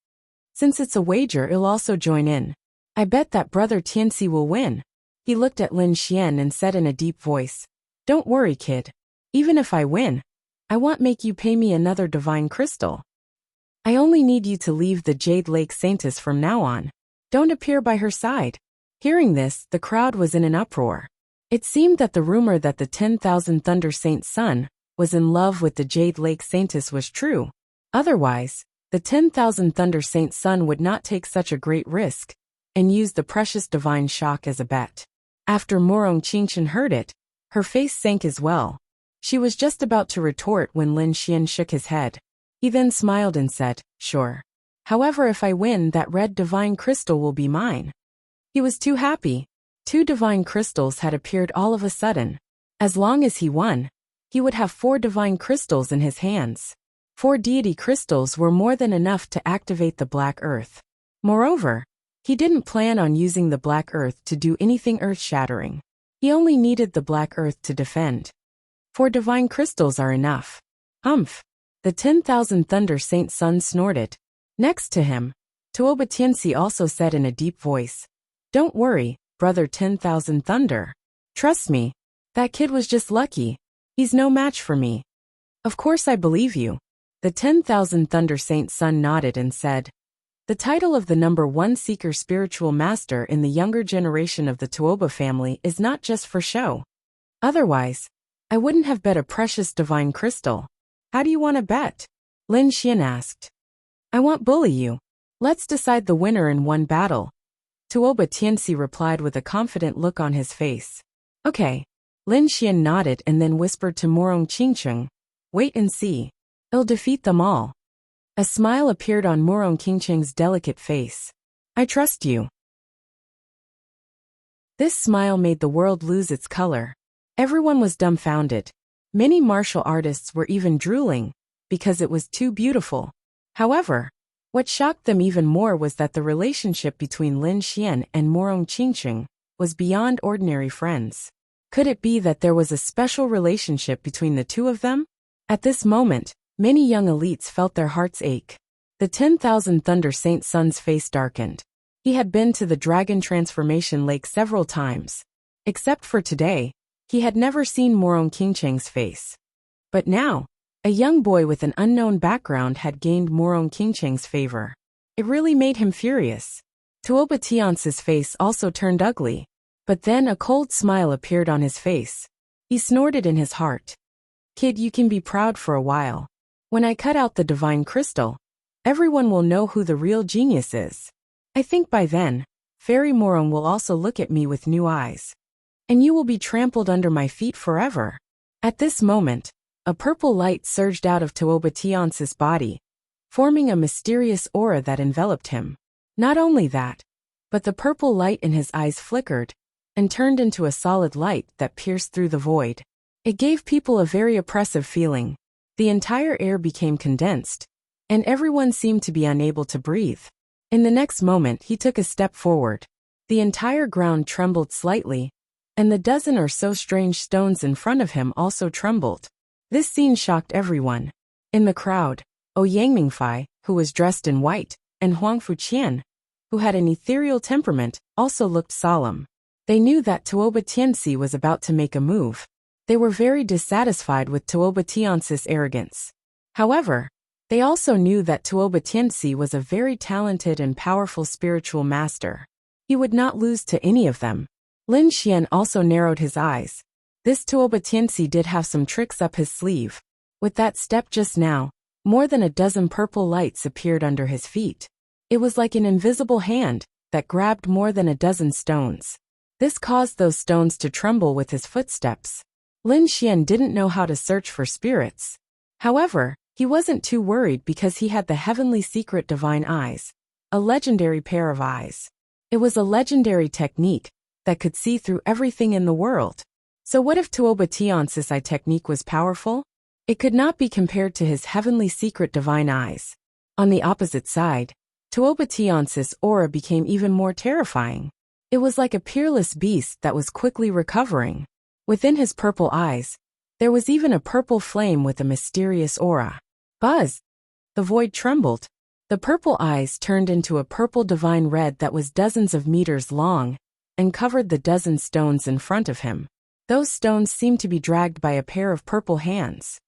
"Since it's a wager, I'll also join in. I bet that brother Tianxi will win." He looked at Lin Xian and said in a deep voice, "Don't worry, kid. Even if I win, I won't make you pay me another divine crystal. I only need you to leave the Jade Lake Saintess from now on. Don't appear by her side." Hearing this, the crowd was in an uproar. It seemed that the rumor that the 10,000 Thunder Saint's son was in love with the Jade Lake Saintess was true. Otherwise, the 10,000 Thunder Saint's son would not take such a great risk and use the precious divine shock as a bet. After Morong Qingchen heard it, her face sank as well. She was just about to retort when Lin Xian shook his head. He then smiled and said, "Sure. However, if I win, that red divine crystal will be mine." He was too happy. 2 divine crystals had appeared all of a sudden. As long as he won, he would have 4 divine crystals in his hands. 4 deity crystals were more than enough to activate the Black Earth. Moreover, he didn't plan on using the Black Earth to do anything earth-shattering. He only needed the Black Earth to defend. 4 divine crystals are enough. Humph! The 10,000 Thunder Saint's son snorted. Next to him, Tuoba Tianxi also said in a deep voice, "Don't worry, brother 10,000 Thunder. Trust me, that kid was just lucky. He's no match for me." "Of course I believe you." The 10,000 Thunder Saint's son nodded and said, "The title of the #1 Seeker Spiritual Master in the younger generation of the Tuoba family is not just for show. Otherwise, I wouldn't have bet a precious divine crystal." "How do you want to bet?" Lin Xian asked. "I won't bully you. Let's decide the winner in one battle." Tuoba Tianxi replied with a confident look on his face. "Okay." Lin Xian nodded and then whispered to Morong Qingcheng, "Wait and see. I'll defeat them all." A smile appeared on Morong Qingcheng's delicate face. "I trust you." This smile made the world lose its color. Everyone was dumbfounded. Many martial artists were even drooling, because it was too beautiful. However, what shocked them even more was that the relationship between Lin Xian and Morong Qingcheng was beyond ordinary friends. Could it be that there was a special relationship between the 2 of them? At this moment, many young elites felt their hearts ache. The 10,000 Thunder Saint Sun's face darkened. He had been to the Dragon Transformation Lake several times. Except for today, he had never seen Morong Qingcheng's face. But now, a young boy with an unknown background had gained Morong Qingcheng's favor. It really made him furious. Tuoba Tiance's face also turned ugly. But then a cold smile appeared on his face. He snorted in his heart. Kid, you can be proud for a while. When I cut out the divine crystal, everyone will know who the real genius is. I think by then, Fairy Morong will also look at me with new eyes. And you will be trampled under my feet forever. At this moment, a purple light surged out of Tuoba Tiance's body, forming a mysterious aura that enveloped him. Not only that, but the purple light in his eyes flickered and turned into a solid light that pierced through the void. It gave people a very oppressive feeling. The entire air became condensed, and everyone seemed to be unable to breathe. In the next moment, he took a step forward. The entire ground trembled slightly, and the dozen or so strange stones in front of him also trembled. This scene shocked everyone. In the crowd, Yang Mingfei, who was dressed in white, and Huang Fuqian, who had an ethereal temperament, also looked solemn. They knew that Tuoba Tianci was about to make a move. They were very dissatisfied with Tuoba Tiance's arrogance. However, they also knew that Tuoba Tianci was a very talented and powerful spiritual master. He would not lose to any of them. Lin Xian also narrowed his eyes. This Tuoba Tianci did have some tricks up his sleeve. With that step just now, more than a dozen purple lights appeared under his feet. It was like an invisible hand that grabbed more than a dozen stones. This caused those stones to tremble with his footsteps. Lin Xian didn't know how to search for spirits. However, he wasn't too worried because he had the heavenly secret divine eyes, a legendary pair of eyes. It was a legendary technique that could see through everything in the world. So what if Tuoba Tiance's eye technique was powerful? It could not be compared to his heavenly secret divine eyes. On the opposite side, Tuoba Tiance's aura became even more terrifying. It was like a peerless beast that was quickly recovering. Within his purple eyes, there was even a purple flame with a mysterious aura. Buzz! The void trembled. The purple eyes turned into a purple divine red that was dozens of meters long and covered the dozen stones in front of him. Those stones seemed to be dragged by a pair of purple hands.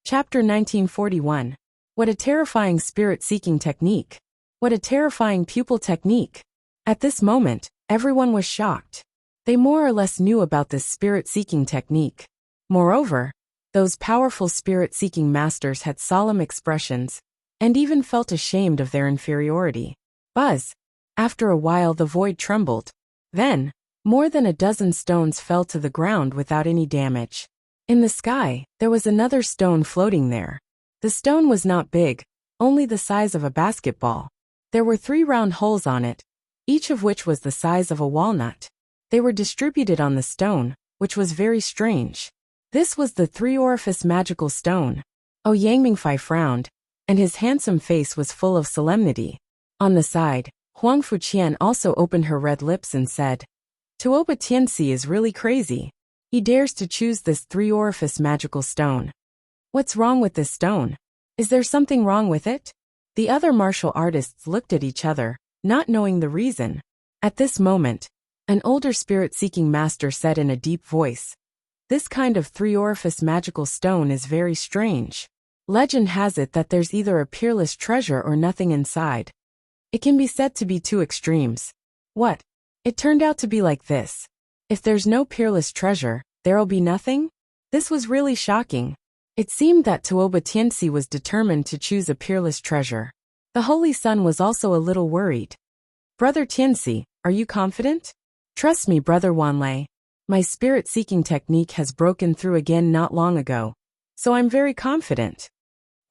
Chapter 1941. What a terrifying spirit-seeking technique. What a terrifying pupil technique. At this moment, everyone was shocked. They more or less knew about this spirit-seeking technique. Moreover, those powerful spirit-seeking masters had solemn expressions and even felt ashamed of their inferiority. Buzz! After a while the void trembled. Then, more than a dozen stones fell to the ground without any damage. In the sky, there was another stone floating there. The stone was not big, only the size of a basketball. There were 3 round holes on it, each of which was the size of a walnut. They were distributed on the stone, which was very strange. This was the 3-orifice magical stone. Yang Mingfei frowned, and his handsome face was full of solemnity. On the side, Huang Fuqian also opened her red lips and said, Tuoba Tianci is really crazy. He dares to choose this 3-orifice magical stone. What's wrong with this stone? Is there something wrong with it? The other martial artists looked at each other, not knowing the reason. At this moment, an older spirit-seeking master said in a deep voice, This kind of 3-orifice magical stone is very strange. Legend has it that there's either a peerless treasure or nothing inside. It can be said to be 2 extremes. What? It turned out to be like this. If there's no peerless treasure, there'll be nothing? This was really shocking. It seemed that Tuoba Tianci was determined to choose a peerless treasure. The Holy Sun was also a little worried. Brother Tianci, are you confident? Trust me, Brother Wanlei. My spirit-seeking technique has broken through again not long ago, so I'm very confident.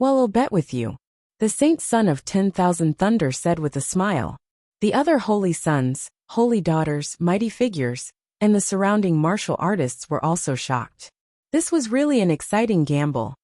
Well, I'll bet with you. The Saint Son of 10,000 Thunder said with a smile. The other holy sons, holy daughters, mighty figures, and the surrounding martial artists were also shocked. This was really an exciting gamble.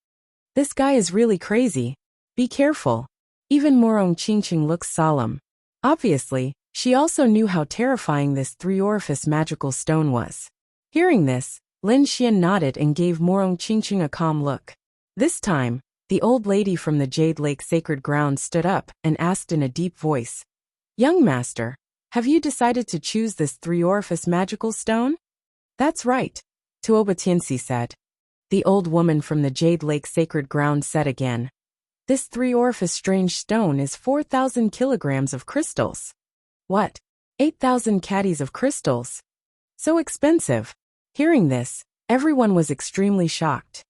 This guy is really crazy. Be careful. Even Morong Qingcheng looks solemn. Obviously, She also knew how terrifying this three-orifice magical stone was. Hearing this, Lin Xian nodded and gave Morong Qingqing a calm look. This time, the old lady from the Jade Lake Sacred Ground stood up and asked in a deep voice, "Young master, have you decided to choose this three-orifice magical stone?" "That's right," Tuoba Tianxi said. The old woman from the Jade Lake Sacred Ground said again, "This three-orifice strange stone is 4,000 kilograms of crystals." "What? 8,000 caddies of crystals? So expensive." Hearing this, everyone was extremely shocked.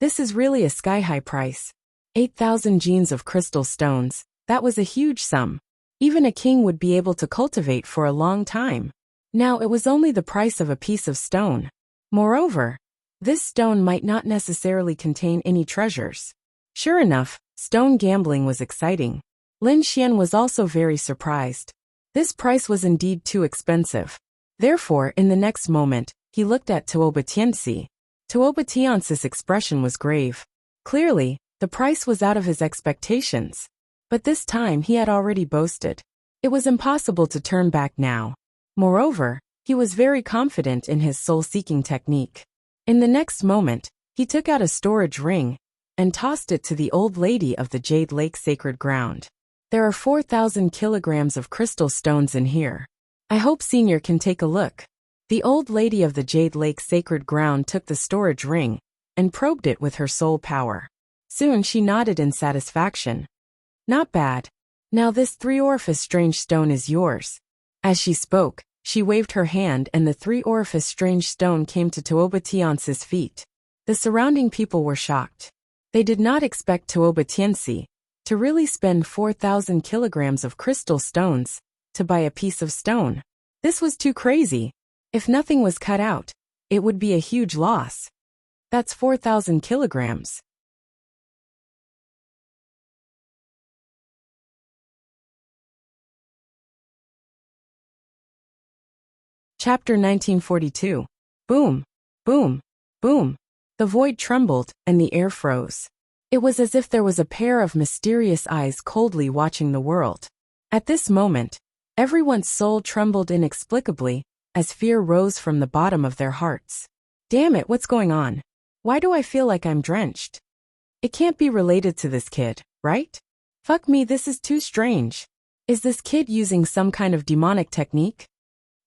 This is really a sky-high price. 8,000 genes of crystal stones, that was a huge sum. Even a king would be able to cultivate for a long time. Now it was only the price of a piece of stone. Moreover, this stone might not necessarily contain any treasures. Sure enough, stone gambling was exciting. Lin Xian was also very surprised. This price was indeed too expensive. Therefore, in the next moment, he looked at Tuoba Tianxi. Tuoba Tianxi's expression was grave. Clearly, the price was out of his expectations. But this time he had already boasted. It was impossible to turn back now. Moreover, he was very confident in his soul-seeking technique. In the next moment, he took out a storage ring and tossed it to the old lady of the Jade Lake Sacred Ground. "There are 4,000 kilograms of crystal stones in here. I hope Senior can take a look." The old lady of the Jade Lake Sacred Ground took the storage ring and probed it with her soul power. Soon she nodded in satisfaction. "Not bad. Now this three-orifice strange stone is yours." As she spoke, she waved her hand and the three-orifice strange stone came to Tuoba Tianxi's feet. The surrounding people were shocked. They did not expect Tuoba Tianxi to really spend 4,000 kilograms of crystal stones to buy a piece of stone. This was too crazy. If nothing was cut out, it would be a huge loss. That's 4,000 kilograms. Chapter 1942. Boom, boom, boom. The void trembled and the air froze. It was as if there was a pair of mysterious eyes coldly watching the world. At this moment, everyone's soul trembled inexplicably as fear rose from the bottom of their hearts. Damn it, what's going on? Why do I feel like I'm drenched? It can't be related to this kid, right? Fuck me, this is too strange. Is this kid using some kind of demonic technique?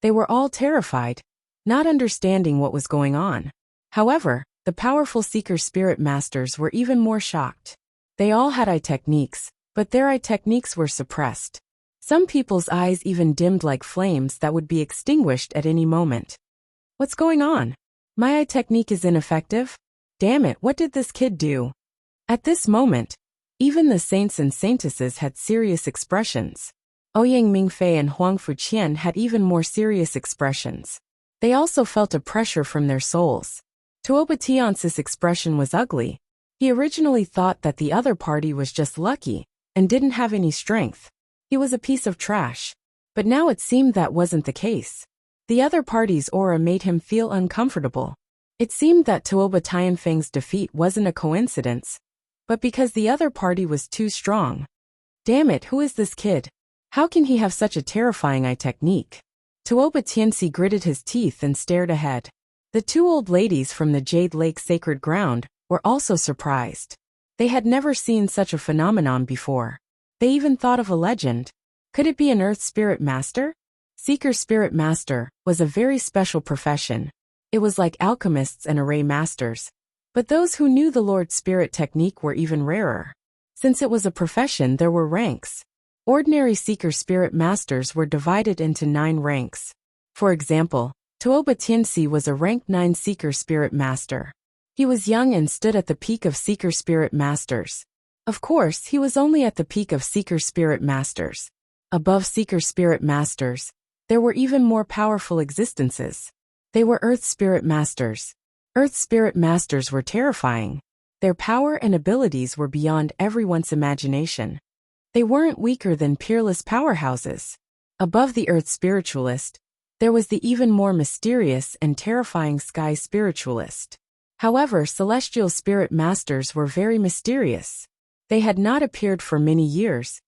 They were all terrified, not understanding what was going on. However, the powerful Seeker Spirit Masters were even more shocked. They all had eye techniques, but their eye techniques were suppressed. Some people's eyes even dimmed like flames that would be extinguished at any moment. What's going on? My eye technique is ineffective? Damn it, what did this kid do? At this moment, even the saints and saintesses had serious expressions. Ouyang Mingfei and Huang Fuqian had even more serious expressions. They also felt a pressure from their souls. Tuoba Tianxi's expression was ugly. He originally thought that the other party was just lucky and didn't have any strength. He was a piece of trash. But now it seemed that wasn't the case. The other party's aura made him feel uncomfortable. It seemed that Tuoba Tianfeng's defeat wasn't a coincidence, but because the other party was too strong. Damn it, who is this kid? How can he have such a terrifying eye technique? Tuoba Tianxi gritted his teeth and stared ahead. The two old ladies from the Jade Lake Sacred Ground were also surprised. They had never seen such a phenomenon before. They even thought of a legend. Could it be an Earth Spirit Master? Seeker Spirit Master was a very special profession. It was like alchemists and array masters. But those who knew the Lord Spirit technique were even rarer. Since it was a profession, there were ranks. Ordinary Seeker Spirit Masters were divided into 9 ranks. For example, Tuoba Tianxi was a rank 9 Seeker Spirit Master. He was young and stood at the peak of Seeker Spirit Masters. Of course, he was only at the peak of Seeker Spirit Masters. Above Seeker Spirit Masters, there were even more powerful existences. They were Earth Spirit Masters. Earth Spirit Masters were terrifying. Their power and abilities were beyond everyone's imagination. They weren't weaker than peerless powerhouses. Above the Earth Spiritualist, there was the even more mysterious and terrifying Sky Spiritualist. However, Celestial Spirit Masters were very mysterious. They had not appeared for many years,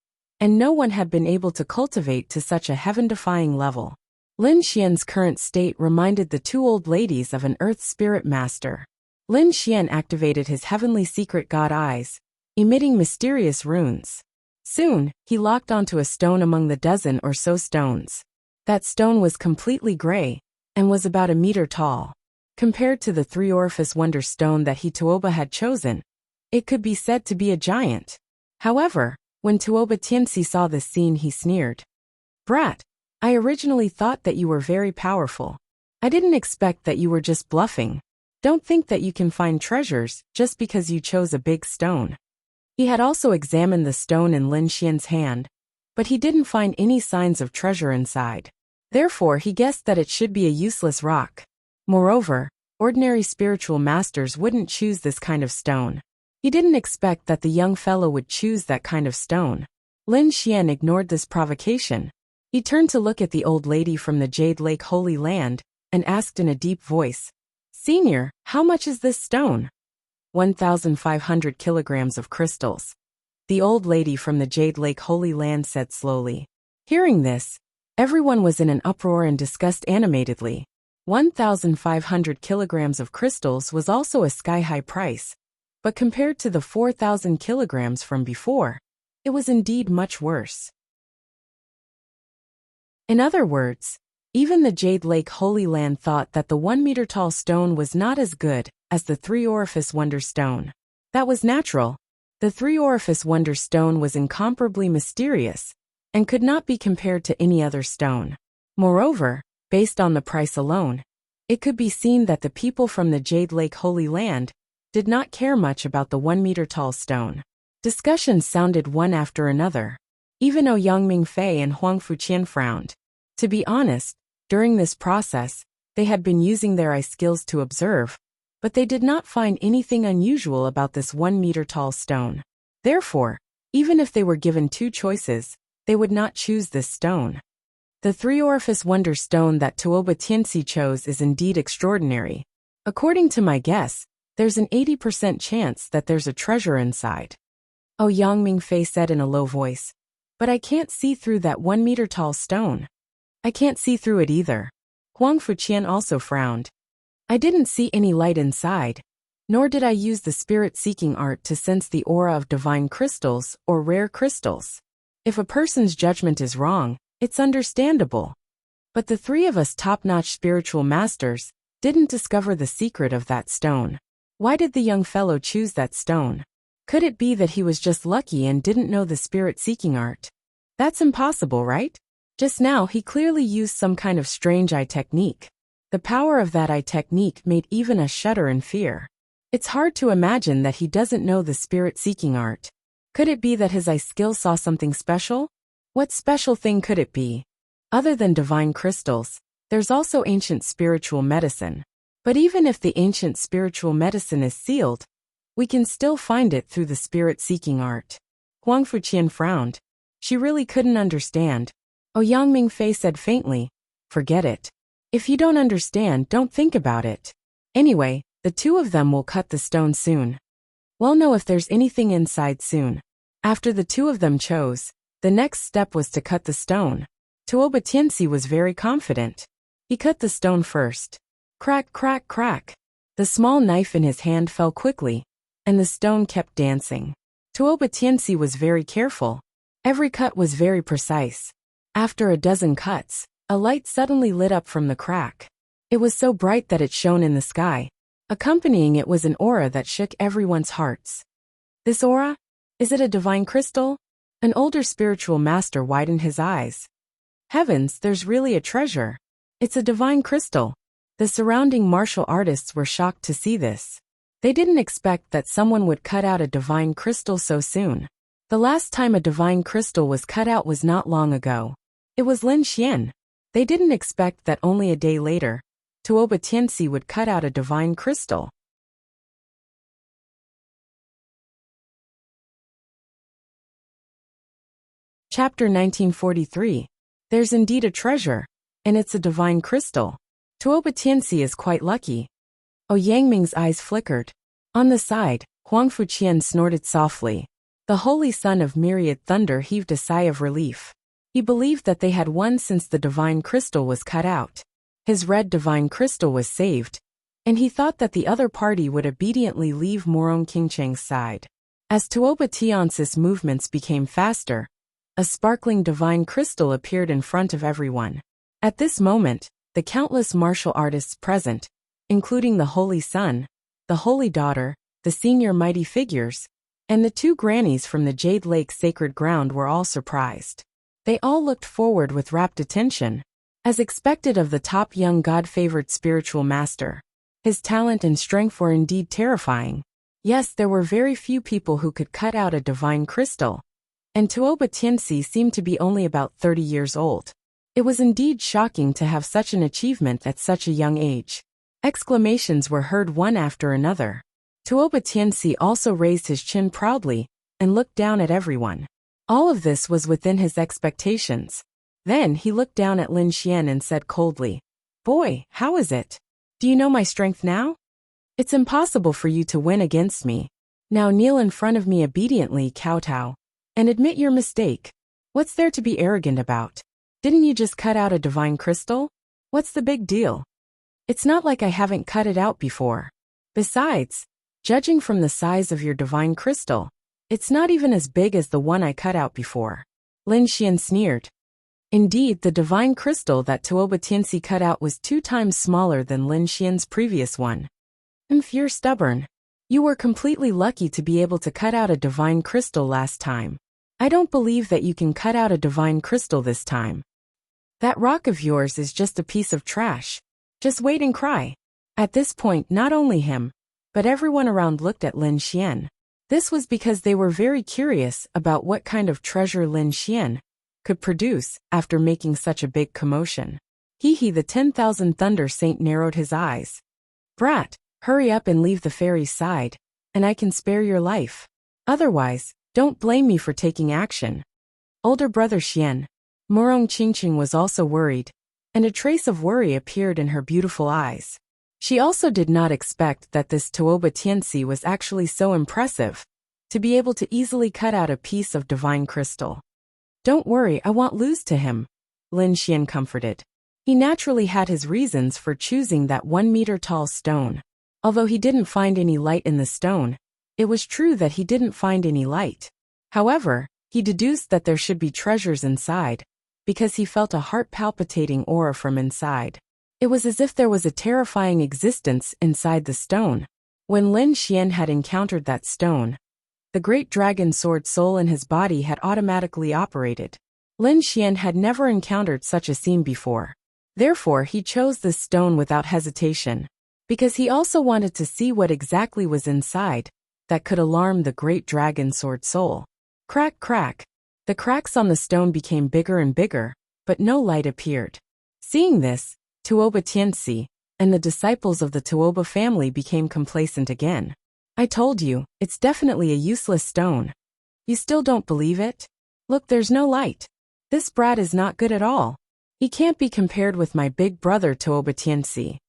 and no one had been able to cultivate to such a heaven-defying level. Lin Xian's current state reminded the two old ladies of an earth spirit master. Lin Xian activated his heavenly secret god eyes, emitting mysterious runes. Soon, he locked onto a stone among the dozen or so stones. That stone was completely gray, and was about a meter tall. Compared to the three-orifice wonder stone that Tuoba had chosen, it could be said to be a giant. However, when Tuoba Tianxi saw this scene, he sneered. "Brat, I originally thought that you were very powerful. I didn't expect that you were just bluffing. Don't think that you can find treasures just because you chose a big stone." He had also examined the stone in Lin Xian's hand, but he didn't find any signs of treasure inside. Therefore, he guessed that it should be a useless rock. Moreover, ordinary spiritual masters wouldn't choose this kind of stone. He didn't expect that the young fellow would choose that kind of stone. Lin Xian ignored this provocation. He turned to look at the old lady from the Jade Lake Holy Land, and asked in a deep voice, "Senior, how much is this stone?" 1,500 kilograms of crystals. The old lady from the Jade Lake Holy Land said slowly. Hearing this, everyone was in an uproar and discussed animatedly. 1,500 kilograms of crystals was also a sky-high price, but compared to the 4,000 kilograms from before, it was indeed much worse. In other words, even the Jade Lake Holy Land thought that the 1-meter-tall stone was not as good as the three-orifice wonder stone. That was natural. The three-orifice wonder stone was incomparably mysterious, and could not be compared to any other stone. Moreover, based on the price alone, it could be seen that the people from the Jade Lake Holy Land did not care much about the 1-meter-tall stone. Discussions sounded one after another. Even Ouyang Mingfei and Huang Fuqian frowned. To be honest, during this process, they had been using their eye skills to observe, but they did not find anything unusual about this 1-meter-tall stone. Therefore, even if they were given two choices, they would not choose this stone. The three-orifice wonder stone that Tuoba Tianxi chose is indeed extraordinary. According to my guess, there's an 80% chance that there's a treasure inside. Ouyang Mingfei said in a low voice. But I can't see through that 1-meter-tall stone. I can't see through it either. Huang Fuqian also frowned. I didn't see any light inside, nor did I use the spirit-seeking art to sense the aura of divine crystals or rare crystals. If a person's judgment is wrong, it's understandable. But the three of us top-notch spiritual masters didn't discover the secret of that stone. Why did the young fellow choose that stone? Could it be that he was just lucky and didn't know the spirit-seeking art? That's impossible, right? Just now he clearly used some kind of strange eye technique. The power of that eye technique made even us shudder in fear. It's hard to imagine that he doesn't know the spirit-seeking art. Could it be that his eye skill saw something special? What special thing could it be? Other than divine crystals, there's also ancient spiritual medicine. But even if the ancient spiritual medicine is sealed, we can still find it through the spirit-seeking art. Huang Fuqian frowned. She really couldn't understand. Ouyang Mingfei said faintly, "Forget it. If you don't understand, don't think about it. Anyway, the two of them will cut the stone soon. We'll know if there's anything inside soon." After the two of them chose, the next step was to cut the stone. Tuoba Tianxi was very confident. He cut the stone first. Crack, crack, crack. The small knife in his hand fell quickly, and the stone kept dancing. Tuoba Tianxi was very careful. Every cut was very precise. After a dozen cuts, a light suddenly lit up from the crack. It was so bright that it shone in the sky. Accompanying it was an aura that shook everyone's hearts. This aura? Is it a divine crystal? An older spiritual master widened his eyes. Heavens, there's really a treasure. It's a divine crystal. The surrounding martial artists were shocked to see this. They didn't expect that someone would cut out a divine crystal so soon. The last time a divine crystal was cut out was not long ago. It was Lin Xian. They didn't expect that only a day later, Tuoba Tianxi would cut out a divine crystal. Chapter 1943. There's indeed a treasure, and it's a divine crystal. Tuoba Tianxi is quite lucky. Ouyang Ming's eyes flickered. On the side, Huang Fuqian snorted softly. The holy son of myriad thunder heaved a sigh of relief. He believed that they had won since the divine crystal was cut out. His red divine crystal was saved, and he thought that the other party would obediently leave Morong Qingcheng's side. As Tuoba Tiance's movements became faster, a sparkling divine crystal appeared in front of everyone. At this moment, the countless martial artists present, including the Holy Son, the Holy Daughter, the senior mighty figures, and the two grannies from the Jade Lake sacred ground were all surprised. They all looked forward with rapt attention, as expected of the top young God-favored spiritual master. His talent and strength were indeed terrifying. Yes, there were very few people who could cut out a divine crystal, and Tuoba Tianci seemed to be only about 30 years old. It was indeed shocking to have such an achievement at such a young age. Exclamations were heard one after another. Tuoba Tianci also raised his chin proudly and looked down at everyone. All of this was within his expectations. Then he looked down at Lin Xian and said coldly, "Boy, how is it? Do you know my strength now? It's impossible for you to win against me. Now kneel in front of me obediently, kowtow, and admit your mistake. What's there to be arrogant about? Didn't you just cut out a divine crystal? What's the big deal? It's not like I haven't cut it out before. Besides, judging from the size of your divine crystal, it's not even as big as the one I cut out before." Lin Xian sneered. Indeed, the divine crystal that Tuoba Tianci cut out was 2 times smaller than Lin Xian's previous one. You're stubborn. You were completely lucky to be able to cut out a divine crystal last time. I don't believe that you can cut out a divine crystal this time. That rock of yours is just a piece of trash. Just wait and cry. At this point, not only him, but everyone around looked at Lin Xian. This was because they were very curious about what kind of treasure Lin Xian could produce after making such a big commotion. The 10,000 Thunder Saint narrowed his eyes. "Brat, hurry up and leave the fairy's side, and I can spare your life. Otherwise, don't blame me for taking action." Older brother Xian, Morong Qingcheng, was also worried, and a trace of worry appeared in her beautiful eyes. She also did not expect that this Tuoba Tianci was actually so impressive, to be able to easily cut out a piece of divine crystal. "Don't worry, I won't lose to him," Lin Xian comforted. He naturally had his reasons for choosing that 1-meter-tall stone. Although he didn't find any light in the stone, it was true that he didn't find any light. However, he deduced that there should be treasures inside, because he felt a heart-palpitating aura from inside. It was as if there was a terrifying existence inside the stone. When Lin Xian had encountered that stone, the great dragon sword soul in his body had automatically operated. Lin Xian had never encountered such a scene before. Therefore, he chose this stone without hesitation, because he also wanted to see what exactly was inside that could alarm the great dragon sword soul. Crack, crack. The cracks on the stone became bigger and bigger, but no light appeared. Seeing this, Tuoba Tianci and the disciples of the Tuoba family became complacent again. "I told you, it's definitely a useless stone. You still don't believe it? Look, there's no light. This brat is not good at all. He can't be compared with my big brother Tuoba Tianci."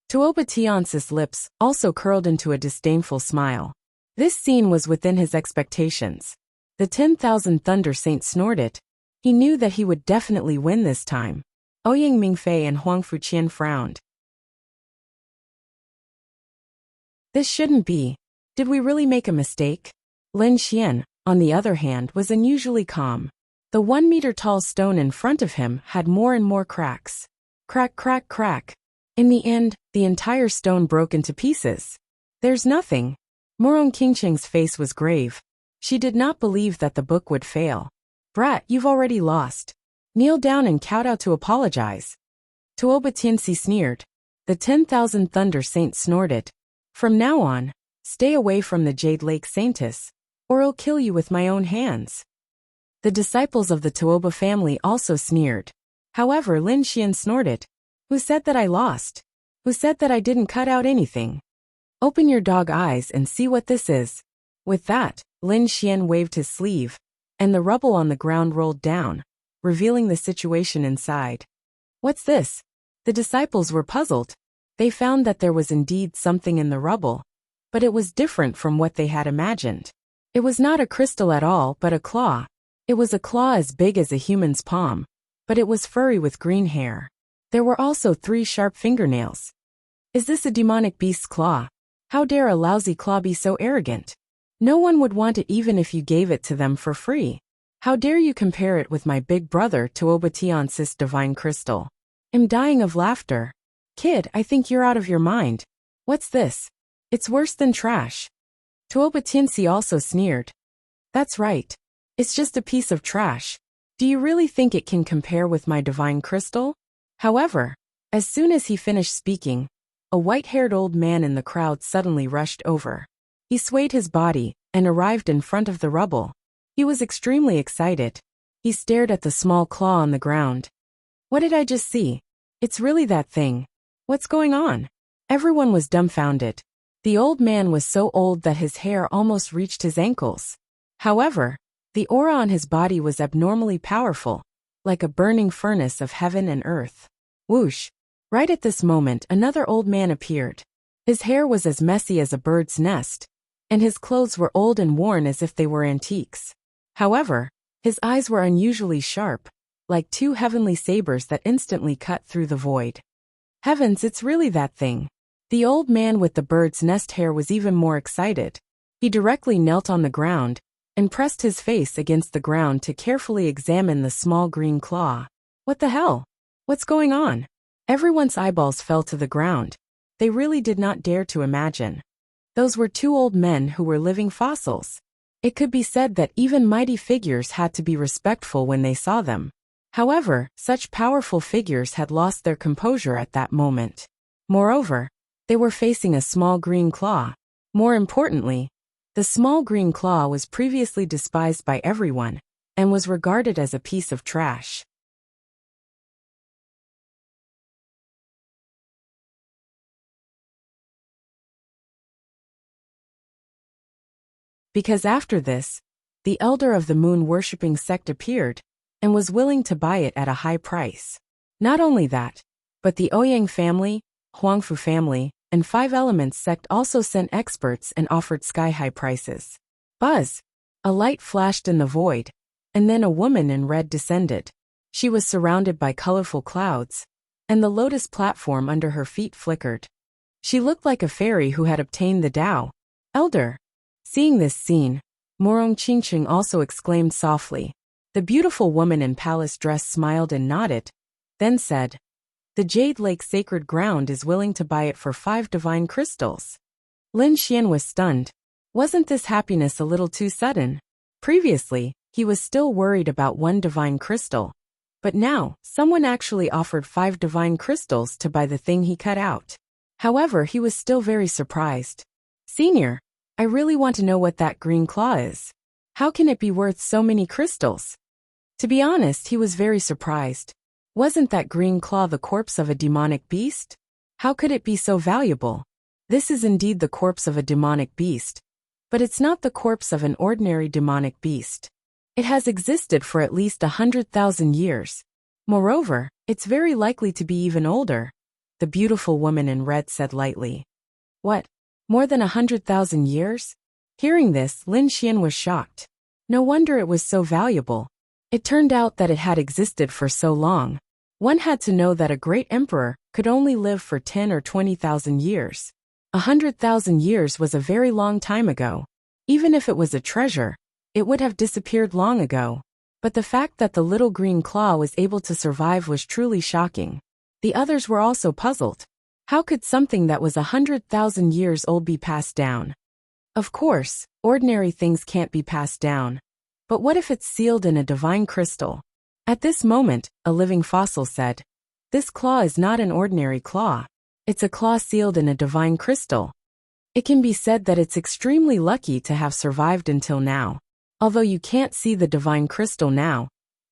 Tuoba Tianci's lips also curled into a disdainful smile. This scene was within his expectations. The 10,000 Thunder Saint snorted. He knew that he would definitely win this time. Ouyang Mingfei and Huang Fuqian frowned. "This shouldn't be. Did we really make a mistake?" Lin Xian, on the other hand, was unusually calm. The 1-meter-tall stone in front of him had more and more cracks. Crack, crack, crack. In the end, the entire stone broke into pieces. "There's nothing." Morong Qingcheng's face was grave. She did not believe that the book would fail. "Brat, you've already lost. Kneel down and kowtow to apologize." Tuoba Tianci sneered. The 10,000 Thunder Saint snorted. "From now on, stay away from the Jade Lake Saintess, or I'll kill you with my own hands." The disciples of the Tuoba family also sneered. However, Lin Xian snorted. "Who said that I lost? Who said that I didn't cut out anything? Open your dog eyes and see what this is." With that, Lin Xian waved his sleeve, and the rubble on the ground rolled down, revealing the situation inside. "What's this?" The disciples were puzzled. They found that there was indeed something in the rubble, but it was different from what they had imagined. It was not a crystal at all, but a claw. It was a claw as big as a human's palm, but it was furry with green hair. There were also 3 sharp fingernails. Is this a demonic beast's claw? How dare a lousy claw be so arrogant? No one would want it even if you gave it to them for free. How dare you compare it with my big brother Tuobatiansis divine crystal? I'm dying of laughter. Kid, I think you're out of your mind. What's this? It's worse than trash. Tuobatinsi also sneered. That's right. It's just a piece of trash. Do you really think it can compare with my divine crystal? However, as soon as he finished speaking, a white-haired old man in the crowd suddenly rushed over. He swayed his body and arrived in front of the rubble. He was extremely excited. He stared at the small claw on the ground. What did I just see? It's really that thing. What's going on? Everyone was dumbfounded. The old man was so old that his hair almost reached his ankles. However, the aura on his body was abnormally powerful, like a burning furnace of heaven and earth. Whoosh! Right at this moment, another old man appeared. His hair was as messy as a bird's nest, and his clothes were old and worn as if they were antiques. However, his eyes were unusually sharp, like 2 heavenly sabers that instantly cut through the void. Heavens, it's really that thing. The old man with the bird's nest hair was even more excited. He directly knelt on the ground and pressed his face against the ground to carefully examine the small green claw. What the hell? What's going on? Everyone's eyeballs fell to the ground. They really did not dare to imagine. Those were 2 old men who were living fossils. It could be said that even mighty figures had to be respectful when they saw them. However, such powerful figures had lost their composure at that moment. Moreover, they were facing a small green claw. More importantly, the small green claw was previously despised by everyone and was regarded as a piece of trash. Because after this, the elder of the moon-worshipping sect appeared and was willing to buy it at a high price. Not only that, but the Ouyang family, Huangfu family, and 5 Elements sect also sent experts and offered sky-high prices. Buzz! A light flashed in the void, and then a woman in red descended. She was surrounded by colorful clouds, and the lotus platform under her feet flickered. She looked like a fairy who had obtained the Tao. Elder! Seeing this scene, Morong Qingqing also exclaimed softly. The beautiful woman in palace dress smiled and nodded, then said, "The Jade Lake Sacred Ground is willing to buy it for 5 divine crystals." Lin Xian was stunned. Wasn't this happiness a little too sudden? Previously, he was still worried about 1 divine crystal, but now, someone actually offered 5 divine crystals to buy the thing he cut out. However, he was still very surprised. "Senior, I really want to know what that green claw is. How can it be worth so many crystals?" To be honest, he was very surprised. Wasn't that green claw the corpse of a demonic beast? How could it be so valuable? This is indeed the corpse of a demonic beast, but it's not the corpse of an ordinary demonic beast. It has existed for at least 100,000 years. Moreover, it's very likely to be even older, the beautiful woman in red said lightly. What? More than 100,000 years? Hearing this, Lin Xian was shocked. No wonder it was so valuable. It turned out that it had existed for so long. One had to know that a great emperor could only live for 10 or 20,000 years. 100,000 years was a very long time ago. Even if it was a treasure, it would have disappeared long ago. But the fact that the little green claw was able to survive was truly shocking. The others were also puzzled. How could something that was 100,000 years old be passed down? Of course, ordinary things can't be passed down. But what if it's sealed in a divine crystal? At this moment, a living fossil said, "This claw is not an ordinary claw. It's a claw sealed in a divine crystal." It can be said that it's extremely lucky to have survived until now. Although you can't see the divine crystal now,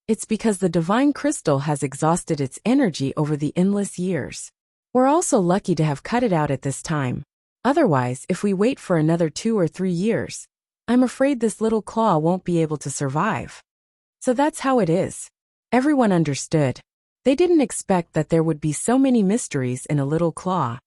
it's because the divine crystal has exhausted its energy over the endless years. We're also lucky to have cut it out at this time. Otherwise, if we wait for another 2 or 3 years, I'm afraid this little claw won't be able to survive. So that's how it is. Everyone understood. They didn't expect that there would be so many mysteries in a little claw.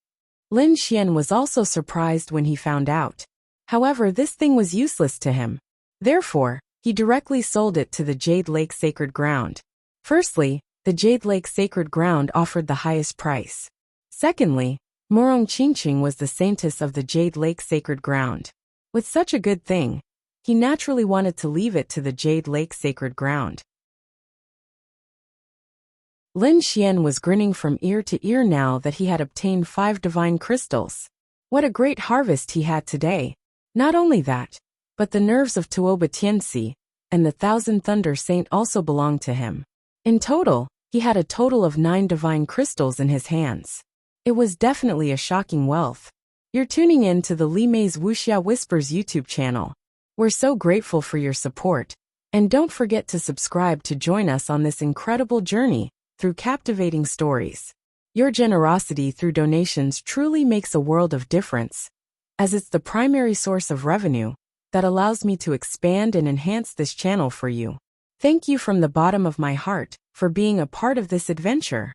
Lin Xian was also surprised when he found out. However, this thing was useless to him. Therefore, he directly sold it to the Jade Lake Sacred Ground. Firstly, the Jade Lake Sacred Ground offered the highest price. Secondly, Morong Qingqing was the saintess of the Jade Lake Sacred Ground. With such a good thing, he naturally wanted to leave it to the Jade Lake Sacred Ground. Lin Xian was grinning from ear to ear now that he had obtained 5 divine crystals. What a great harvest he had today. Not only that, but the nerves of Tuoba Tianxi and the Thousand Thunder Saint also belonged to him. In total, he had a total of 9 divine crystals in his hands. It was definitely a shocking wealth. You're tuning in to the Li Mei's Wuxia Whispers YouTube channel. We're so grateful for your support, and don't forget to subscribe to join us on this incredible journey through captivating stories. Your generosity through donations truly makes a world of difference, as it's the primary source of revenue that allows me to expand and enhance this channel for you. Thank you from the bottom of my heart for being a part of this adventure.